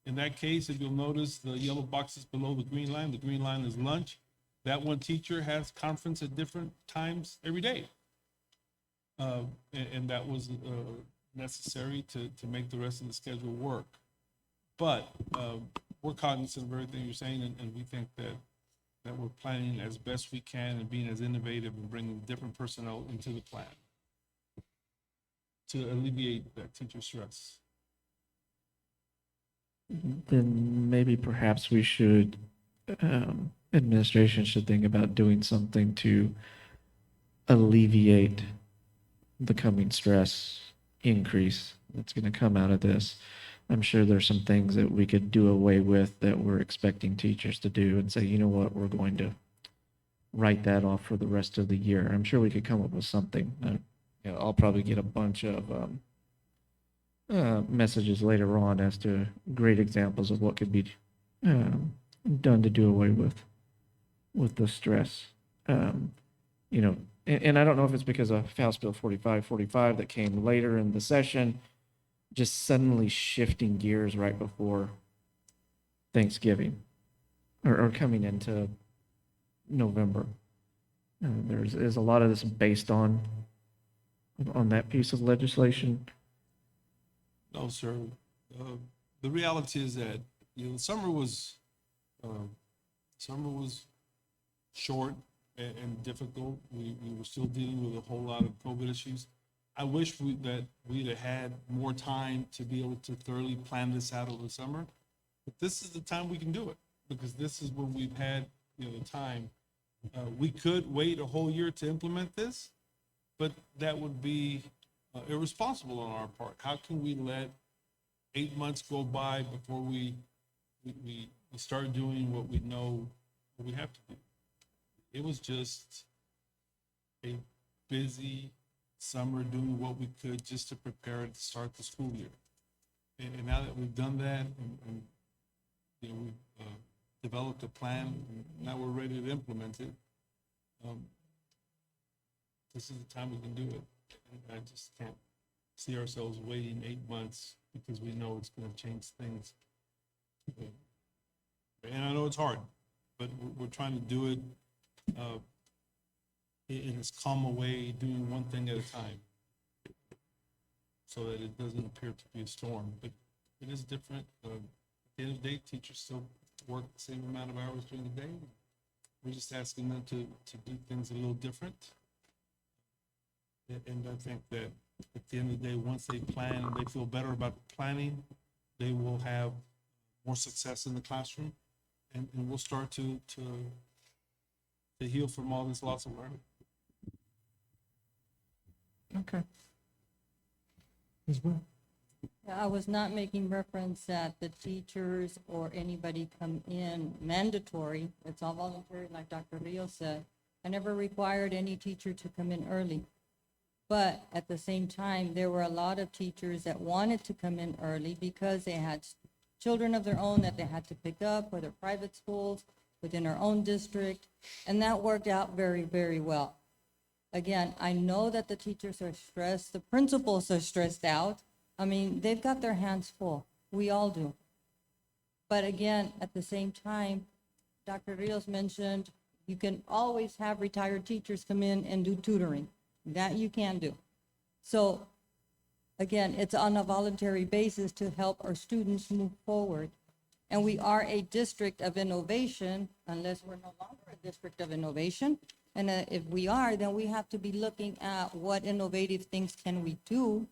In that case, if you'll notice the yellow boxes below the green line is lunch. That one teacher has conference at different times every day. And that was necessary to make the rest of the schedule work. But we're cognizant of everything you're saying, and we think that we're planning as best we can and being as innovative and bringing different personnel into the plan to alleviate that teacher stress. then maybe perhaps we should, administration should think about doing something to alleviate the coming stress increase that's going to come out of this. I'm sure there's some things that we could do away with that we're expecting teachers to do and say, you know what, we're going to write that off for the rest of the year. I'm sure we could come up with something. I'll probably get a bunch of messages later on as to great examples of what could be done to do away with the stress. You know, and I don't know if it's because of House Bill 4545 that came later in the session, just suddenly shifting gears right before Thanksgiving or coming into November. There's a lot of this based on that piece of legislation. No, sir. The reality is that, the summer was short and difficult. We were still dealing with a whole lot of COVID issues. I wish that we'd have had more time to be able to thoroughly plan this out over the summer. But this is the time we can do it, because this is when we've had, the time. We could wait a whole year to implement this, but that would be irresponsible on our part. How can we let 8 months go by before we start doing what we know we have to do? It was just a busy summer doing what we could just to prepare to start the school year. And now that we've done that and we've developed a plan, and now we're ready to implement it, this is the time we can do it. And I just can't see ourselves waiting 8 months because we know it's going to change things. And I know it's hard, but we're trying to do it in this calm way, doing one thing at a time, so that it doesn't appear to be a storm. But it is different. At the end of the day, teachers still work the same amount of hours during the day. We're just asking them to do things a little different. And I think that at the end of the day, once they plan and they feel better about the planning, they will have more success in the classroom, and we'll start to heal from all this loss of learning. Okay. As well. I was not making reference that the teachers or anybody come in mandatory. It's all voluntary, like Dr. Rios said. I never required any teacher to come in early. But at the same time, there were a lot of teachers that wanted to come in early because they had children of their own that they had to pick up, whether private schools, within our own district, and that worked out very, very well. Again, I know that the teachers are stressed, the principals are stressed out. I mean, they've got their hands full. We all do. But again, at the same time, Dr. Rios mentioned you can always have retired teachers come in and do tutoring. That you can do. So again, it's on a voluntary basis to help our students move forward. And we are a district of innovation, unless we're no longer a district of innovation. And if we are, then we have to be looking at what innovative things can we do.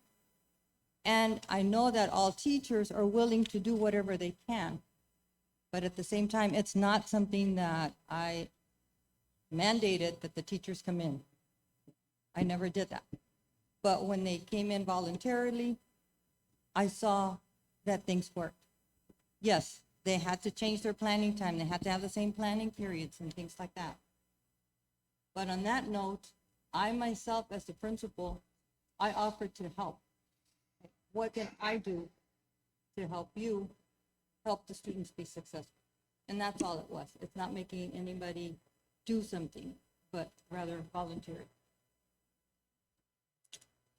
And I know that all teachers are willing to do whatever they can. But at the same time, it's not something that I mandated that the teachers come in. I never did that. But when they came in voluntarily, I saw that things worked. Yes, they had to change their planning time. They had to have the same planning periods and things like that. But on that note, I myself, as the principal, I offered to help. What can I do to help you help the students be successful? And that's all it was. It's not making anybody do something, but rather voluntary.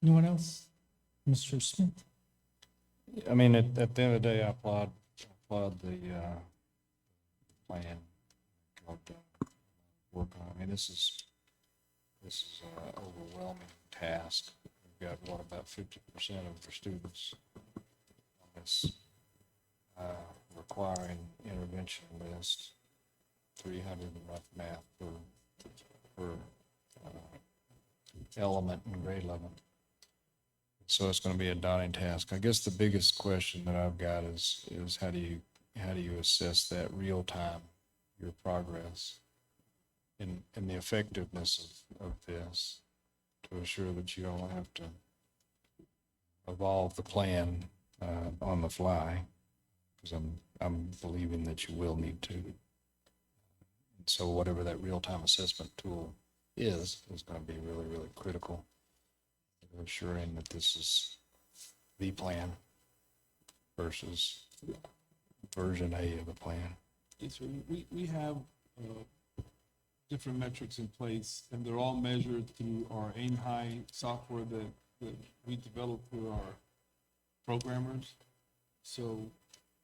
Anyone else? Mr. Smith? I mean, at the end of the day, I applaud the plan. Work on. I mean, this is an overwhelming task. We've got about 50% of the students on this requiring intervention list. 300 in rough math per element in grade level. so it's gonna be a daunting task. I guess the biggest question that I've got is how do you assess that real time, your progress and the effectiveness of this to assure that you don't have to evolve the plan, on the fly? Because I'm believing that you will need to. And so whatever that real-time assessment tool is gonna be really, really critical. Ensuring that this is the plan versus version A of the plan. Yes, sir. We have different metrics in place, and they're all measured through our Aim High software that we develop for our programmers. So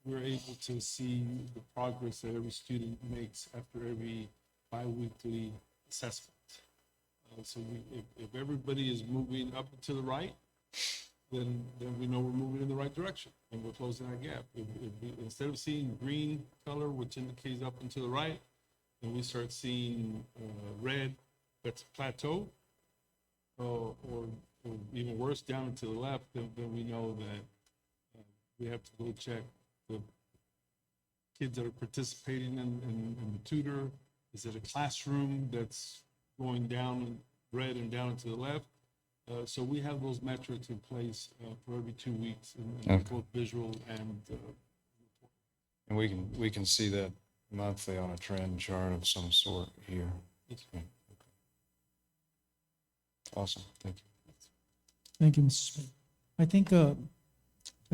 we're able to see the progress that every student makes after every bi-weekly assessment. So if everybody is moving up and to the right, then we know we're moving in the right direction and we're closing that gap. If we, instead of seeing green color, which indicates up and to the right, and we start seeing red, that's plateau, or even worse, down and to the left, then we know that we have to go check the kids that are participating in the tutor. Is it a classroom that's going down red and down and to the left? So we have those metrics in place for every 2 weeks, in Okay. both visual and And we can see that monthly on a trend chart of some sort here. Yes. Okay. Awesome, thank you. Thank you, Mr. Smith. I think a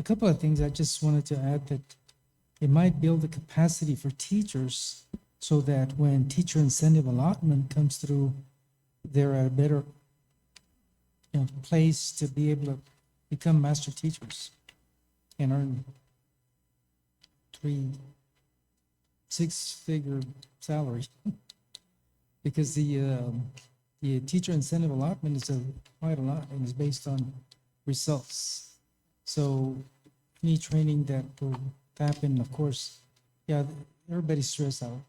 couple of things I just wanted to add, that it might build the capacity for teachers so that when teacher incentive allotment comes through, they're at a better place to be able to become master teachers and earn 6-figure salary. Because the teacher incentive allotment is quite a lot and is based on results. So any training that will happen, of course, yeah, everybody's stressed out.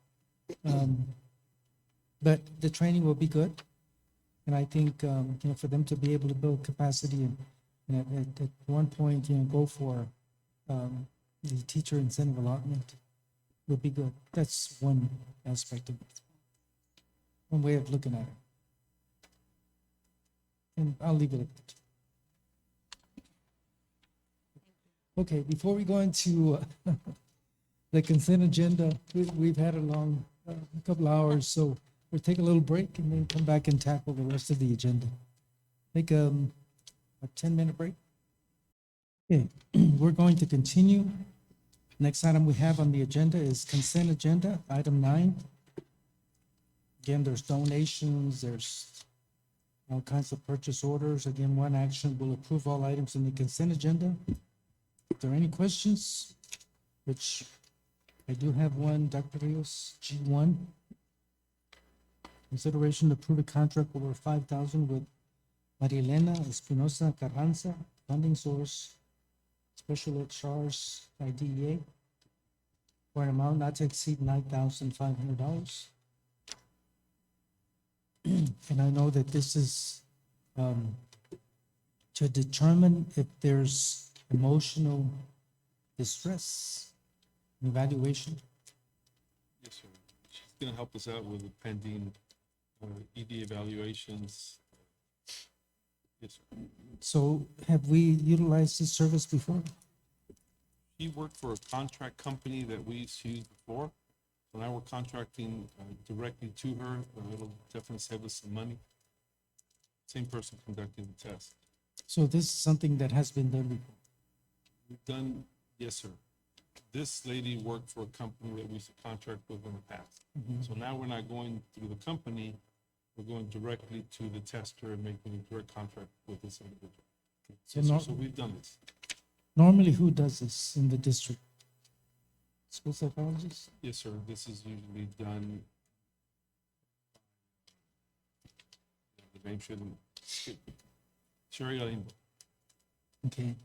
But the training will be good. And I think, for them to be able to build capacity and at one point, go for the teacher incentive allotment would be good. That's one aspect of it. One way of looking at it. And I'll leave it at that. Okay, before we go into the consent agenda, we've had a long, couple hours, so we'll take a little break and then come back and tackle the rest of the agenda. Take a 10-minute break. Okay, we're going to continue. Next item we have on the agenda is consent agenda, item 9. Again, there's donations, there's all kinds of purchase orders. Again, one action will approve all items in the consent agenda. If there are any questions, which I do have one, Dr. Rios, G1. Consideration to approve a contract over 5,000 with Maria Elena Espinosa Carranza, funding source, special ed SHARS IDEA, for an amount not to exceed $9,500. And I know that this is to determine if there's emotional distress, an evaluation. yes, sir. She's gonna help us out with the pending ED evaluations. Yes, sir. So have we utilized this service before? She worked for a contract company that we used to use before. So now we're contracting directly to her. It'll definitely save us some money. Same person conducting the test. So this is something that has been done before. We've done, yes, sir. This lady worked for a company that we used to contract with in the past. So now we're not going through the company, we're going directly to the tester and making a direct contract with this individual. So Yes, sir. no- So we've done this. Normally, who does this in the district? School psychologists? Yes, sir. This is usually done. The name shouldn't. Sherry Galindo. Okay. And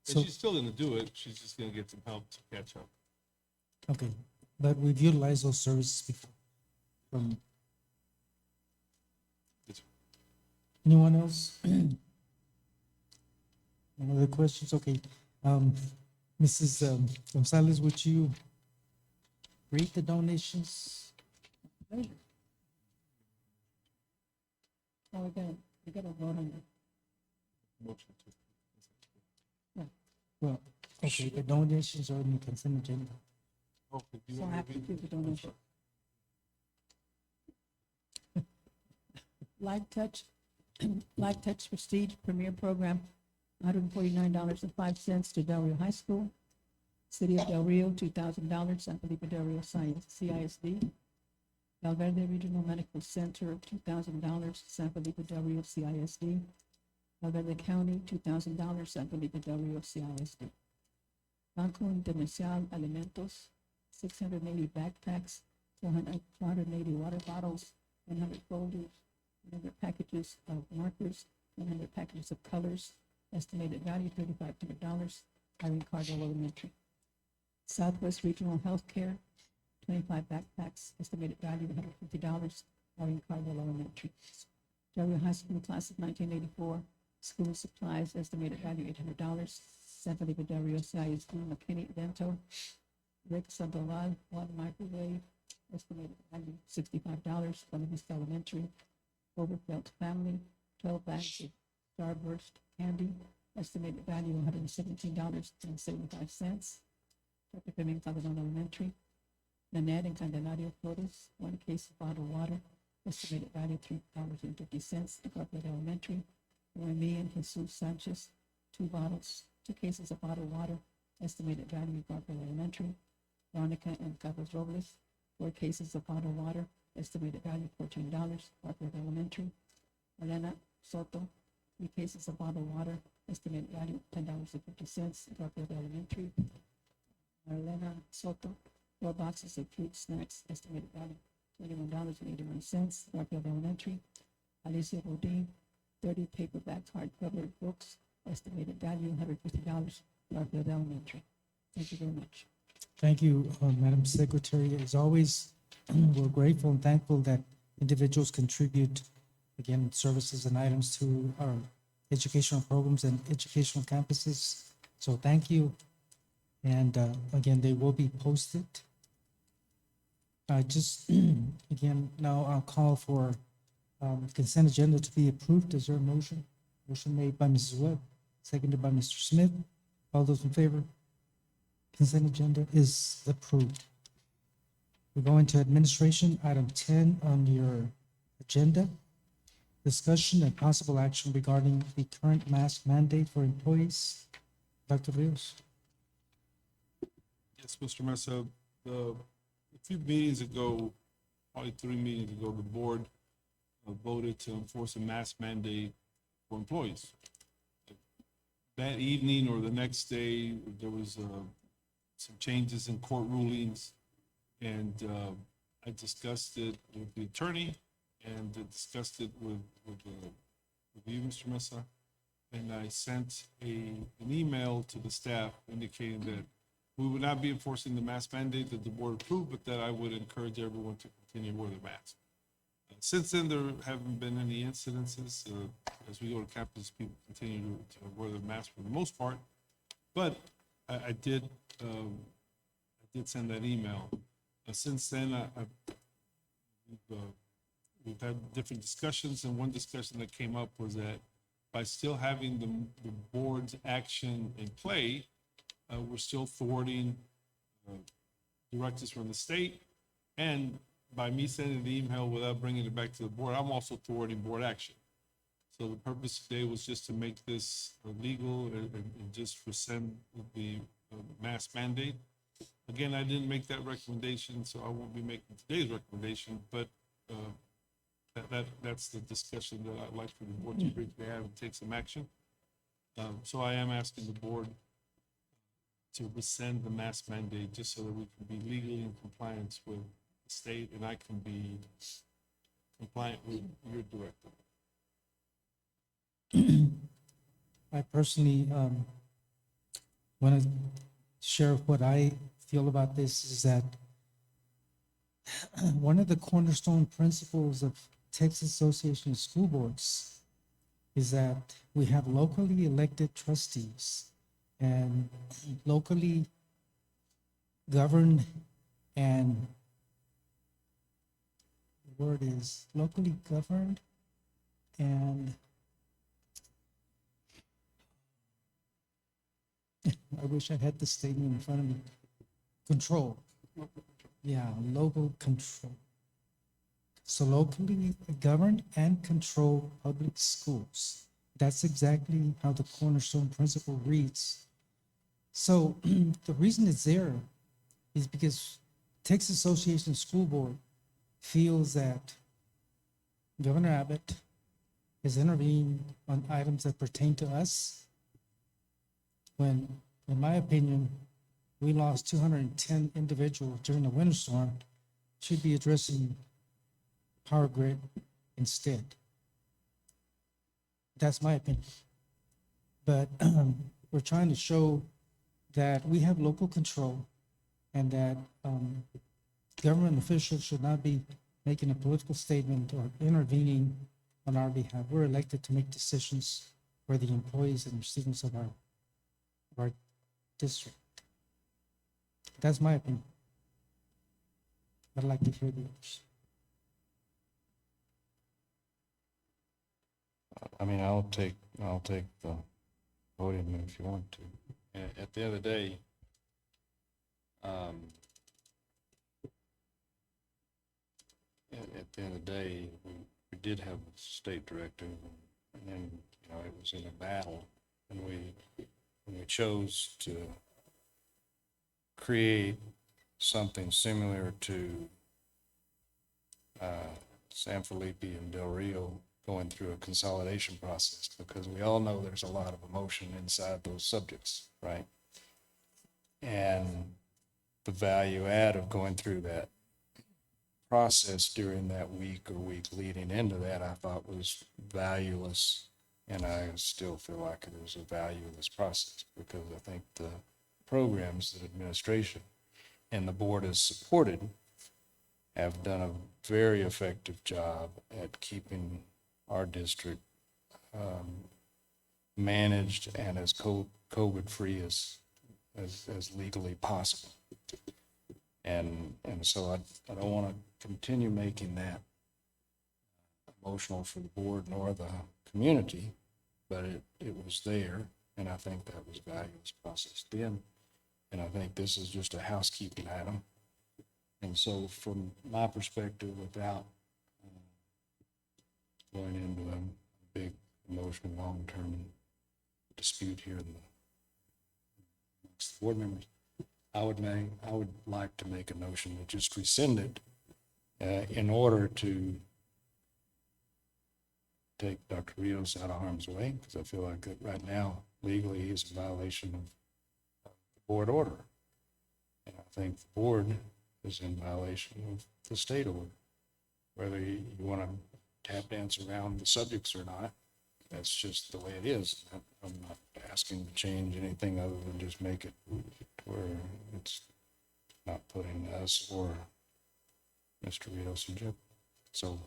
So, she's still gonna do it. She's just gonna get some help to catch up. okay, but we've utilized those services before. From Yes, sir. anyone else? Any other questions? Okay. Mrs. Gonzalez, would you read the donations? Oh, we gotta vote on it. Well, okay, the donations are in the consent agenda. Okay, do you So I want have to to read? do the donation. Live Touch, Live Touch Prestige Premier Program, $149.05 to Del Rio High School. City of Del Rio, $2,000, San Felipe Del Rio CISD. Valverde Regional Medical Center, $2,000, San Felipe Del Rio CISD. Valverde County, $2,000, San Felipe Del Rio CISD. Banco Internacional Alimentos, 680 backpacks, 480 water bottles, 100 folders, 100 packages of markers, 100 packages of colors, estimated value $3,500, Irene Cardinal Elementary. Southwest Regional Healthcare, 25 backpacks, estimated value $150, Irene Cardinal Elementary. Del Rio High School class of 1984, school supplies, estimated value $800, San Felipe Del Rio CISD, McKinney Vento, Rick Sandoval, one microwave, estimated value $65, Buena Vista Elementary. Overfelt Family, 12 bags of Starburst candy, estimated value $117.75. Dr. Fleming Calderon Elementary. Nanette and Candelario Flores, 1 case of bottled water, estimated value $3.50. Garfield Elementary. Remy and Jesus Sanchez, 2 cases of bottled water, estimated value Garfield Elementary. Veronica and Carlos Robles, 4 cases of bottled water, estimated value $14, Garfield Elementary. Elena Soto, 3 cases of bottled water, estimated value $10.50, Garfield Elementary. Elena Soto, 4 boxes of fruit snacks, estimated value $21.81, Garfield Elementary. Alicia Bodine, 30 paperback hardcover books, estimated value $150, Garfield Elementary. Thank you very much. Thank you, Madam Secretary. As always, we're grateful and thankful that individuals contribute, again, services and items to our educational programs and educational campuses. So thank you. And again, they will be posted. Again, now I'll call for consent agenda to be approved. Is there a motion? Motion made by Mrs. Webb, seconded by Mr. Smith. All those in favor? Consent agenda is approved. We go into administration, item 10 on your agenda. Discussion and possible action regarding the current mask mandate for employees. Dr. Rios. Yes, Mr. Mesa, a few meetings ago, probably 3 meetings ago, the board voted to enforce a mask mandate for employees. That evening or the next day, there was some changes in court rulings, and I discussed it with the attorney and discussed it with you, Mr. Mesa, and I sent an email to the staff indicating that we would not be enforcing the mask mandate that the board approved, but that I would encourage everyone to continue to wear their mask. Since then, there haven't been any incidences. As we go to campus, people continue to wear their masks for the most part. But I did send that email. Since then, we've had different discussions, and one discussion that came up was that by still having the board's action in play, we're still thwarting directives from the state, and by me sending the email without bringing it back to the board, I'm also thwarting board action. So the purpose today was just to make this legal and just rescind the mask mandate. Again, I didn't make that recommendation, so I won't be making today's recommendation, but that's the discussion that I'd like for the board to briefly have and take some action. So I am asking the board to rescind the mask mandate just so that we can be legally in compliance with the state and I can be compliant with your directive. I personally want to share what I feel about this is that one of the cornerstone principles of Texas Association of School Boards is that we have locally elected trustees and locally governed, and the word is locally governed and I wish I had the statement in front of me. Control. Yeah, local control. So locally governed and controlled public schools. That's exactly how the cornerstone principle reads. So the reason it's there is because Texas Association School Board feels that Governor Abbott has intervened on items that pertain to us, when, in my opinion, we lost 210 individuals during the winter storm, should be addressing power grid instead. That's my opinion. But we're trying to show that we have local control and that government officials should not be making a political statement or intervening on our behalf. We're elected to make decisions for the employees and students of our district. That's my opinion. I'd like to hear the others. I mean, I'll take the podium if you want to. At the end of the day, at the end of the day, we did have a state directive, and then, you know, it was in a battle, and we chose to create something similar to San Felipe and Del Rio going through a consolidation process, because we all know there's a lot of emotion inside those subjects, right? And the value add of going through that process during that week or week leading into that, I thought was valueless. And I still feel like it is a valueless process, because I think the programs that administration and the board has supported have done a very effective job at keeping our district managed and as COVID-free as legally possible. And so I don't want to continue making that emotional for the board nor the community, but it was there, and I think that was valueless process then. And I think this is just a housekeeping item. And so from my perspective, without going into a big emotional long-term dispute here amongst the board members, I would like to make a motion to just rescind it in order to take Dr. Rios out of harm's way, because I feel like that right now legally he's in violation of the board order. And I think the board is in violation of the state order. Whether you want to tap dance around the subjects or not, that's just the way it is. I'm not asking to change anything other than just make it where it's not putting us or Mr. Rios in jeopardy. So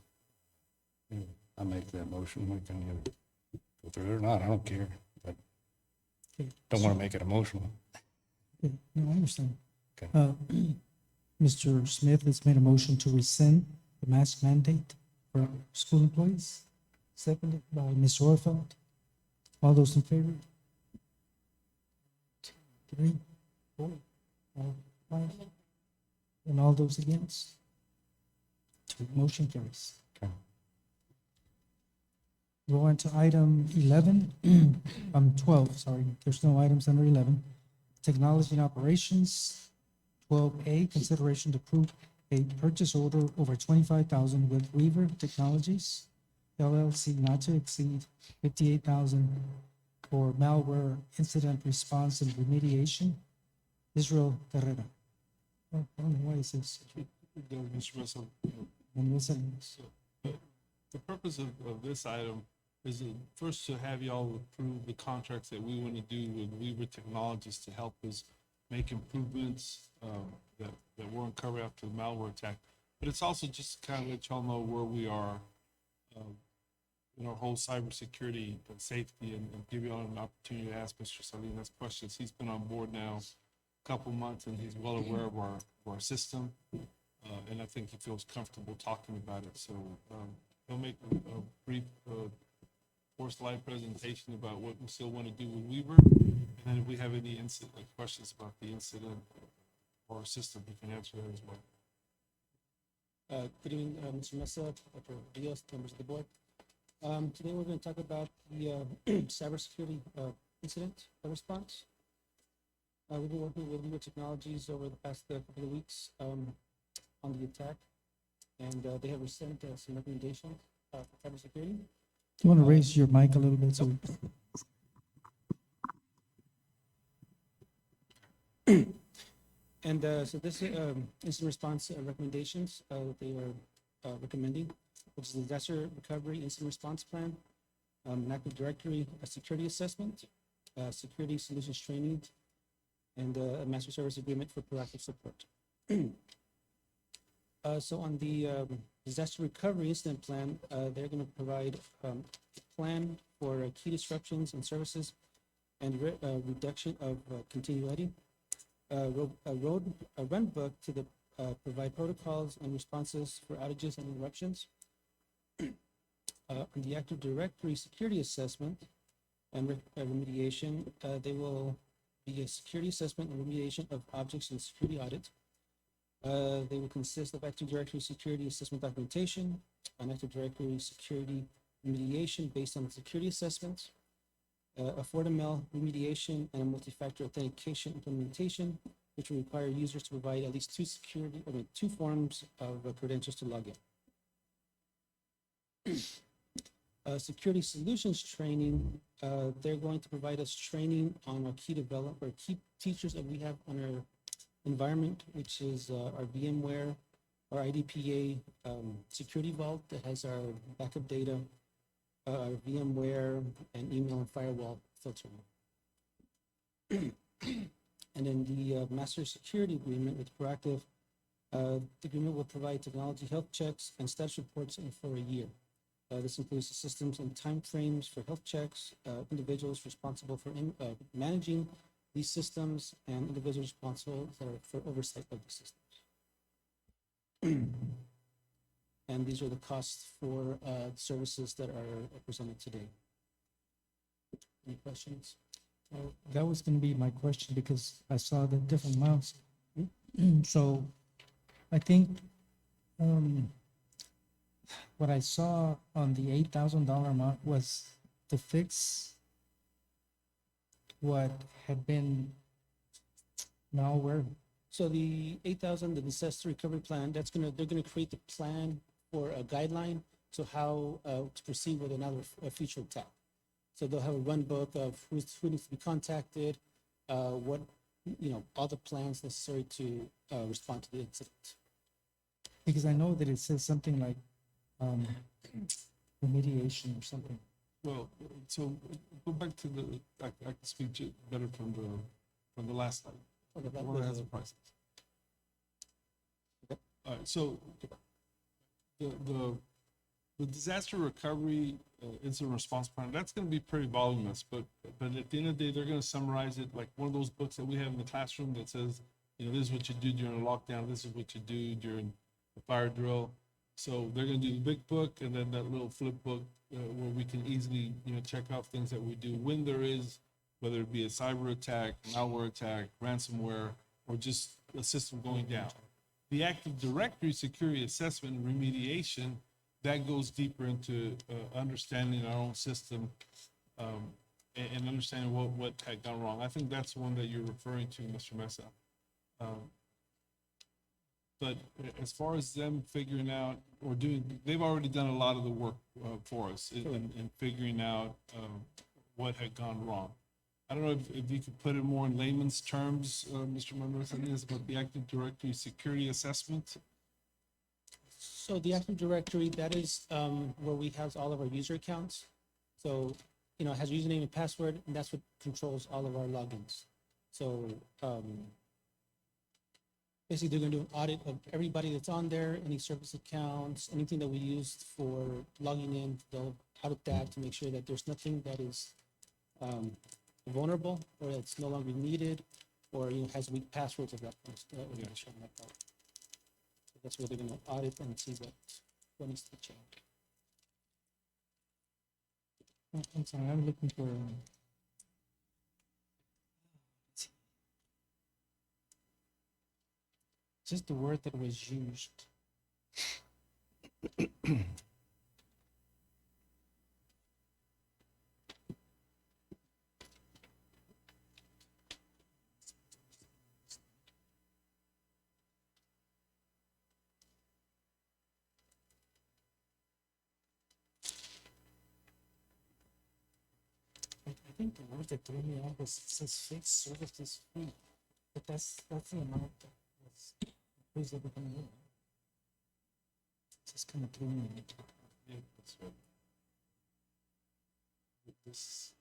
I make that motion. We can either go through it or not. I don't care, but Okay. don't want to make it emotional. Okay, no, I understand. Okay. Mr. Smith has made a motion to rescind the mask mandate for school employees, seconded by Ms. Orfeld. All those in favor? 2, 3, 4, 5. And all those against? 2. Motion carries. Okay. Go on to item 11, 12, sorry. There's no items under 11. Technology and operations. 12A, consideration to approve a purchase order over 25,000 with Weaver Technologies LLC not to exceed 58,000 for malware incident response and remediation. Israel Carrera. Oh, I don't know why it says. Mr. Russell, And what's that? the purpose of this item is first to have y'all approve the contracts that we want to do with Weaver Technologies to help us make improvements that were uncovered after the malware attack. But it's also just to kind of let y'all know where we are whole cybersecurity and safety, and give you all an opportunity to ask Mr. Salinas questions. He's been on board now a couple months, and he's well aware of our system. And I think he feels comfortable talking about it. So he'll make a brief or slide presentation about what we still want to do with Weaver. And then if we have any questions about the incident or system, he can answer that as well. Good evening, Mr. Mesa, Dr. Diaz, members of the board. Today we're going to talk about the cybersecurity incident response. We've been working with Weaver Technologies over the past couple of weeks on the attack, and they have sent some recommendations for cybersecurity. Do you want to raise your mic a little bit? So And so this incident response recommendations that they are recommending, which is the disaster recovery incident response plan, an Active Directory, a security assessment, security solutions training, and a master service agreement for proactive support. So on the disaster recovery incident plan, they're going to provide a plan for key disruptions in services and reduction of continuity. A run book to provide protocols and responses for outages and interruptions. On the Active Directory security assessment and remediation, they will be a security assessment and remediation of objects and security audit. They will consist of Active Directory security assessment documentation, an Active Directory security remediation based on security assessments, a FortiMail remediation, and a multi-factor authentication implementation, which will require users to provide at least two forms of credentials to log in. Security solutions training, they're going to provide us training on our key features that we have on our environment, which is our VMware, our IDPA security vault that has our backup data, our VMware and email and firewall filtering. And then the master security agreement with Proactive, the agreement will provide technology health checks and status reports for a year. This includes the systems and timeframes for health checks, individuals responsible for managing these systems, and individuals responsible for oversight of the systems. And these are the costs for services that are presented today. Any questions? that was going to be my question because I saw the different amounts. So I think what I saw on the $8,000 amount was to fix what had been malware. So the 8,000, the disaster recovery plan, they're gonna create the plan for a guideline to how to proceed with another future attack. So they'll have a run book of who needs to be contacted, what, all the plans necessary to respond to the incident. Because I know that it says something like remediation or something. Well, so go back to I can speak better from the last slide. Okay, The one that has the prices. All right, so the disaster recovery incident response plan, that's going to be pretty voluminous, but at the end of the day, they're going to summarize it like one of those books that we have in the classroom that says, this is what you do during a lockdown, this is what you do during the fire drill. So they're going to do the big book and then that little flip book where we can easily, check out things that we do when there is, whether it be a cyber attack, malware attack, ransomware, or just a system going down. The Active Directory security assessment and remediation, that goes deeper into understanding our own system and understanding what had gone wrong. I think that's the one that you're referring to, Mr. Mesa. But as far as them figuring out or they've already done a lot of the work for us in figuring out what had gone wrong. I don't know if you could put it more in layman's terms, Mr. Mendoza, about the Active Directory security assessment. So the Active Directory, that is where we house all of our user accounts. So, it has a username and password, and that's what controls all of our logins. So basically, they're going to do an audit of everybody that's on there, any service accounts, anything that we used for logging in. They'll audit that to make sure that there's nothing that is vulnerable or that's no longer needed or, has weak passwords of that. Organization like that. So that's where they're gonna audit and see what needs to be changed. I'm sorry, I'm looking for. Just the word that was used. I think the word that threw me off was, it says fixed services fee, but that's the amount that was increased every time. Just kind of threw me. Yeah, that's right. This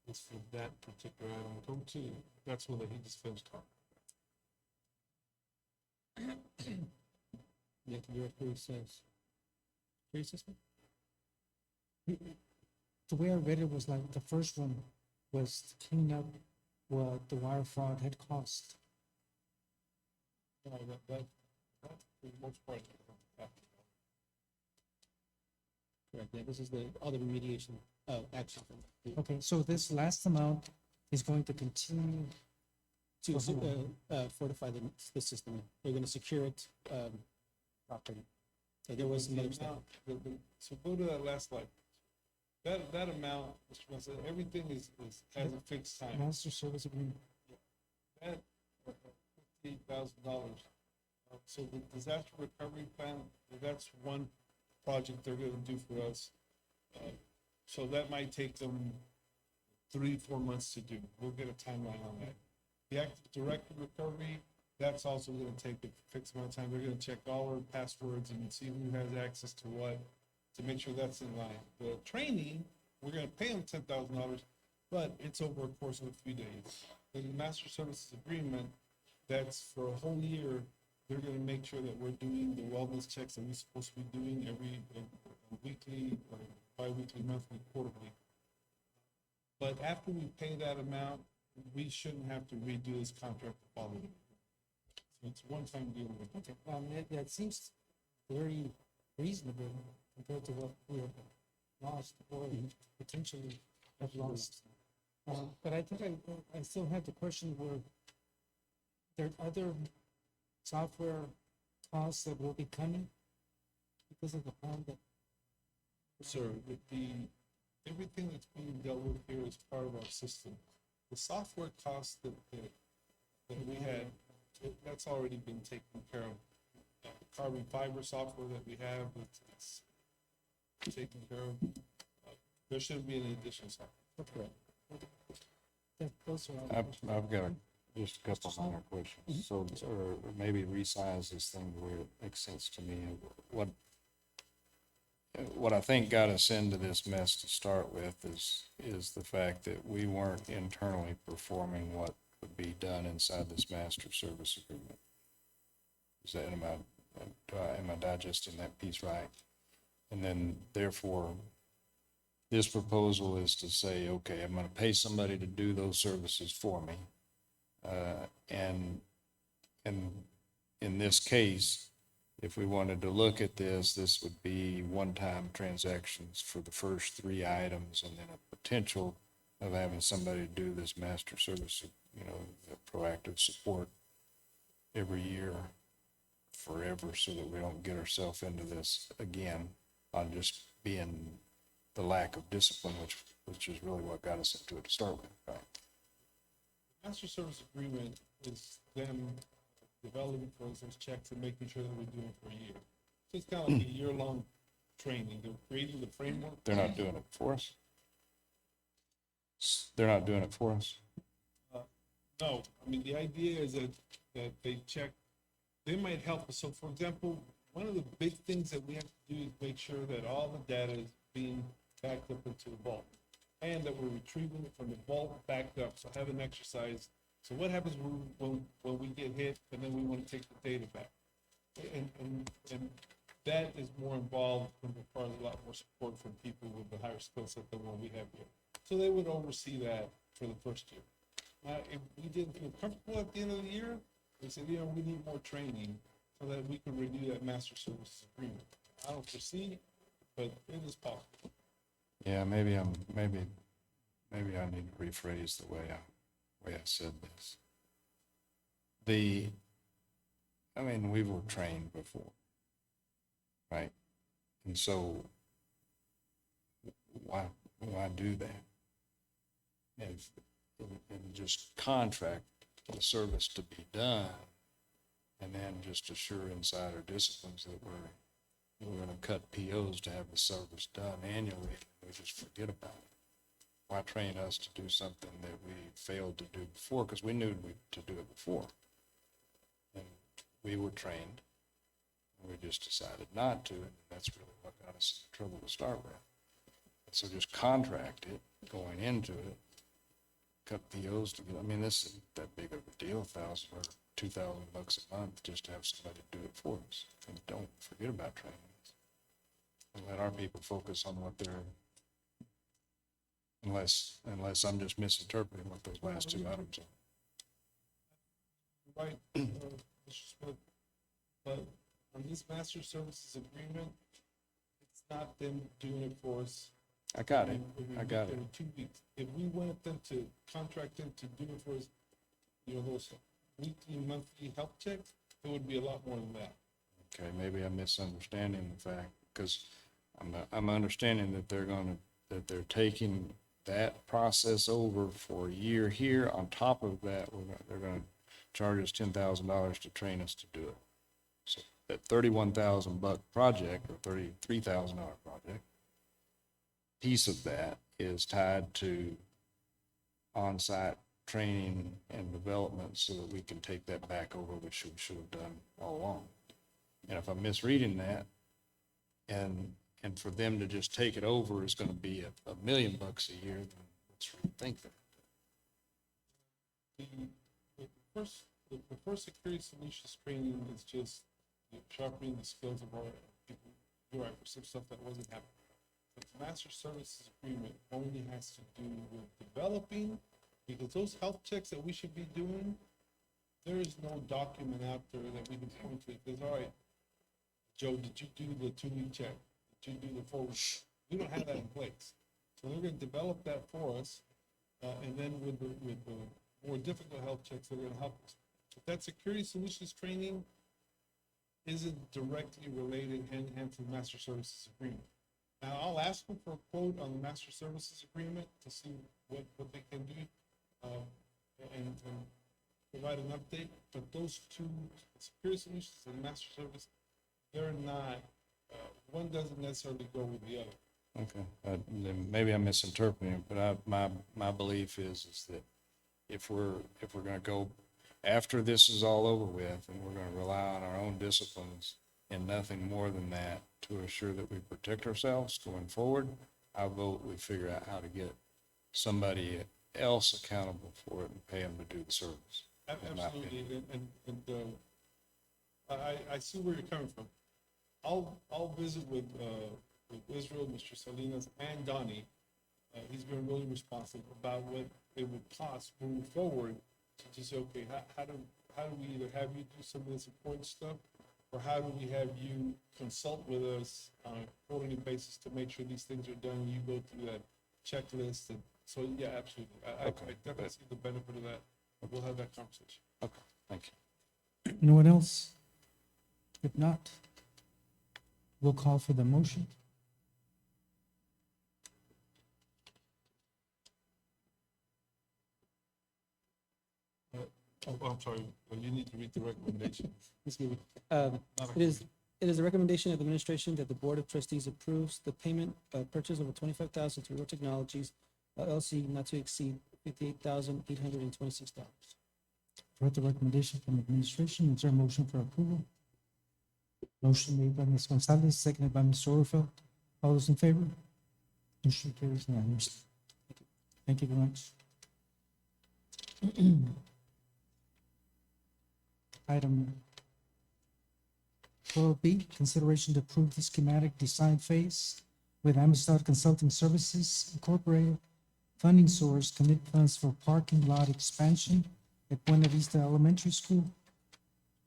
is for that particular item. Go to, that's what he just finished talking. Yeah, your approval says. Free system? The way I read it was like the first one was to clean up what the wire fraud had cost. That, for the most part. Correct, yeah, this is the other remediation, action. Okay, so this last amount is going to continue. To, For how long? fortify the system, they're gonna secure it, properly. So there was some other stuff. So go to that last slide. That amount, Mr. President, everything has a fixed time. Master service agreement. That $50,000. So the disaster recovery plan, that's one project they're gonna do for us. So that might take them 3-4 months to do. We'll get a timeline on that. The active directory recovery, that's also gonna take a fixed amount of time. They're gonna check all our passwords and see who has access to what, to make sure that's in line. The training, we're gonna pay them $10,000, but it's over a course of a few days. The master services agreement, that's for a whole year. They're gonna make sure that we're doing the wellness checks that we're supposed to be doing every weekly, or bi-weekly, monthly, quarterly. But after we pay that amount, we shouldn't have to redo this contract the following year. So it's a one-time deal. Okay, that seems very reasonable compared to what we have lost or potentially have lost. But I think I still have the question where there are other software costs that will be coming because of the plan that. Sir, everything that's being dealt with here is part of our system. The software costs that we had, that's already been taken care of. Carbon fiber software that we have, it's taken care of. There shouldn't be any additional software. Correct. Those are all. I've got just a couple minor questions. So, or maybe resize this thing where it makes sense to me. What I think got us into this mess to start with is the fact that we weren't internally performing what would be done inside this master service agreement. Is that, am I digesting that piece right? And then therefore, this proposal is to say, okay, I'm gonna pay somebody to do those services for me. And in this case, if we wanted to look at this would be one-time transactions for the first 3 items, and then a potential of having somebody do this master service, proactive support every year forever, so that we don't get ourselves into this again on just being the lack of discipline, which is really what got us into it to start with, right? Master service agreement is them developing for us those checks and making sure that we're doing it for a year. So it's kind of like a year-long training. They're creating the framework. They're not doing it for us? They're not doing it for us? No, I mean, the idea is that they check, they might help us. So for example, one of the big things that we have to do is make sure that all the data is being backed up into the vault, and that we're retrieving it from the vault backed up. So have an exercise. So what happens when we get hit and then we want to take the data back? And that is more involved and requires a lot more support from people with a higher skill set than what we have here. So they would oversee that for the first year. Now, if we didn't feel comfortable at the end of the year, we said, you know, we need more training so that we can renew that master services agreement. I don't foresee, but it is possible. Yeah, maybe I need to rephrase the way I said this. I mean, we were trained before, right? And so why do that? And just contract the service to be done, and then just assure inside our disciplines that we're gonna cut POs to have the service done annually, and we just forget about it. Why train us to do something that we failed to do before? Because we knew to do it before. And we were trained, and we just decided not to, and that's really what got us in trouble to start with. And so just contract it, going into it, cut POs together. I mean, this isn't that big of a deal, $1,000 or $2,000 a month, just to have somebody do it for us. And don't forget about training. And let our people focus on what they're, unless I'm just misinterpreting what those last two items are. Right, Mr. Smith, but on this master services agreement, it's not them doing it for us. I got it. Every 2 weeks. If we wanted them to contract them to do it for us, you know, those weekly, monthly health checks, it would be a lot more than that. Okay, maybe I'm misunderstanding the fact, because I'm understanding that that they're taking that process over for a year here. On top of that, they're gonna charge us $10,000 to train us to do it. So that $31,000 project, or $33,000 project, piece of that is tied to on-site training and development so that we can take that back over, which we should have done all along. And if I'm misreading that, and for them to just take it over is gonna be $1 million a year, then let's rethink that. The first security solutions training is just sharpening the skills of our people. You're right, for some stuff that wasn't happening. But the master services agreement only has to do with developing, because those health checks that we should be doing, there is no document out there that we can point to. It says, all right, Joe, did you do the 2-week check? Did you do the 4-week? We don't have that in place. So they're going to develop that for us, and then with the more difficult health checks, they're going to help us. But that security solutions training isn't directly related hand-in-hand to the master services agreement. Now, I'll ask them for a quote on the master services agreement to see what they can do, and provide an update. But those two, security solutions and master service, they're not, one doesn't necessarily go with the other. Okay, then maybe I'm misinterpreting, but my belief is that if we're gonna go after this is all over with, and we're gonna rely on our own disciplines and nothing more than that to assure that we protect ourselves going forward, I vote we figure out how to get somebody else accountable for it and pay them to do the service. Absolutely, and I see where you're coming from. I'll visit with Israel, Mr. Salinas, and Donnie. He's been really responsive about what it would cost moving forward to just say, okay, how do we either have you do some of this important stuff, or how do we have you consult with us on a quarterly basis to make sure these things are done? You go through that checklist, and so yeah, absolutely. I definitely see the benefit of that. We'll have that conversation. Okay, thank you. Anyone else? If not, we'll call for the motion. I'm sorry, you need to read the recommendation. Excuse me. Not a- It is a recommendation of the administration that the Board of Trustees approves the payment purchase of a 25,000 to Real Technologies LLC not to exceed $58,826. Heard the recommendation from administration. Is there a motion for approval? Motion made by Ms. Gonzalez, seconded by Mr. Orfeld. All those in favor? Motion carries unanimously. Thank you very much. Item 12B, consideration to approve the schematic design phase with Amistad Consulting Services Incorporated. Funding source, commit funds for parking lot expansion at Buena Vista Elementary School.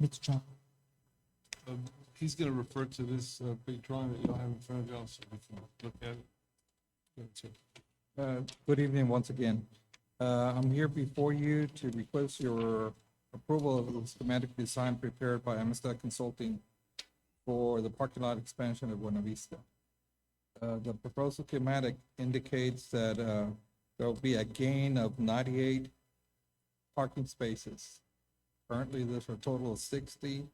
Mr. Chop. He's gonna refer to this, big drawing that y'all have in front of y'all, so we can look at it. Go ahead, sir. Good evening once again. I'm here before you to request your approval of the schematic design prepared by Amistad Consulting for the parking lot expansion of Buena Vista. The proposed schematic indicates that there will be a gain of 98 parking spaces. Currently, there's a total of 60,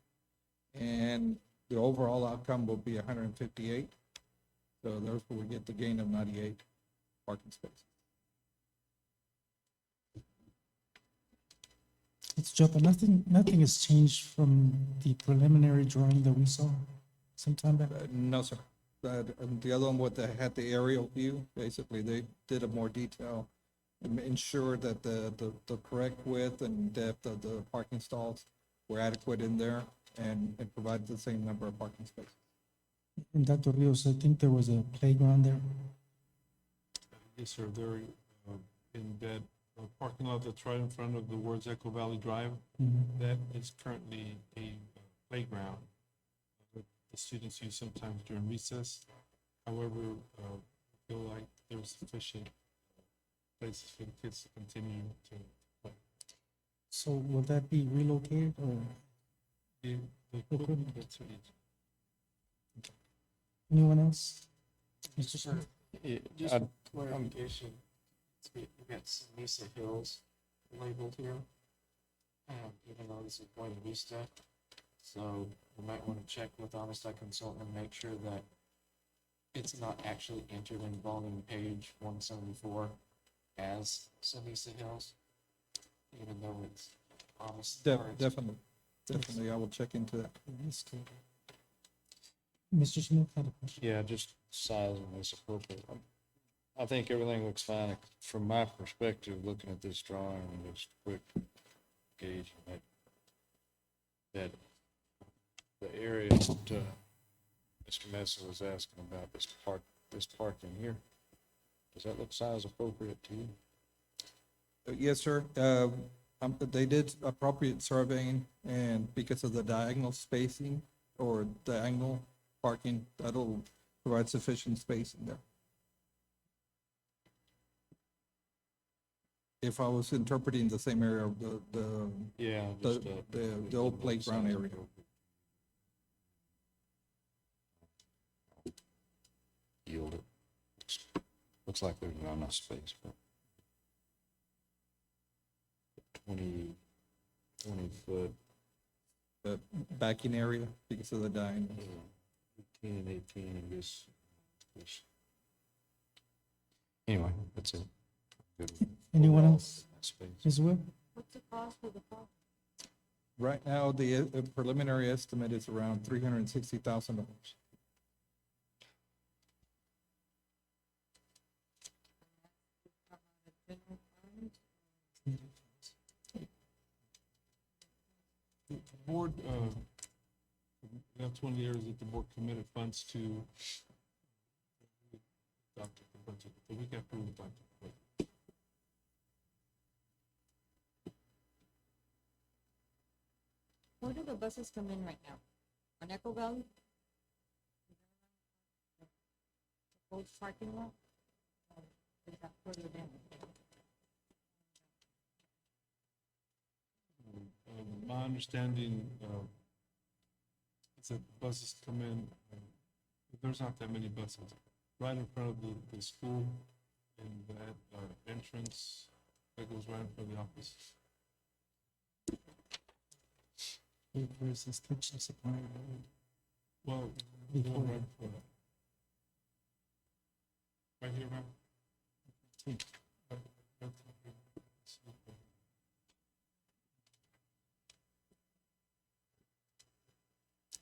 and the overall outcome will be 158. So therefore, we get the gain of 98 parking spaces. Mr. Chop, nothing has changed from the preliminary drawing that we saw sometime back. No, sir. The other one with had the aerial view, basically, they did a more detail and ensure that the correct width and depth of the parking stalls were adequate in there and provided the same number of parking spaces. And Dr. Rios, I think there was a playground there. Yes, sir, they're, in that parking lot that's right in front of the words Echo Valley Drive. That is currently a playground that the students use sometimes during recess. However, feel like there's sufficient places for the kids to continue to play. So will that be relocated or The equipment that's needed. anyone else? Mr. Smith? Just for clarification, you got Mesa Hills labeled here, even though this is Buena Vista. So you might want to check with Amistad Consultant and make sure that it's not actually entered in volume page 174 as Mesa Hills, even though it's Amistad. Definitely, I will check into that. Mr. Smith had a question. Yeah, just sizing is appropriate. I think everything looks fine from my perspective, looking at this drawing and just quick gauging that the area that Mr. Mesa was asking about, this parking here, does that look size appropriate to you? Yes, sir. They did appropriate surveying, and because of the diagonal spacing or diagonal parking, that'll provide sufficient space in there. If I was interpreting the same area of Yeah. the old playground area. Yield it. Looks like there's not enough space, but 20 foot. The backing area because of the diagonal. 18 and 18 and this. Anyway, that's it. Good. Anyone else? Space. Ms. Webb? What's the cost for the park? Right now, the preliminary estimate is around $360,000. The board, that's one of the areas that the board committed funds to. Adopted the budget the week after we adopted the budget. Where do the buses come in right now? On Echo Valley? Old parking lot? Or is that further down? My understanding is that buses come in, there's not that many buses. Right in front of the school and that entrance that goes right in front of the office. Where's this kitchen supply? Well, Before. right before that. Right here, ma'am?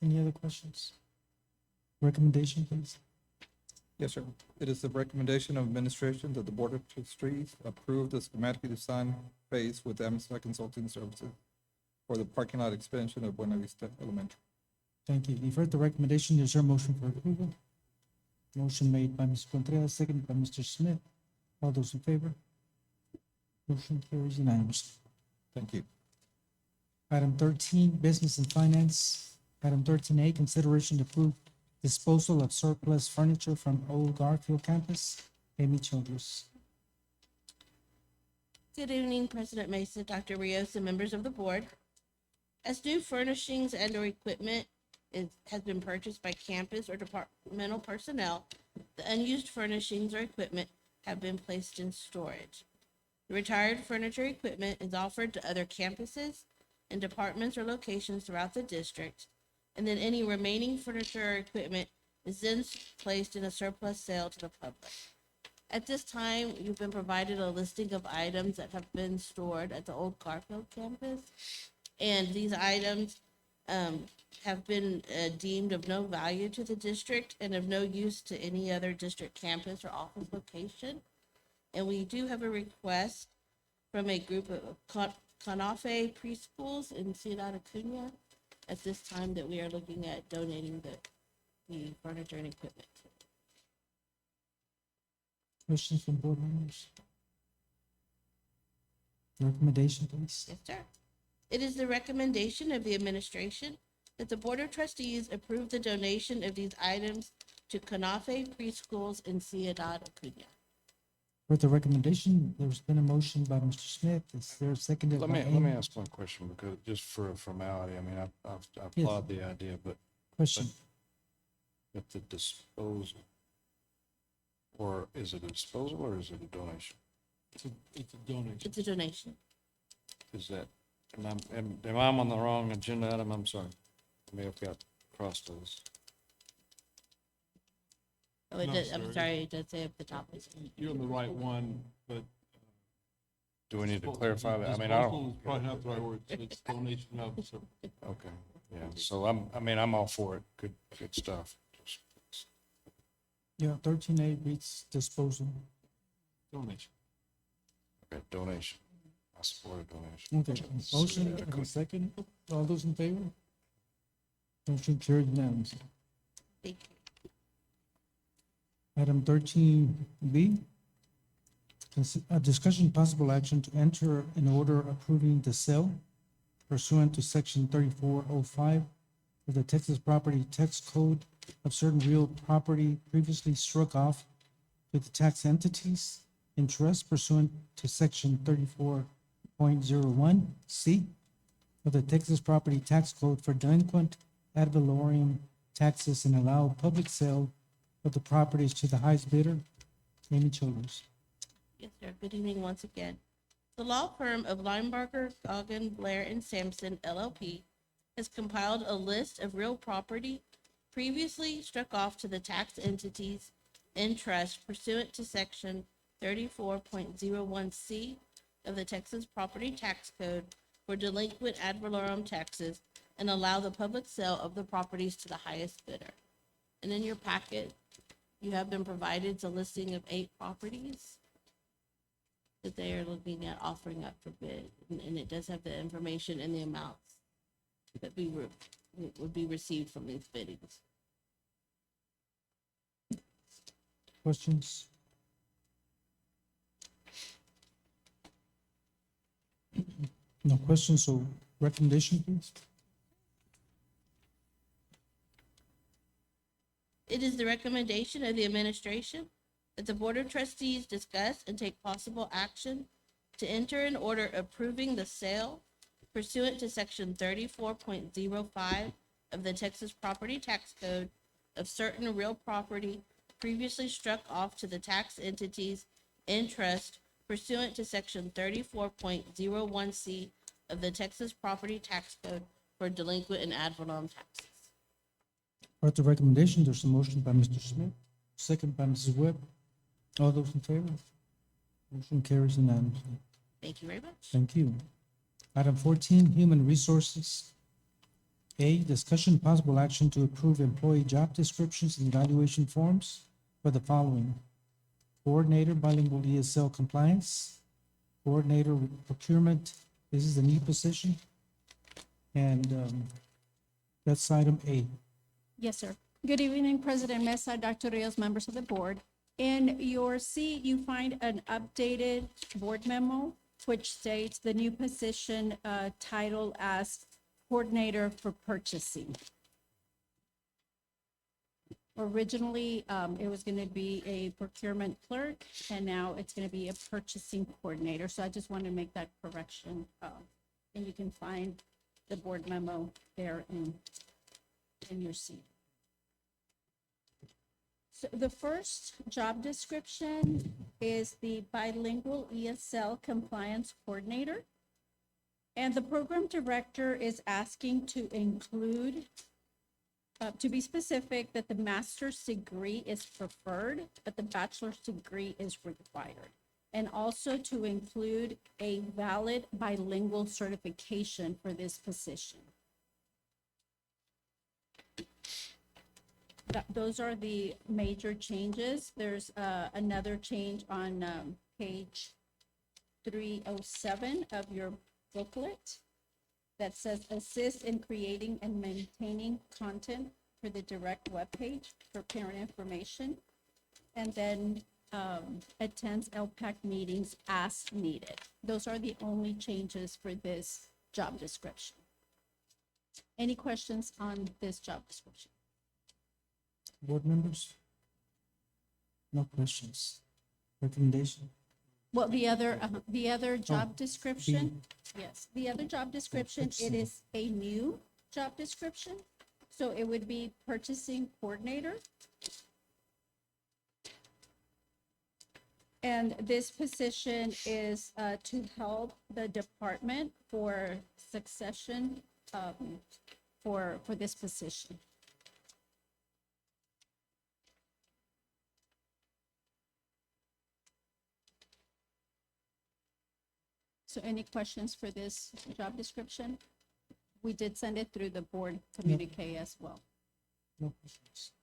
Any other questions? Recommendation, please. Yes, sir. It is the recommendation of administration that the Board of Trustees approve the schematic design phase with Amistad Consulting Services for the parking lot expansion of Buena Vista Elementary. Thank you. You've heard the recommendation. Is there a motion for approval? Motion made by Ms. Contreras, seconded by Mr. Smith. All those in favor? Motion carries unanimously. Thank you. Item 13, Business and Finance. Item 13A, consideration to approve disposal of surplus furniture from Old Garfield campus. Amy Childress. Good evening, President Mesa, Dr. Rios, and members of the board. As new furnishings and or equipment has been purchased by campus or departmental personnel, the unused furnishings or equipment have been placed in storage. The retired furniture equipment is offered to other campuses and departments or locations throughout the district, and then any remaining furniture or equipment is then placed in a surplus sale to the public. At this time, you've been provided a listing of items that have been stored at the Old Garfield campus, and these items have been deemed of no value to the district and of no use to any other district campus or office location. And we do have a request from a group of Canafe preschools in Ciudad Acuña at this time that we are looking at donating the furniture and equipment. Questions from board members? Recommendation, please. Yes, sir. It is the recommendation of the administration that the Board of Trustees approve the donation of these items to Canafe preschools in Ciudad Acuña. For the recommendation, there's been a motion by Mr. Smith. Is there a second? Let me ask one question, because just for a formality, I mean, I applaud the idea, but Question. at the disposal, or is it a disposal or is it a donation? It's a donation. It's a donation. Is that, am I on the wrong agenda item? I'm sorry. I may have got crossed those. Oh, it No, does, I'm sir. sorry, it does say at the top. You're on the right one, but. Do we need to clarify that? I mean, I Disposal is don't, probably not the right word. It's donation of, so. okay, yeah, so I'm all for it. Good stuff. Yeah, 13A reads disposal. Donation. Okay, donation. I support a donation. Okay, motion and a second. All those in favor? Motion carried unanimously. Thank you. Item 13B, a discussion possible action to enter an order approving the sale pursuant to section 3405 of the Texas Property Tax Code of certain real property previously struck off to the tax entities in trust pursuant to section 34.01C of the Texas Property Tax Code for delinquent ad valorem taxes and allow public sale of the properties to the highest bidder. Amy Childers. Yes, sir. Good evening once again. The law firm of Linebarger, Goggin, Blair, and Sampson LLP has compiled a list of real property previously struck off to the tax entities in trust pursuant to section 34.01C of the Texas Property Tax Code for delinquent ad valorem taxes and allow the public sale of the properties to the highest bidder. And in your packet, you have been provided a listing of 8 properties that they are looking at offering up for bid, and it does have the information and the amounts that would be received from these biddings. Questions? No questions, so recommendation, please. It is the recommendation of the administration that the Board of Trustees discuss and take possible action to enter an order approving the sale pursuant to section 34.05 of the Texas Property Tax Code of certain real property previously struck off to the tax entities in trust pursuant to section 34.01C of the Texas Property Tax Code for delinquent and ad valorem taxes. At the recommendation, there's a motion by Mr. Smith, second by Mrs. Webb. All those in favor? Motion carries unanimously. Thank you very much. Thank you. Item 14, Human Resources. A, discussion possible action to approve employee job descriptions and evaluation forms for the following: Coordinator Bilingual ESL Compliance, Coordinator Procurement, this is a new position, and That's item A. Yes, sir. Good evening, President Mesa, Dr. Rios, members of the board. In your seat, you find an updated board memo, which states the new position title as Coordinator for Purchasing. Originally, it was going to be a procurement clerk, and now it's going to be a purchasing coordinator. So I just want to make that correction. And you can find the board memo there in your seat. So the first job description is the bilingual ESL compliance coordinator. And the program director is asking to include, to be specific, that the master's degree is preferred, but the bachelor's degree is required. And also to include a valid bilingual certification for this position. Those are the major changes. There's another change on page 307 of your booklet that says assist in creating and maintaining content for the direct webpage for parent information. And then attends LPAC meetings as needed. Those are the only changes for this job description. Any questions on this job description? Board members? No questions. Recommendation? Well, the other job description, yes, the other job description, it is a new job description. So it would be purchasing coordinator. And this position is to help the department for succession for this position. So any questions for this job description? We did send it through the board communique as well. No questions.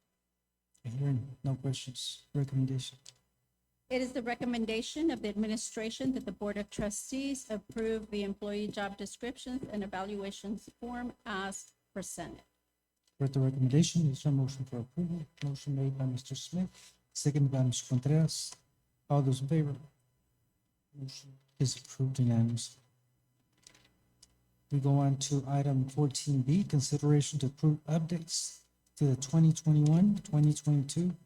Hearing no questions. Recommendation? It is the recommendation of the administration that the Board of Trustees approve the employee job descriptions and evaluations form as presented. Heard the recommendation, is there a motion for approval? Motion made by Mr. Smith, seconded by Mr. Contreras. All those in favor? Motion is approved unanimously. We go on to item 14B, consideration to approve updates to the 2021-2022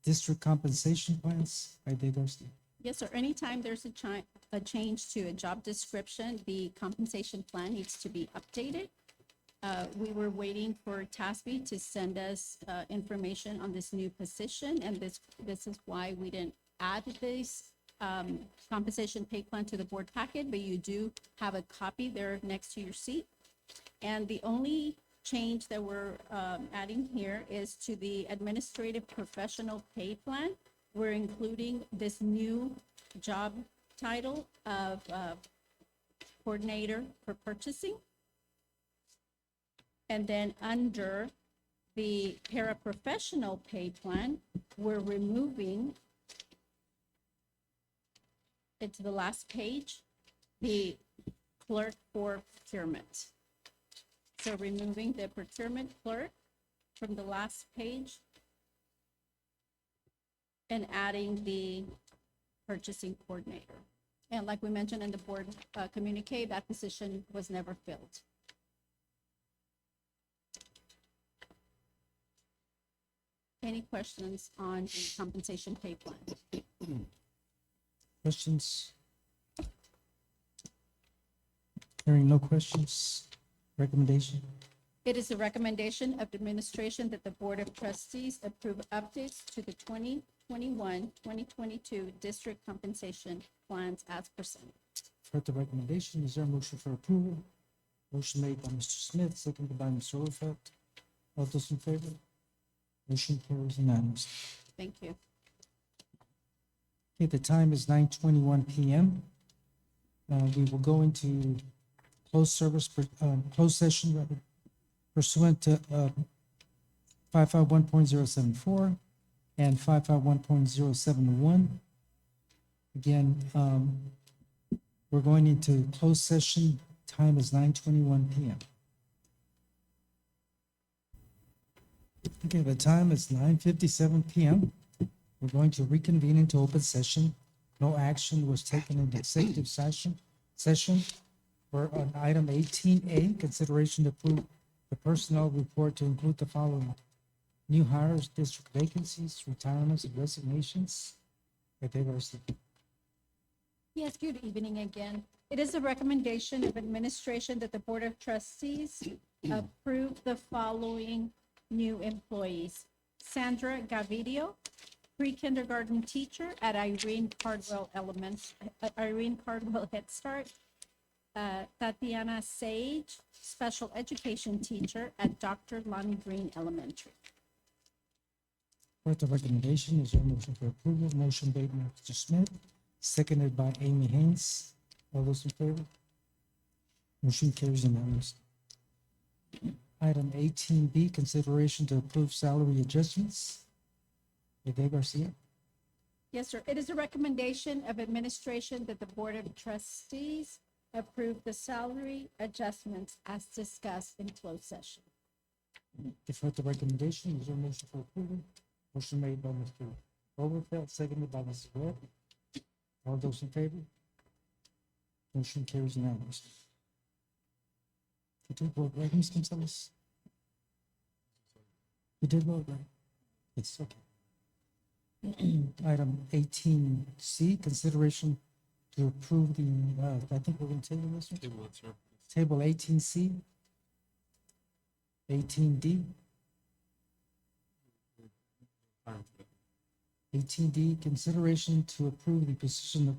district compensation plans. Ida Garcia. Yes, sir. Anytime there's a change to a job description, the compensation plan needs to be updated. We were waiting for TASB to send us information on this new position, and this is why we didn't add this compensation pay plan to the board packet, but you do have a copy there next to your seat. And the only change that we're adding here is to the administrative professional pay plan. We're including this new job title of coordinator for purchasing. And then under the paraprofessional pay plan, we're removing, it's the last page, the clerk for procurement. So removing the procurement clerk from the last page and adding the purchasing coordinator. And like we mentioned in the board communique, that position was never filled. Any questions on the compensation pay plan? Questions? Hearing no questions. Recommendation? It is the recommendation of the administration that the Board of Trustees approve updates to the 2021-2022 district compensation plans as presented. Heard the recommendation, is there a motion for approval? Motion made by Mr. Smith, seconded by Ms. Oliphant. All those in favor? Motion carries unanimously. Thank you. Okay, the time is 9:21 p.m. We will go into closed session rather, pursuant to 551.074 and 551.071. Again, we're going into closed session. Time is 9:21 p.m. Okay, the time is 9:57 PM. We're going to reconvene into open session. No action was taken in the executive session. For on item 18A, consideration to approve the personnel report to include the following: new hires, district vacancies, retirements, and resignations. Okay, Darcy. Yes, good evening again. It is a recommendation of administration that the Board of Trustees approve the following new employees. Sandra Gavidio, pre-kindergarten teacher at Irene Cardwell Head Start. Tatiana Sage, special education teacher at Dr. Lonnie Green Elementary. For the recommendation, is there a motion for approval? Motion made by Mr. Smith, seconded by Amy Haynes. All those in favor? Motion carries unanimously. Item 18B, consideration to approve salary adjustments. Ede Garcia. Yes, sir. It is a recommendation of administration that the Board of Trustees approve the salary adjustments as discussed in closed session. You've heard the recommendation. Is there a motion for approval? Motion made by Mr. Overfeld, seconded by Mrs. Webb. All those in favor? Motion carries unanimously. You did vote, right, Ms. Gonzalez? You did vote, right? It's okay. Item 18C, consideration to approve the, I think we're going to table this one? Table it, sir. Table 18C, 18D, 18D, consideration to approve the position of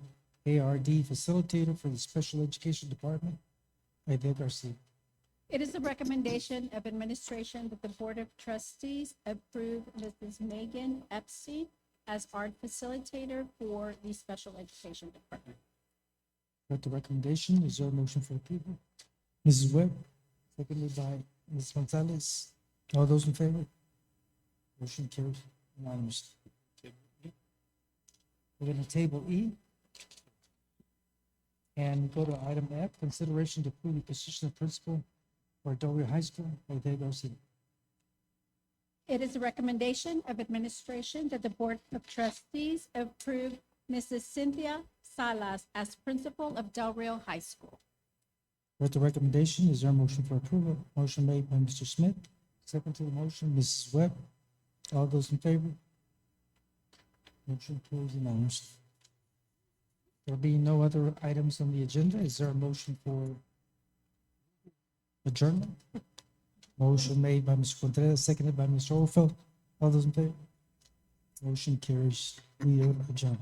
ARD facilitator for the special education department. Ede Garcia. It is a recommendation of administration that the Board of Trustees approve Mrs. Megan Epstein as art facilitator for the special education department. With the recommendation, is there a motion for approval? Mrs. Webb, seconded by Ms. Gonzalez. All those in favor? Motion carries unanimously. We're going to table E and go to item F, consideration to approve the position of principal for Del Rio High School. Ede Garcia. It is a recommendation of administration that the Board of Trustees approve Mrs. Cynthia Salas as principal of Del Rio High School. With the recommendation, is there a motion for approval? Motion made by Mr. Smith, second to the motion, Mrs. Webb. All those in favor? Motion carries unanimously. There being no other items on the agenda, is there a motion for adjournment? Motion made by Mr. Contreras, seconded by Mr. Overfeld. All those in favor? Motion carries. We are adjourned.